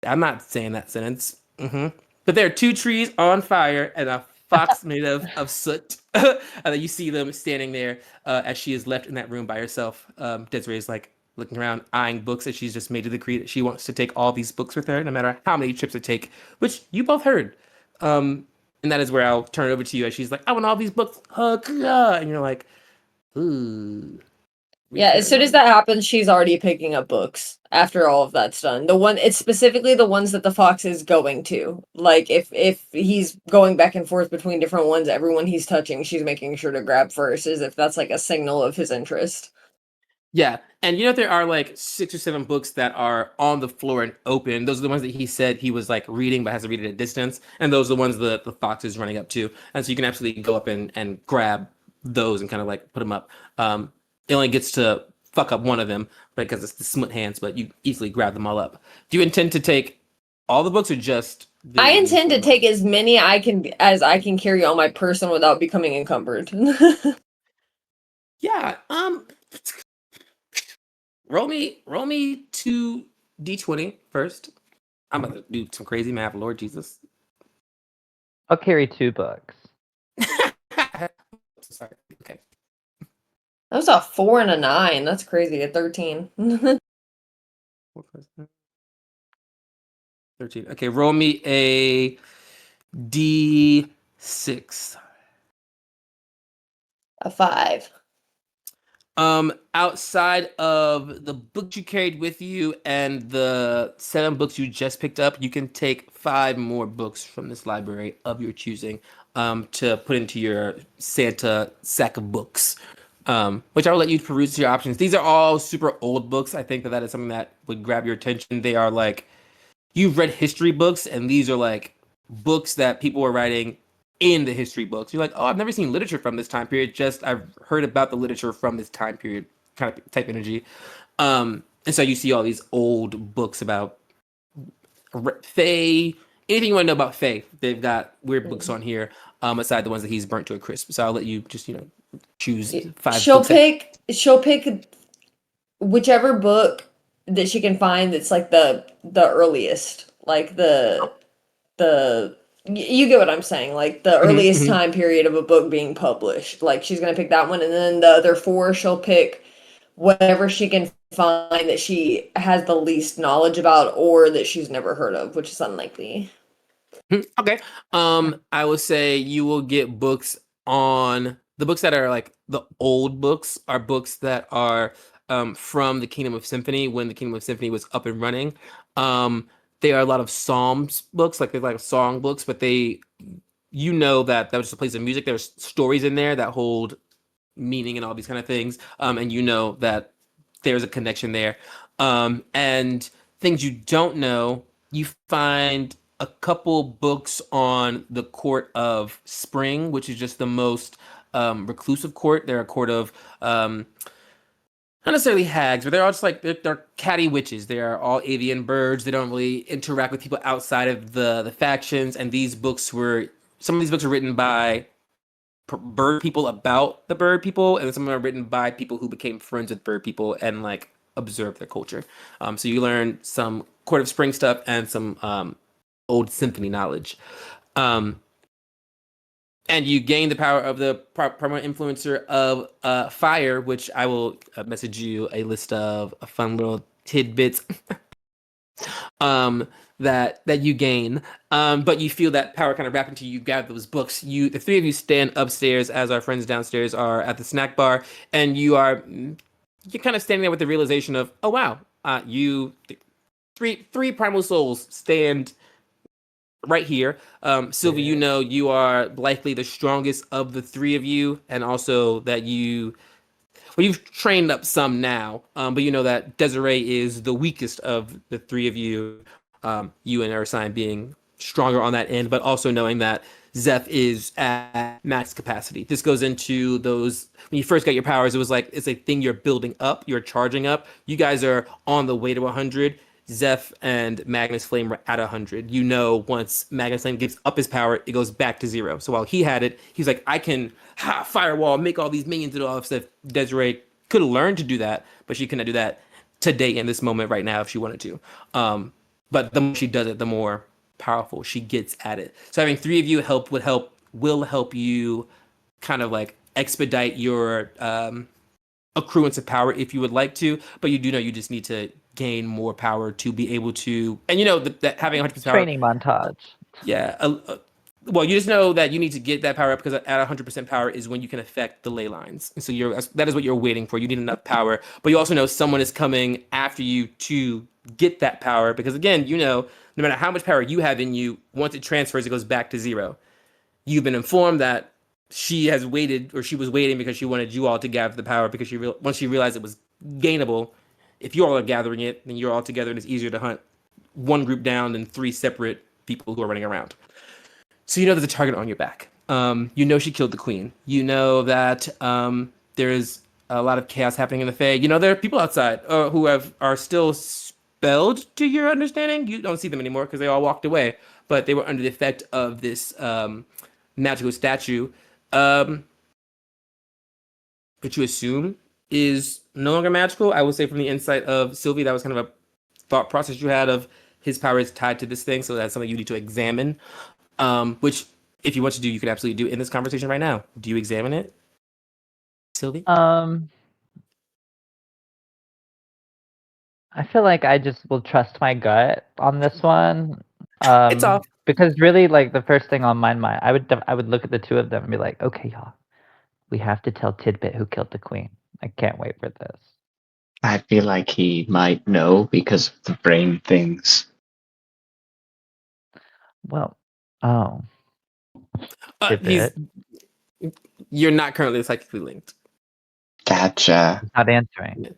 I'm not saying that sentence. But there are two trees on fire and a fox made of soot. And you see them standing there as she is left in that room by herself. Desiree is like looking around, eyeing books, as she's just made a decree that she wants to take all these books with her, no matter how many trips it take, which you both heard. And that is where I'll turn it over to you as she's like, I want all these books. And you're like, ooh. Yeah, as soon as that happens, she's already picking up books after all of that's done. It's specifically the ones that the fox is going to. Like if he's going back and forth between different ones, everyone he's touching, she's making sure to grab first, as if that's like a signal of his interest. Yeah, and you know there are like 6 or 7 books that are on the floor and open. Those are the ones that he said he was like reading but has to read at a distance, and those are the ones that the fox is running up to. And so you can absolutely go up and grab those and kind of like put them up. It only gets to fuck up one of them because it's the smut hands, but you easily grab them all up. Do you intend to take all the books or just I intend to take as many as I can carry on my person without becoming encumbered. Yeah, roll me 2d20 first. I'm about to do some crazy math, Lord Jesus. I'll carry 2 books. Sorry. Okay. That was a 4 and a 9. That's crazy. A 13. 13. Okay, roll me a d6. A 5. Outside of the books you carried with you and the 7 books you just picked up, you can take 5 more books from this library of your choosing, to put into your Santa sack of books, which I will let you peruse your options. These are all super old books. I think that is something that would grab your attention. They are like, you've read history books, and these are like books that people were writing in the history books. You're like, oh, I've never seen literature from this time period. Just I've heard about the literature from this time period kind of type energy. And so you see all these old books about Fae, anything you want to know about Fae, they've got weird books on here, aside the ones that he's burnt to a crisp. So I'll let you just choose 5 She'll books that. pick whichever book that she can find that's like the earliest, like you get what I'm saying, like the earliest Mhm. time period of a book being published. Like she's gonna pick that one, and then the other 4 she'll pick whatever she can find that she has the least knowledge about or that she's never heard of, which is unlikely. Okay. I would say you will get books on the books that are like the old books are books that are from the Kingdom of Symphony when the Kingdom of Symphony was up and running. They are a lot of Psalms books, like they're like song books, but that was just a place of music. There's stories in there that hold meaning and all these kind of things. And that there's a connection there. And things you don't know, you find a couple books on the court of Spring, which is just the most reclusive court. They're a court of not necessarily hags, but they're all just like they're catty witches. They are all avian birds. They don't really interact with people outside of the factions. And some of these books were written by bird people about the bird people, and some of them are written by people who became friends with bird people and like observed their culture. So you learn some Court of Spring stuff and some old symphony knowledge. Um, and you gain the power of the primary influencer of fire, which I will message you a list of fun little tidbits um that you gain, but you feel that power kind of wrap into you. Gather those books. The 3 of you stand upstairs as our friends downstairs are at the snack bar, and you're kind of standing there with the realization of, oh wow, you three primal souls stand right here. Sylvie, you are likely the strongest of the 3 of you, and also that you've trained up some now, but you know that Desiree is the weakest of the 3 of you. You and Ursine being stronger on that end, but also knowing that Zeph is at max capacity. This goes into those when you first got your powers. It was like it's a thing you're building up, you're charging up. You guys are on the way to 100. Zeph and Magnus Flame are at 100. Once Magnus Flame gives up his power, it goes back to 0. So while he had it, he's like, I can firewall, make all these minions and all that stuff. Desiree could have learned to do that, but she couldn't do that today in this moment right now if she wanted to. But the more she does it, the more powerful she gets at it. So having 3 of you will help you kind of like expedite your accruance of power if you would like to, but you do know you just need to gain more power to be able to, and that having 100% power. Training montage. Yeah. Well, you just know that you need to get that power up because at 100% power is when you can affect the ley lines. And so that is what you're waiting for. You need enough power, but you also know someone is coming after you to get that power because again, no matter how much power you have in you, once it transfers, it goes back to 0. You've been informed that she was waiting because she wanted you all to gather the power because once she realized it was gainable, if you all are gathering it, then you're all together and it's easier to hunt one group down than 3 separate people who are running around. So there's a target on your back. She killed the queen. You know that there's a lot of chaos happening in the Fae. There are people outside who are still spelled to your understanding. You don't see them anymore because they all walked away. But they were under the effect of this magical statue, which you assume is no longer magical. I would say from the insight of Sylvie, that was kind of a thought process you had of his power is tied to this thing. So that's something you need to examine. Which, if you want to do, you could absolutely do in this conversation right now. Do you examine it, Sylvie? I feel like I just will trust my gut on this one. It's off. Because really, like the first thing on my mind, I would look at the 2 of them and be like, okay, y'all, we have to tell Tidbit who killed the queen. I can't wait for this. I feel like he might know because of the brain things. Well, oh, Tidbit, You're not currently psychically linked. Gotcha. he's not answering.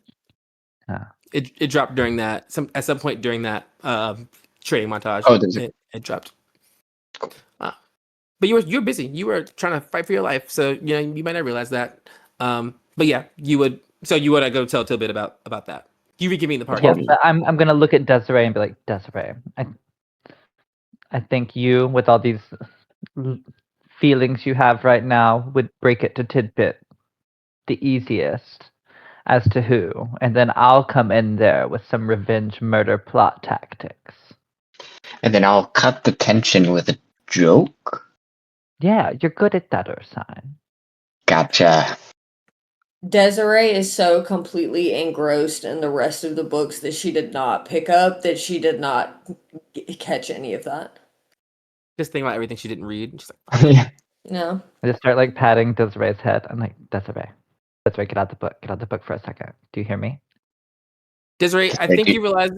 Yeah. It dropped during that at some point during that training montage. Oh, does it? It dropped. Cool. But you're busy. You were trying to fight for your life, so you might not realize that. But yeah, you would. So you want to go tell Tilbit about that. You give me the part. Yes, but I'm gonna look at Desiree and be like, Desiree, I think you, with all these feelings you have right now, would break it to Tidbit the easiest as to who, and then I'll come in there with some revenge murder plot tactics. And then I'll cut the tension with a joke. Yeah, you're good at that, Ursine. Gotcha. Desiree is so completely engrossed in the rest of the books that she did not pick up that she did not catch any of that. Just think about everything she didn't read. She's like, Yeah. No. I just start like patting Desiree's head. I'm like, Desiree, get out the book. Get out the book for a second. Do you hear me? Desiree, I I think do. you realize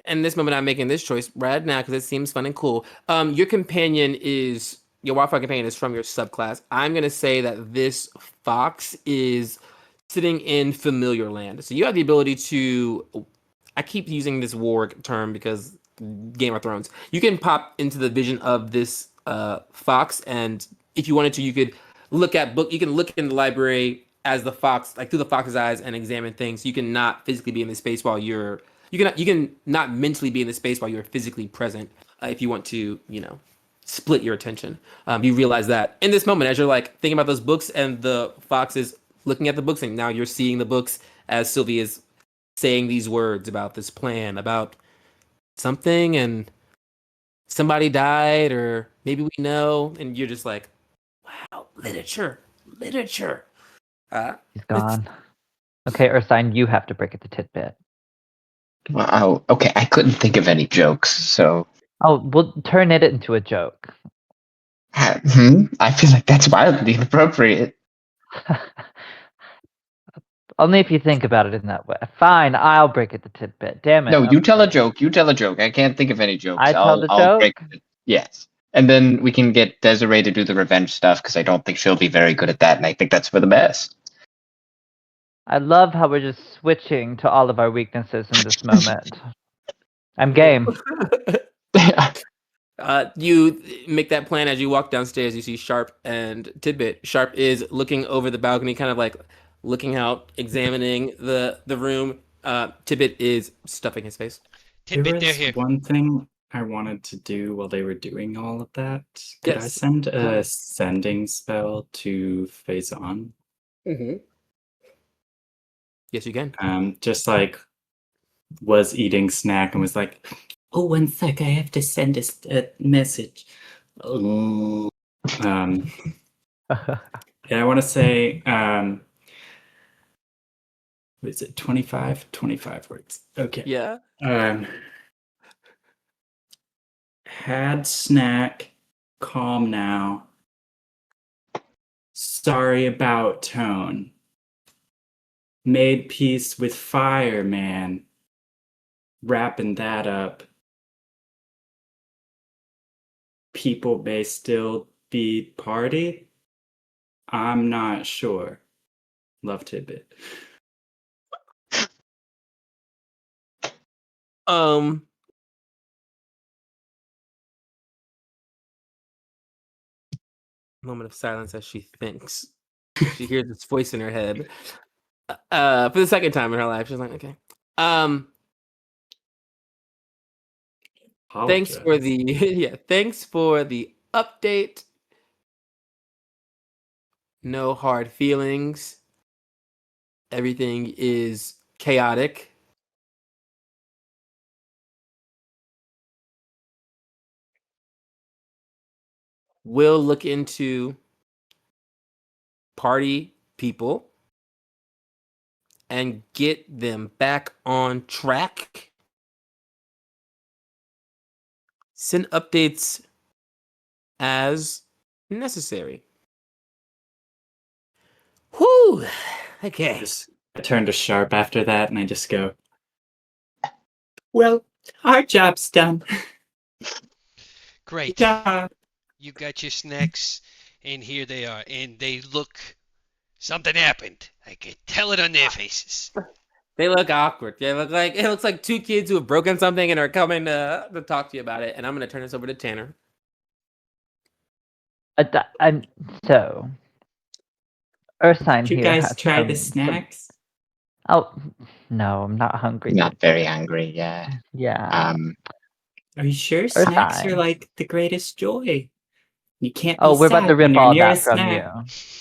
in this moment I'm making this choice right now because it seems fun and cool. Your companion is your wildfire companion is from your subclass. I'm gonna say that this fox is sitting in familiar land. So you have the ability to I keep using this warg term because Game of Thrones. You can pop into the vision of this fox, and if you wanted to, you could look at book. You can look in the library as the fox, like through the fox's eyes, and examine things. You can not physically be in the space while you're. You can not mentally be in the space while you're physically present. If you want to, split your attention. You realize that in this moment, as you're like thinking about those books, and the fox is looking at the books, and now you're seeing the books as Sylvie is saying these words about this plan, about something, and somebody died, or maybe we know, and you're just like, wow, literature. He's gone. Okay, Ursine, you have to break it to Tidbit. Wow. Okay, I couldn't think of any jokes, so. Oh, we'll turn it into a joke. I feel like that's wildly inappropriate. Only if you think about it in that way. Fine, I'll break it to Tidbit. Damn it. No, you tell a okay. joke. You tell a joke. I can't think of any jokes. I tell the I'll break joke? it. Yes. And then we can get Desiree to do the revenge stuff because I don't think she'll be very good at that, and I think that's for the best. I love how we're just switching to all of our weaknesses in this moment. I'm game. You make that plan as you walk downstairs. You see Sharp and Tidbit. Sharp is looking over the balcony, kind of like looking out, examining the room. Tidbit is stuffing his face. There Tidbit, they're was here. one thing I wanted to do while they were doing all of that. Could I Yes. send a sending spell to Phase On? Mm-hmm. Yes, you can. Just like was eating snack and was like, oh, 1 sec, I have to send a message. Yeah, I want to say, what is it, 25? 25 words. Okay. Yeah. Had snack, calm now. Sorry about tone. Made peace with fire, man. Wrapping that up. People may still be party. I'm not sure. Love Tidbit. Moment of silence as she thinks. She hears this voice in her head. For the second time in her life, she's like, okay. Thanks for the thanks for the update. No hard feelings. Everything is chaotic. We'll look into party people and get them back on track. Send updates as necessary. Whew. Okay. I turn to Sharp after that and I just go, well, our job's done. Great. Yeah. You got your snacks, and here they are. And they look. Something happened. I could tell it on their faces. They look awkward. It looks like two kids who have broken something and are coming to talk to you about it. And I'm gonna turn this over to Tanner. So, Ursine Did you here guys has try the some. snacks? Oh no, I'm not hungry. Not very hungry, yeah. Yeah. Are you sure? Or Snacks are thigh. like the greatest joy. You can't be Oh, we're about to sad when rip you're all near a that from you.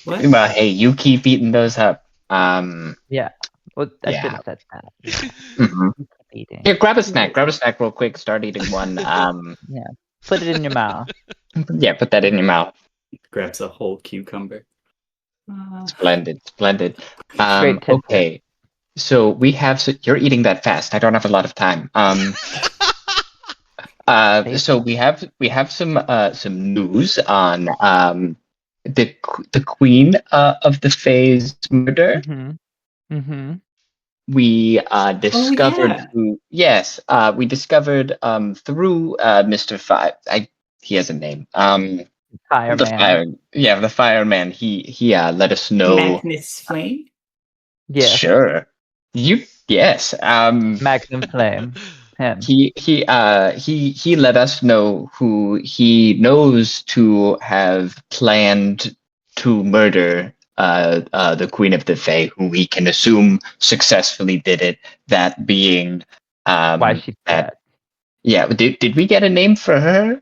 snack. What? Well, hey, you keep eating those up. Yeah. Well, I should Yeah. have said that. Mhm. You keep eating. Here, grab a snack. Grab a snack real quick. Start eating one. Yeah. Put it in your mouth. Yeah, put that in your mouth. Grabs a whole cucumber. Splendid, splendid. Great tidbit. Okay. So we have. So you're eating that fast. I don't have a lot of time. So we have some news on the Queen of the Fae's murder. Mm-hmm. Mm-hmm. We discovered yeah. through we discovered through Mr. Five. He has a name. Fireman. The fireman. He let us know. Magnus Flame? Yes. Sure. Yes. Magnum Flame. Him. He let us know who he knows to have planned to murder the Queen of the Fae, who we can assume successfully did it. That being Why she's dead. did we get a name for her?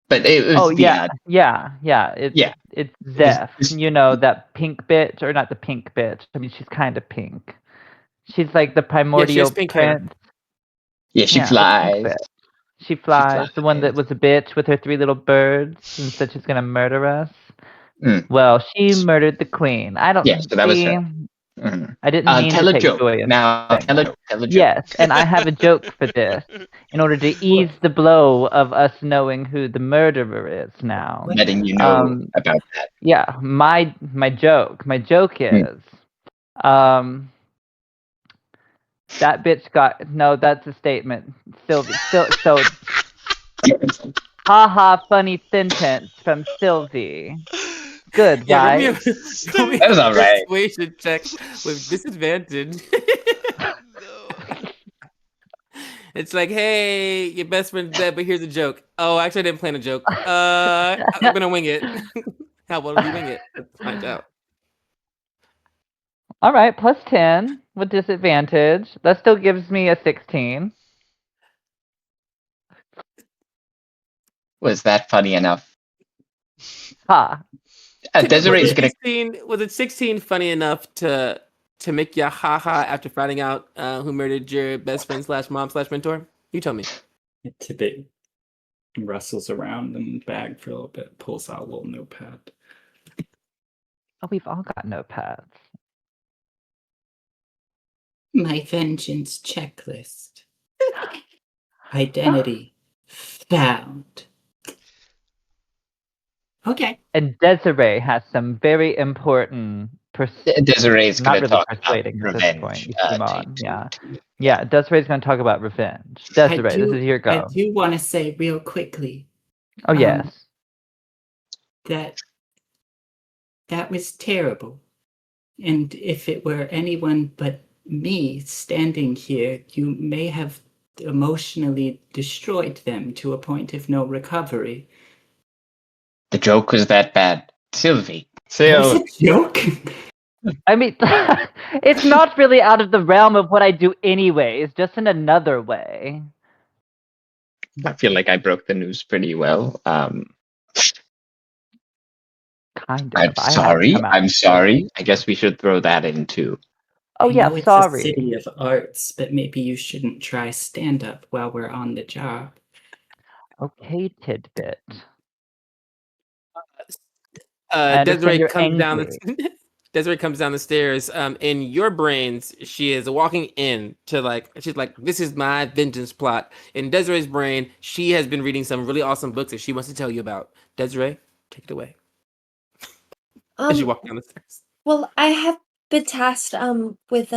But it was Oh yeah. Yeah. It's yeah. it's It was Zeph. You know, that pink bitch, or not the pink bitch. I mean, she's kind of pink. She's like the Yeah, she has primordial pink hair. prince. yeah, she Yeah, the pink flies. bitch. She She flies. The one that flies. was a bitch with her 3 little birds and said she's gonna murder us. Mm. Well, she murdered the queen. I Yeah, don't so that was see. her. Mhm. I didn't mean to Tell a take joke. joy in Now saying tell a that. tell a joke. Yes, and I have a joke for this in order to ease the blow of us knowing who the murderer is now. Letting you know about that. Yeah, my joke Mm. is, that bitch got no. That's a statement, Sylvie. So haha, funny sentence from Sylvie. Good, Yeah, roll me a, right? roll me That was a all right. persuasion check with disadvantage. No. It's like, hey, your best friend's dead, but here's a joke. Oh, actually, I didn't plan a joke. I'm gonna wing it. How well do you wing it? Let's find out. All right, plus 10 with disadvantage. That still gives me a 16. Was that funny enough? Ha. Desiree's gonna. Was it 16 funny enough to make ya haha after finding out who murdered your best friend slash mom slash mentor? You tell me. Tippet rustles around in the bag for a little bit, pulls out a little notepad. Oh, we've all got notepads. My vengeance checklist. Identity found. Okay. And Desiree has some very important Desiree's not gonna really talk about persuading at this point. revenge. You keep on. Yeah, Desiree's going to talk about revenge. Desiree, this is your I go. do want to say real quickly Oh, yes. that was terrible. And if it were anyone but me standing here, you may have emotionally destroyed them to a point of no recovery. The joke was that bad. Sylvie. That was a joke? I mean, it's not really out of the realm of what I do anyways, just in another way. I feel like I broke the news pretty well. Kind I'm of. I have sorry. come out I'm and sorry. I guess we should throw that in too. Oh, I yeah, know it's sorry. a city of arts, but maybe you shouldn't try stand-up while we're on the job. Okay, tidbit. I understand you're angry. Desiree comes down the stairs. In your brains, she is walking in to she's like, this is my vengeance plot. In Desiree's brain, she has been reading some really awesome books that she wants to tell you about. Desiree, take it away. As you walk down the stairs. Well, I have been tasked with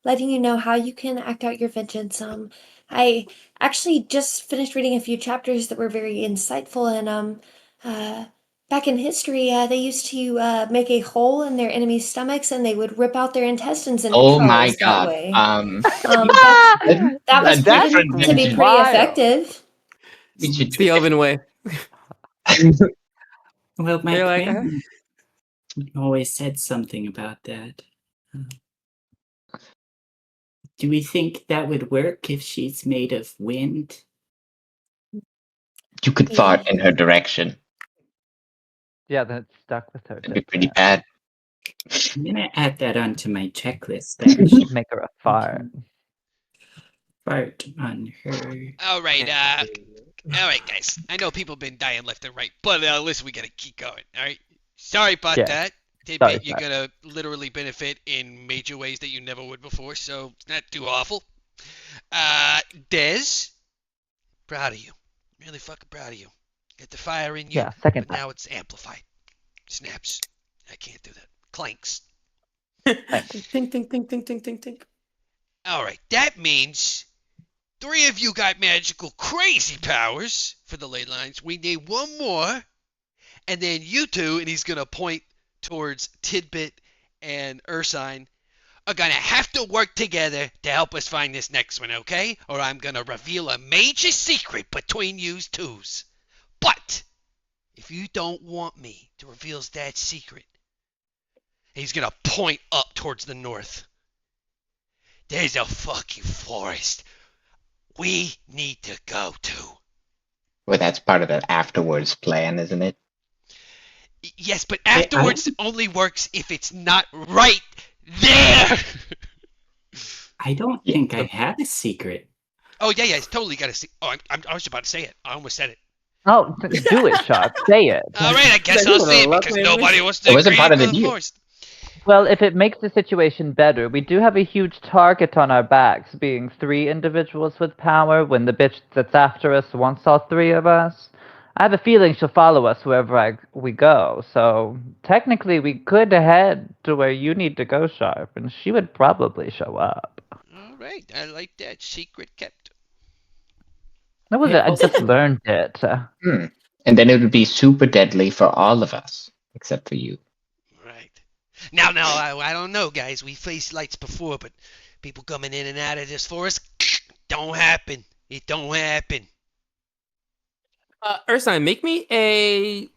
letting you know how you can act out your vengeance. I actually just finished reading a few chapters that were very insightful, and back in history, they used to make a hole in their enemies' stomachs, and they would rip out their intestines and Oh my entrails that god. way. That That was That's proven to be vengeance. pretty wild. effective. We should It's the Elven way. Well, my They're like, queen always said something about that. Do we think that would work if she's made of wind? You could fart in her direction. Yeah, then it's stuck with her. It'd be pretty bad. I'm gonna add that onto my checklist. Make her a fart. Fart on her. All right, guys. I know people have been dying left and right, but listen, we gotta keep going. All right. Sorry about Yeah. that. Tidbit, you're gonna literally benefit in major ways that you never would before, so it's not too awful. Dez, proud of you. Really fucking proud of you. Get the fire in you, Yeah, second but now it's amplified. Snaps. I can't do that. Clanks. Tink, tink, tink, tink, tink, tink, tink. All right, that means 3 of you got magical crazy powers for the ley lines. We need 1 more, and then you 2, and he's gonna point towards Tidbit and Ursine, are gonna have to work together to help us find this next one, okay? Or I'm gonna reveal a major secret between yous twos. But if you don't want me to reveal that secret, he's gonna point up towards the north. There's a fucking forest we need to go to. Well, that's part of the afterwards plan, isn't it? Yes, but afterwards only works if it's not right there. I don't think I have a secret. Oh yeah, it's totally got to see. Oh, I was about to say it. I almost said it. Oh, do it, Sharp. Say it. All right, I guess I'll say it because nobody wants to It wasn't agree part of to the go deal. first. Well, if it makes the situation better, we do have a huge target on our backs, being 3 individuals with power when the bitch that's after us wants all 3 of us. I have a feeling she'll follow us wherever we go, so technically we could head to where you need to go, Sharp, and she would probably show up. All right, I like that. Secret kept. That was it. I just learned it. And then it would be super deadly for all of us, except for you. Right. Now, I don't know, guys. We faced lights before, but people coming in and out of this forest don't happen. It don't happen. Ursine, make me a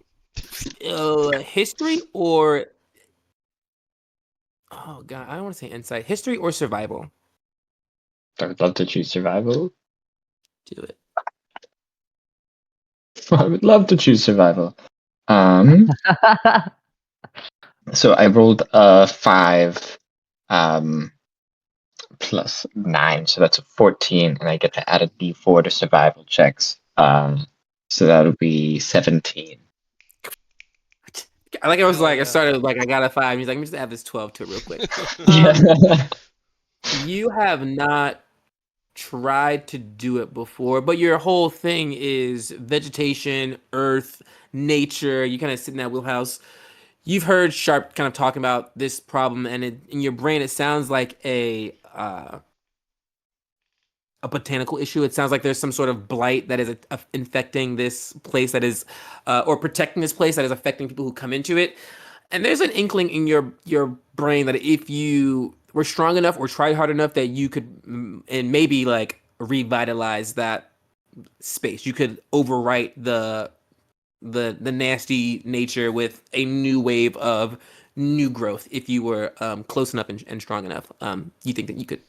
history or oh god, I don't want to say insight. History or survival. I would love to choose survival. Do it. I would love to choose survival. So I rolled a 5 plus 9, so that's a 14, and I get to add a d4 to survival checks. So that'll be 17. I started like I got a 5. He's like, let me just add this 12 to it real quick. You have not tried to do it before, but your whole thing is vegetation, earth, nature. You kind of sit in that wheelhouse. You've heard Sharp kind of talking about this problem, and in your brain, it sounds like a botanical issue. It sounds like there's some sort of blight that is infecting this place that is, or protecting this place that is affecting people who come into it. And there's an inkling in your brain that if you were strong enough or tried hard enough, that you could, and maybe like revitalize that space. You could overwrite the nasty nature with a new wave of new growth if you were close enough and strong enough. You think that you could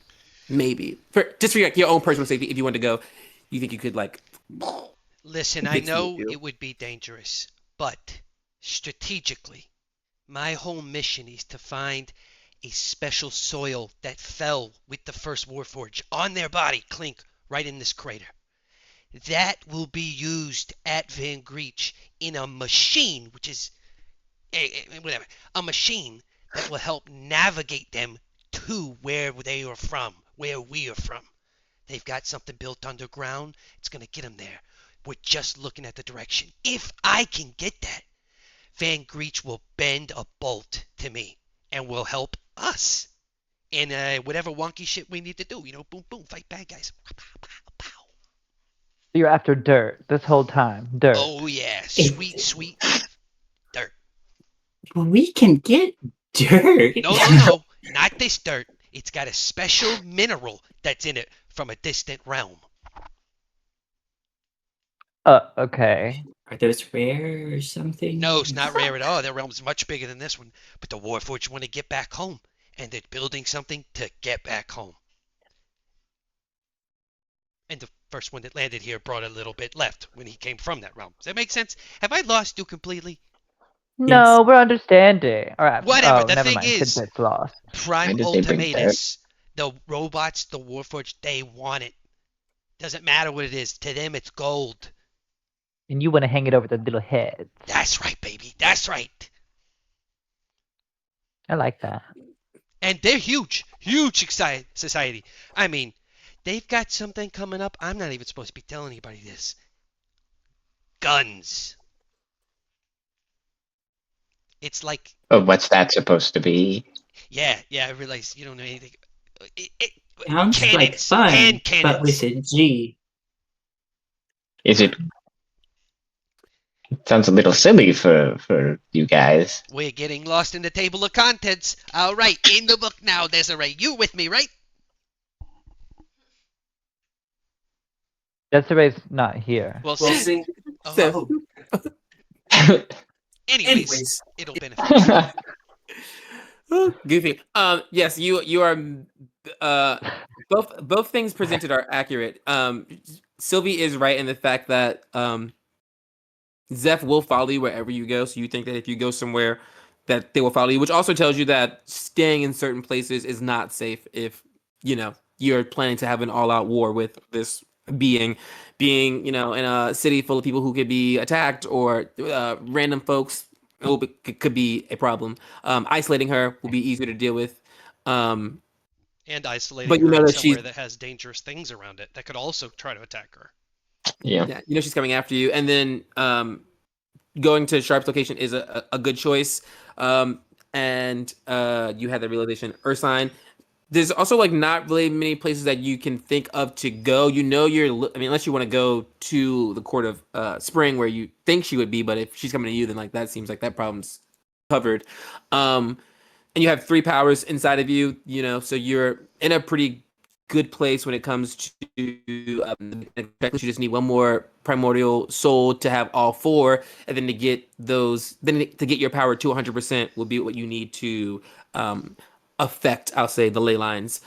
maybe for like, your own personal safety, if you want to go, you think you could like Listen, I know it would be dangerous, but strategically, my whole mission is to find a special soil that fell with the first Warforged on their body, clink, right in this crater. That will be used at Van Greech in a machine, which is a machine that will help navigate them to where they are from, where we are from. They've got something built underground. It's going to get them there. We're just looking at the direction. If I can get that, Van Greech will bend a bolt to me and will help us in whatever wonky shit we need to do. Boom, boom, fight bad guys. You're after dirt this whole time. Dirt. Oh, yeah. Sweet, sweet dirt. We can get dirt. No. Not this dirt. It's got a special mineral that's in it from a distant realm. Okay. Are those rare or something? No, it's not rare at all. Their realm's much bigger than this one. But the Warforged want to get back home, and they're building something to get back home. And the first one that landed here brought a little bit left when he came from that realm. Does that make sense? Have I lost you completely? No, we're understanding. All right. Whatever. Oh, The never thing mind. is, Tidbit's lost. Why Prime did they bring Derek? Ultimatus, the robots, the Warforged, they want it. Doesn't matter what it is. To them, it's gold. And you want to hang it over the little heads. That's right, baby. That's right. I like that. And they're huge. Huge society. I mean, they've got something coming up. I'm not even supposed to be telling anybody this. Guns. It's like, Oh, what's that supposed to be? yeah, I realize you don't know anything. Sounds like Cannons. fun, Hand but with cannons. a G. Is it? It sounds a little silly for you guys. We're getting lost in the table of contents. All right, in the book now, Desiree. You with me, right? Desiree's not here. Well, Well, see. see, so Anyways, it'll benefit. goofy. Yes, you are. Both things presented are accurate. Sylvie is right in the fact that Zeph will follow you wherever you go. So you think that if you go somewhere, that they will follow you, which also tells you that staying in certain places is not safe if you're planning to have an all-out war with this being in a city full of people who could be attacked or random folks who could be a problem. Isolating her will be easier to deal with. And isolating But you her know in that somewhere she's that has dangerous things around it that could also try to attack her. Yeah. she's coming after you, and then going to Sharp's location is a good choice. And you had the realization, Ursine. There's also like not really many places that you can think of to go. Unless you want to go to the Court of Spring where you think she would be, but if she's coming to you, then like that seems like that problem's covered. And you have 3 powers inside of you, so you're in a pretty good place when it comes to you just need one more primordial soul to have all 4, and then to get your power to 100% will be what you need to affect, I'll say, the ley lines,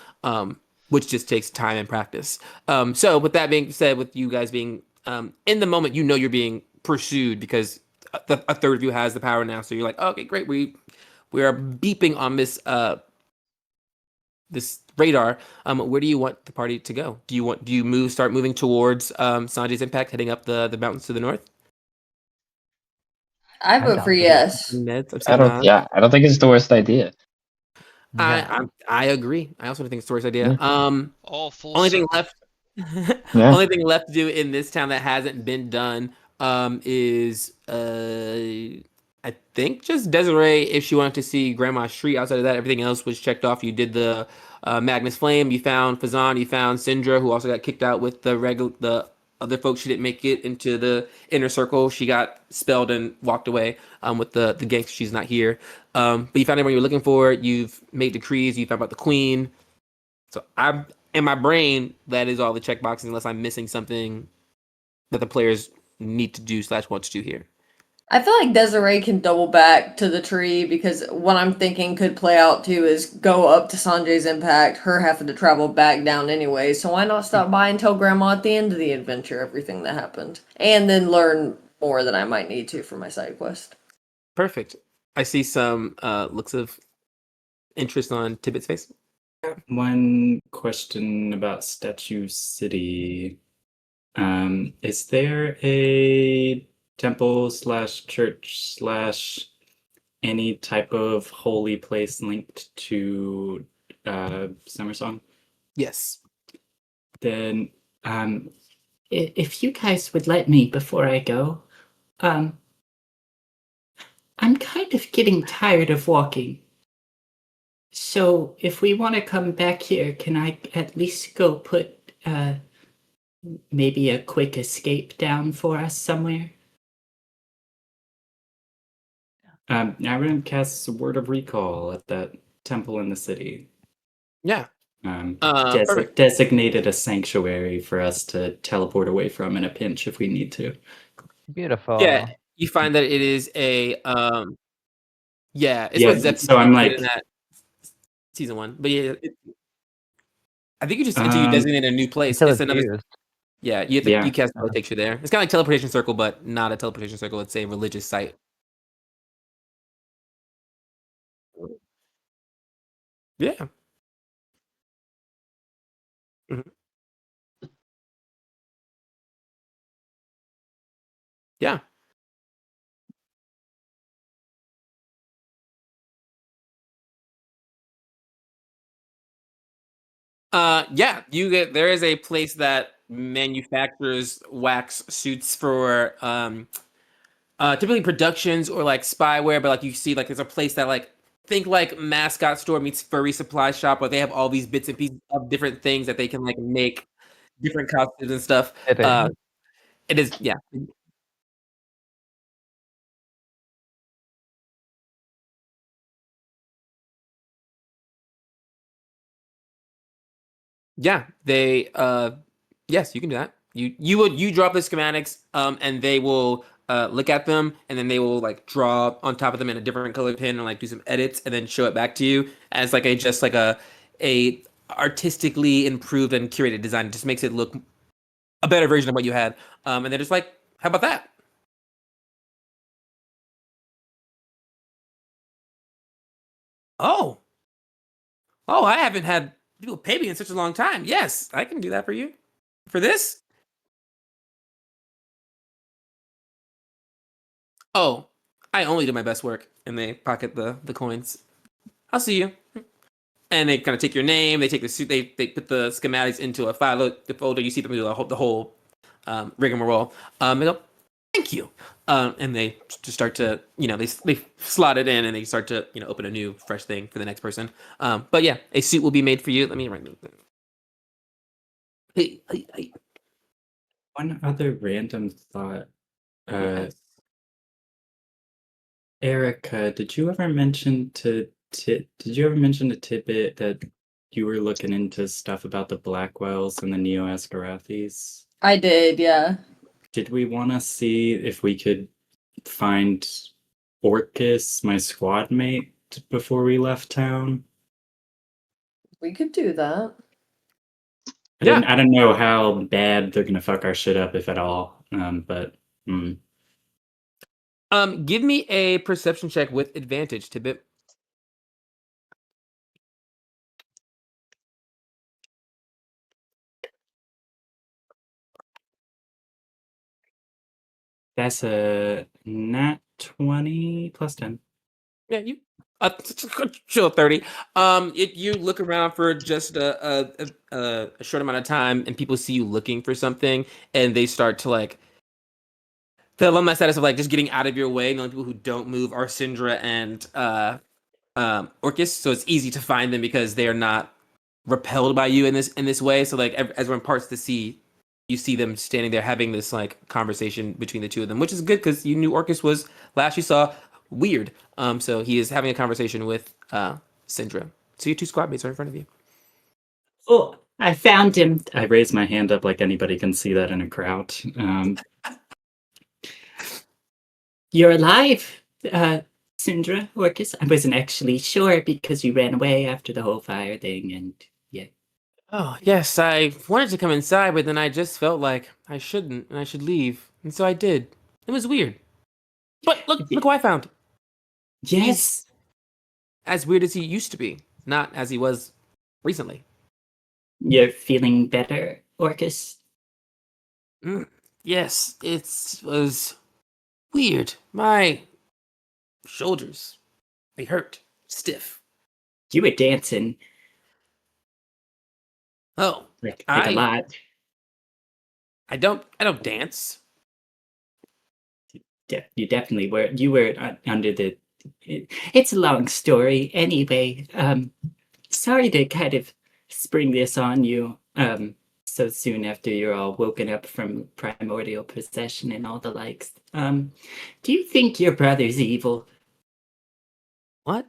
which just takes time and practice. So with that being said, with you guys being in the moment, you're being pursued because a third of you has the power now, so you're like, oh, okay, great, we are beeping on this radar. Where do you want the party to go? Do you start moving towards Sanjay's impact, heading up the mountains to the north? I vote for yes. Neds, I'm I saying don't. nod. Yeah, I don't think it's the worst idea. Yeah. I agree. I also think it's the worst idea. Yeah. All full Only thing circle. left Yeah. only thing left to do in this town that hasn't been done is I think just Desiree, if she wanted to see Grandma Street. Outside of that, everything else was checked off. You did the Magnus Flame, you found Fazan, you found Syndra, who also got kicked out with the other folks. She didn't make it into the inner circle. She got spelled and walked away with the gangster. She's not here. But you found everyone you were looking for. You've made decrees. You found about the queen. So I'm in my brain, that is all the check boxes, unless I'm missing something that the players need to do / want to do here. I feel like Desiree can double back to the tree because what I'm thinking could play out too is go up to Sanjay's impact, her having to travel back down anyway. So why not stop by and tell Grandma at the end of the adventure everything that happened, and then learn more that I might need to for my side quest. Perfect. I see some looks of interest on Tibbet's face. One question about Statue City. Is there a temple / church / any type of holy place linked to Summer Song? Yes. Then, if you guys would let me before I go, I'm kind of getting tired of walking. So if we want to come back here, can I at least go put maybe a quick escape down for us somewhere? Aaron casts a word of recall at that temple in the city. Yeah. Perfect. Designated a sanctuary for us to teleport away from in a pinch if we need to. Beautiful. Yeah. You find that it is a it's Yeah, what Zeph so I'm like- in that season 1. But yeah, I think you just until you designate a new place. Until It's it's another used. Yeah, you have to Yeah. you cast it takes you there. It's kind of like teleportation circle, but not a teleportation circle. It's a religious site. Yeah. Mhm. Yeah. Yeah, there is a place that manufactures wax suits for typically productions or like spyware, but like you see like there's a place that like think like mascot store meets furry supply shop where they have all these bits and pieces of different things that they can like make different costumes and stuff. It Uh is. it is yeah. Yeah, they yes, you can do that. You drop the schematics and they will look at them and then they will like draw on top of them in a different color pen and like do some edits and then show it back to you as like a just like a artistically improved and curated design. It just makes it look a better version of what you had. And they're just like, how about that? Oh, oh, I haven't had people pay me in such a long time. Yes, I can do that for you. For this? Oh, I only do my best work. And they pocket the coins. I'll see you. And they kind of take your name. They take the suit. They put the schematics into a file. The folder. You see them do the whole rigmarole. They go, thank you. And they just start to they slot it in and they start to open a new fresh thing for the next person. But yeah, a suit will be made for you. Let me write. Hey, hey, hey. One other random thought. Yes. Erica, did you ever mention a tidbit that you were looking into stuff about the Blackwells and the Neo Ascarathis? I did, yeah. Did we want to see if we could find Orcus, my squad mate, before we left town? We could do that. Yeah. I don't know how bad they're gonna fuck our shit up, if at all. But Give me a perception check with advantage, Tidbit. that's a nat 20 plus 10. Yeah, you chill 30. You look around for just a short amount of time, and people see you looking for something, and they start to like the alumni status of like just getting out of your way. And the only people who don't move are Syndra and Orcus, so it's easy to find them because they are not repelled by you in this way. So like as we're in parts to see, you see them standing there having this like conversation between the two of them, which is good because you knew Orcus was last you saw weird. So he is having a conversation with Syndra. So your two squad mates are in front of you. Oh, I found him. I raise my hand up like anybody can see that in a crowd. You're alive, Syndra, Orcus. I wasn't actually sure because you ran away after the whole fire thing, and yeah. Oh yes, I wanted to come inside, but then I just felt like I shouldn't, and I should leave, and so I did. It was weird. But look what I found. Yes. He's as weird as he used to be, not as he was recently. You're feeling better, Orcus? Yes, it was weird. My shoulders, they hurt, stiff. You were dancing Oh, like a I lot. I don't dance. You definitely were. You were under the. It's a long story. Anyway, sorry to kind of spring this on you so soon after you're all woken up from primordial possession and all the likes. Do you think your brother's evil? What?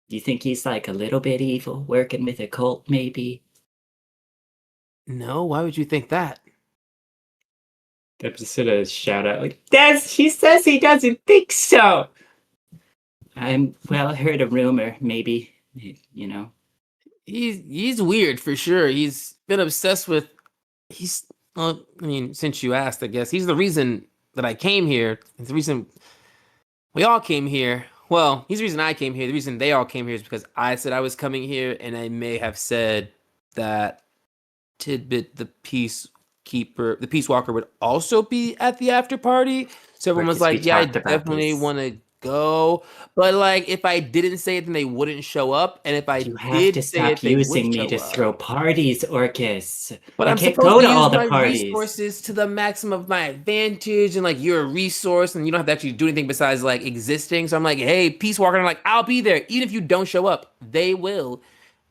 Do you think he's like a little bit evil, working with a cult maybe? No, why would you think that? I just sort of shout out like, She says he doesn't think so. I heard a rumor, maybe, you know. He's weird for sure. He's been obsessed with he's Well, I mean, since you asked, I guess he's the reason that I came here. It's the reason we all came here. Well, he's the reason I came here. The reason they all came here is because I said I was coming here, and I may have said that Tidbit, the Peace Walker, would also be at the after party. So everyone was Marcus, we like, "Yeah, I talked about definitely this. want to go." But like, if I didn't say it, then they wouldn't show up, and if I You have to did say stop it, they would using me show to up. throw parties, Orcus. But I I'm can't supposed go to to all use the my parties. resources to the maximum of my advantage, and like you're a resource, and you don't have to actually do anything besides like existing. So I'm like, hey, Peace Walker, and I'm like, I'll be there, even if you don't show up. They will,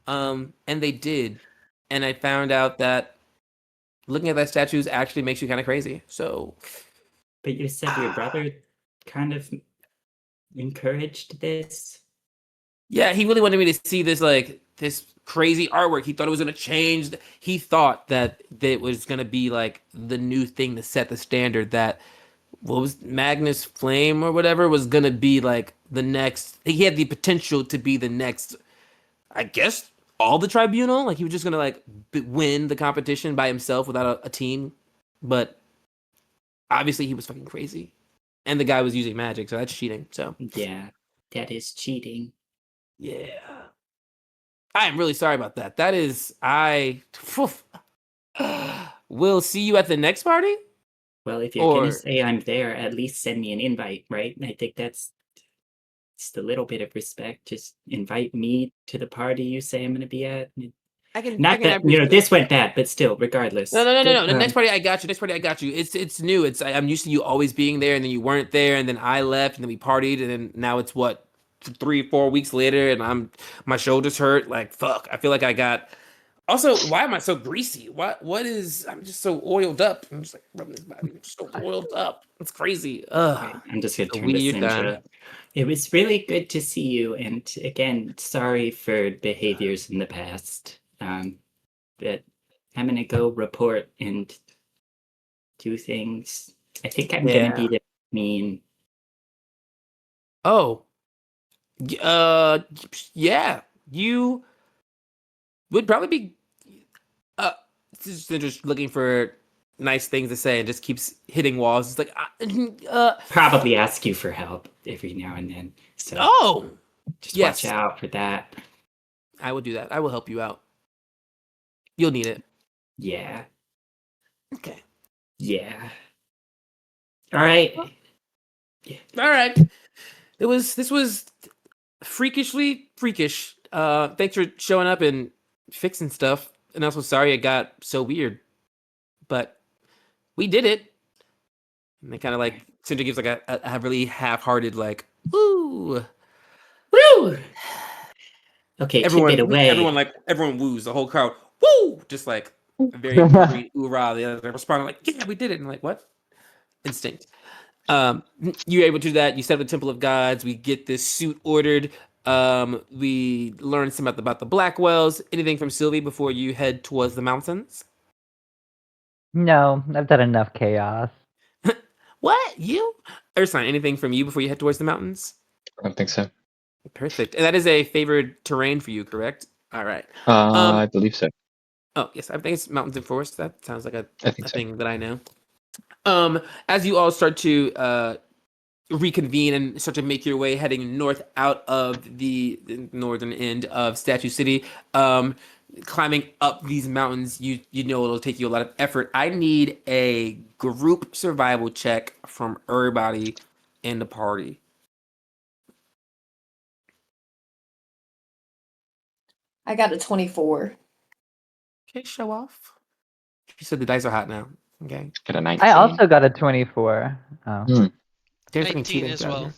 and they did, and I found out that looking at that statues actually makes you kind of crazy. So But you said your brother kind of encouraged this. yeah, he really wanted me to see this crazy artwork. He thought it was gonna change. He thought that it was gonna be like the new thing to set the standard. That what was Magnus Flame or whatever was gonna be like the next. He had the potential to be the next. I guess all the tribunal. Like he was just gonna like win the competition by himself without a team. But obviously he was fucking crazy, and the guy was using magic, so that's cheating. So Yeah, that is cheating. yeah. I am really sorry about that. That is, I will see you at the next party. Well, if you're gonna Or say I'm there, at least send me an invite, right? I think that's just a little bit of respect. Just invite me to the party you say I'm gonna be at. I Not can that, have your this went bad, but still, regardless. no. The next party I got you. Next party I got you. It's new. I'm used to you always being there, and then you weren't there, and then I left, and then we partied, and then now it's what 3 4 weeks later, and my shoulders hurt. Like fuck. I feel like I got. Also, why am I so greasy? What is? I'm just so oiled up. I'm just like rubbing this body. I'm so oiled up. It's crazy. Okay, Ugh. I'm just gonna So turn to we are done. Sindra. It was really good to see you, and again, sorry for behaviors in the past. But I'm gonna go report and do things. I think I'm gonna Yeah. be the mean. Oh. Yeah. You would probably be uh just looking for nice things to say and just keeps hitting walls. It's like Probably ask you for help every now and then. So oh just watch yes, out for that. I will do that. I will help you out. You'll need it. Yeah. Okay. Yeah. All right. All right. This was freakishly freakish. Thanks for showing up and fixing stuff. And also sorry it got so weird. But we did it. And they kind of like Cinder gives like a really half-hearted like, ooh. Woo! Okay, tidbit away. Everyone woos the whole crowd. Woo! Just like a very appropriate oorah. The other responding like, yeah, we did it. And I'm like, what? Instinct. You're able to do that. You set up the Temple of Gods. We get this suit ordered. We learn some about the Blackwells. Anything from Sylvie before you head towards the mountains? No, I've done enough chaos. What? You? Ursine, anything from you before you head towards the mountains? I don't think so. Perfect. And that is a favored terrain for you, correct? All right. I believe so. Oh, yes, I think it's mountains and forests. That sounds like I think a so. thing that I know. As you all start to reconvene and start to make your way heading north out of the northern end of Statue City, climbing up these mountains, you know it'll take you a lot of effort. I need a group survival check from everybody in the party. I got a 24. Okay, show off. You said the dice are hot now. Okay. Got a 19. I also got a 24. Oh. There's fucking 19 cheating as out well.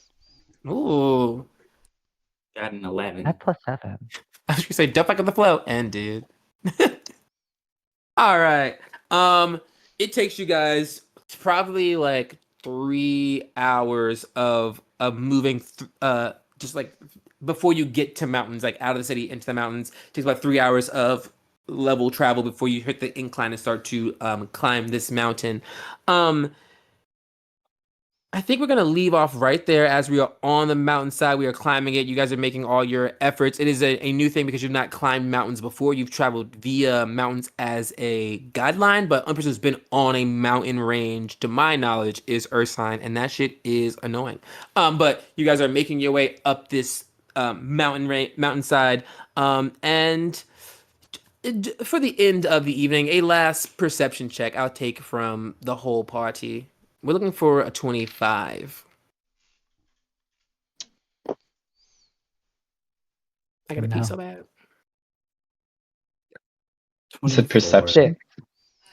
here. Ooh. Got an 11. I plus 7. I was gonna say jump back on the flow and did. All right. It takes you guys probably like 3 hours of moving just like before you get to mountains, like out of the city into the mountains. It takes about 3 hours of level travel before you hit the incline and start to climb this mountain. Um I think we're gonna leave off right there as we are on the mountainside. We are climbing it. You guys are making all your efforts. It is a new thing because you've not climbed mountains before. You've traveled via mountains as a guideline, but only person who's been on a mountain range, to my knowledge, is Ursine, and that shit is annoying. But you guys are making your way up this mountainside, and for the end of the evening, a last perception check I'll take from the whole party. We're looking for a 25. I gotta pee No. so bad. It's a 24. perception.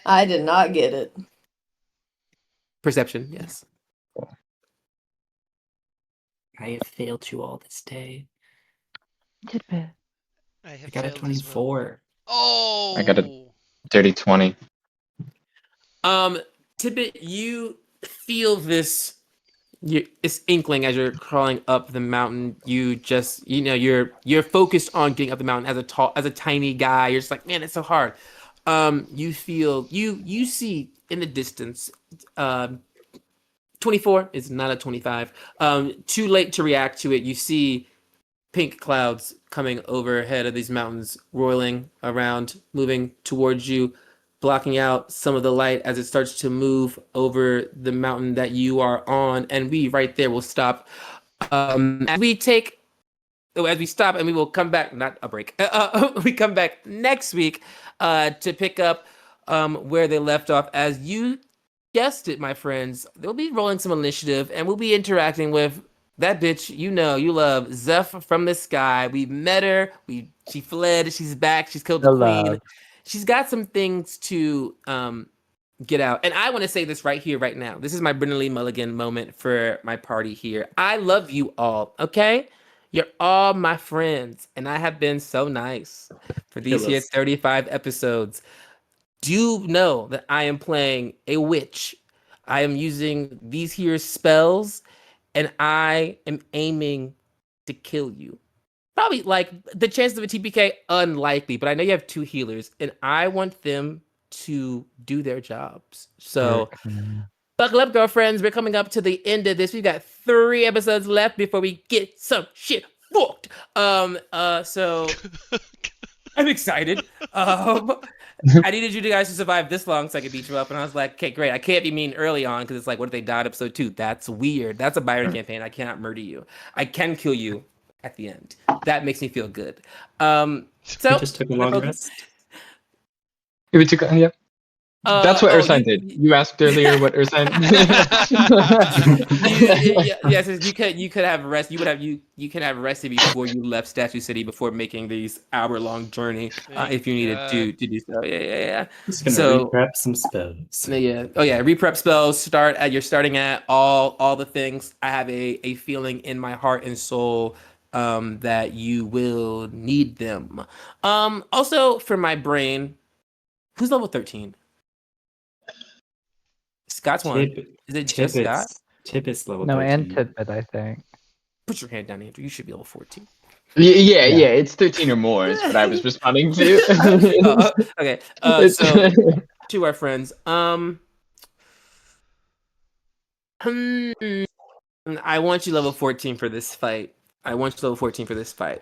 I did not get it. Perception, yes. I have failed you all this day. Tidbit. I I have got a failed as well. 24. Oh, I got a dirty 20. Tippet, you feel this inkling as you're crawling up the mountain. You just, you're focused on getting up the mountain as a tiny guy. You're just like, man, it's so hard. You feel you see in the distance. 24 is not a 25. Too late to react to it. You see pink clouds coming overhead of these mountains, roiling around, moving towards you, blocking out some of the light as it starts to move over the mountain that you are on. And we right there will stop. As we stop, and we will come back, not a break. We come back next week to pick up where they left off. As you guessed it, my friends, they'll be rolling some initiative, and we'll be interacting with that bitch you love, Zeph from the sky. We met her. She fled. She's back. She's killed the The queen. love. She's got some things to get out. And I want to say this right here, right now. This is my Brennan Lee Mulligan moment for my party here. I love you all, okay? You're all my friends, and I have been so nice for these here Killers. 35 episodes. Do know that I am playing a witch. I am using these here spells, and I am aiming to kill you. Probably like the chances of a TPK unlikely, but I know you have two healers, and I want them to do their jobs. So buckle up, girlfriends. We're coming up to the end of this. We've got 3 episodes left before we get some shit fucked. So I'm excited. I needed you guys to survive this long so I could beat you up, and I was like, okay, great. I can't be mean early on because it's like, what if they died episode 2? That's weird. That's a Byron campaign. I cannot murder you. I can kill you at the end. That makes me feel good. So We just took a long rest. We took, yeah. That's what Ursine you- did. You asked earlier what Ursine yes, you could have rest. You can have rested before you left Statue City before making these hour-long journey if you needed to do so. Yeah. Just gonna So- reprep some spells. Yeah. Oh yeah. Reprep spells. You're starting at all the things. I have a feeling in my heart and soul that you will need them. Also for my brain, who's level 13? Scott's one. Is it just Scott? Tippet's level No, 13. and Tidbit, I think. Put your hand down, Andrew. You should be level 14. Yeah, it's 13 or more is what I was responding to. Okay. It's- So to our friends, I want you level 14 for this fight.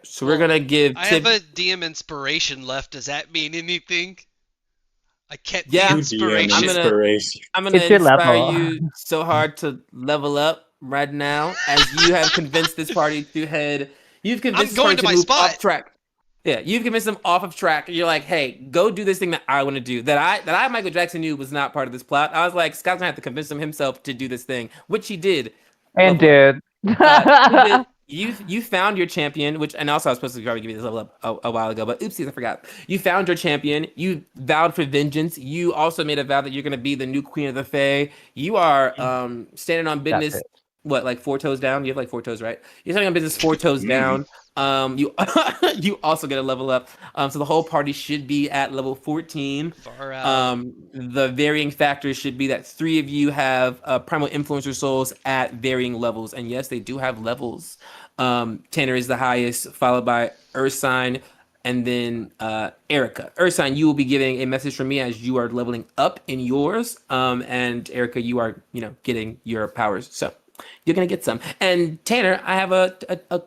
So we're gonna give. I have a DM inspiration left. Does that mean anything? I can't Yeah. be inspiration. I'm gonna It's your inspire level. you so hard to level up right now as you have convinced this party to head. You've convinced this going party to my move spot. off track. Yeah, you've convinced them off of track. You're like, hey, go do this thing that I want to do. That I Michael Jackson knew was not part of this plot. I was like, Scott's gonna have to convince him himself to do this thing, which he did. And Level up. dude. You found your champion, and also I was supposed to probably give you this level up a while ago, but oopsies, I forgot. You found your champion. You vowed for vengeance. You also made a vow that you're going to be the new queen of the Fae. You are standing on business. That's it. What, like 4 toes down? You have like 4 toes, right? You're standing on business 4 toes down. You you also get a level up. So the whole party should be at level 14. Far out. The varying factors should be that 3 of you have primal influencer souls at varying levels, and yes, they do have levels. Tanner is the highest, followed by Ursine, and then Erica. Ursine, you will be getting a message from me as you are leveling up in yours, and Erica, you are getting your powers. So you're gonna get some. And Tanner, I have a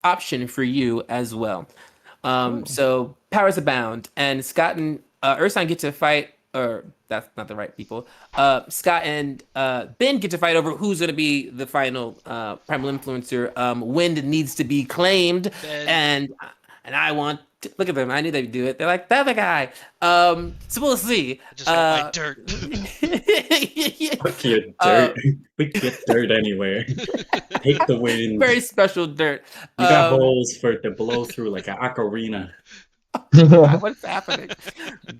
option for you as well. So powers abound, and Scott and Urson get to fight, or that's not the right people. Scott and Ben get to fight over who's going to be the final primal influencer. Wind needs to be claimed, Ben. and I want. Look at them! I knew they'd do it. They're like the other guy. So we'll see. I just got my dirt. Fuck your dirt. We can get dirt anywhere. Take the wind. Very special dirt. You got holes for it to blow through like an ocarina. What's happening?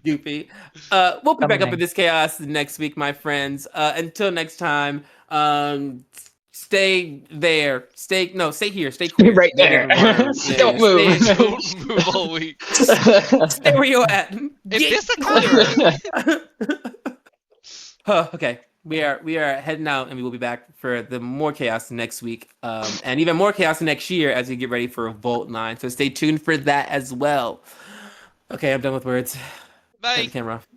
Goofy. We'll be back up in this chaos next week, my friends. Until next time, stay there. Stay here. Stay queer. Right there. Don't move. Don't move all week. Stay where you're at. Is this a Okay. We are heading out, and we will be back for the more chaos next week, and even more chaos next year as we get ready for Volt 9. So stay tuned for that as well. Okay, I'm done with words. Bye. Turn the camera off.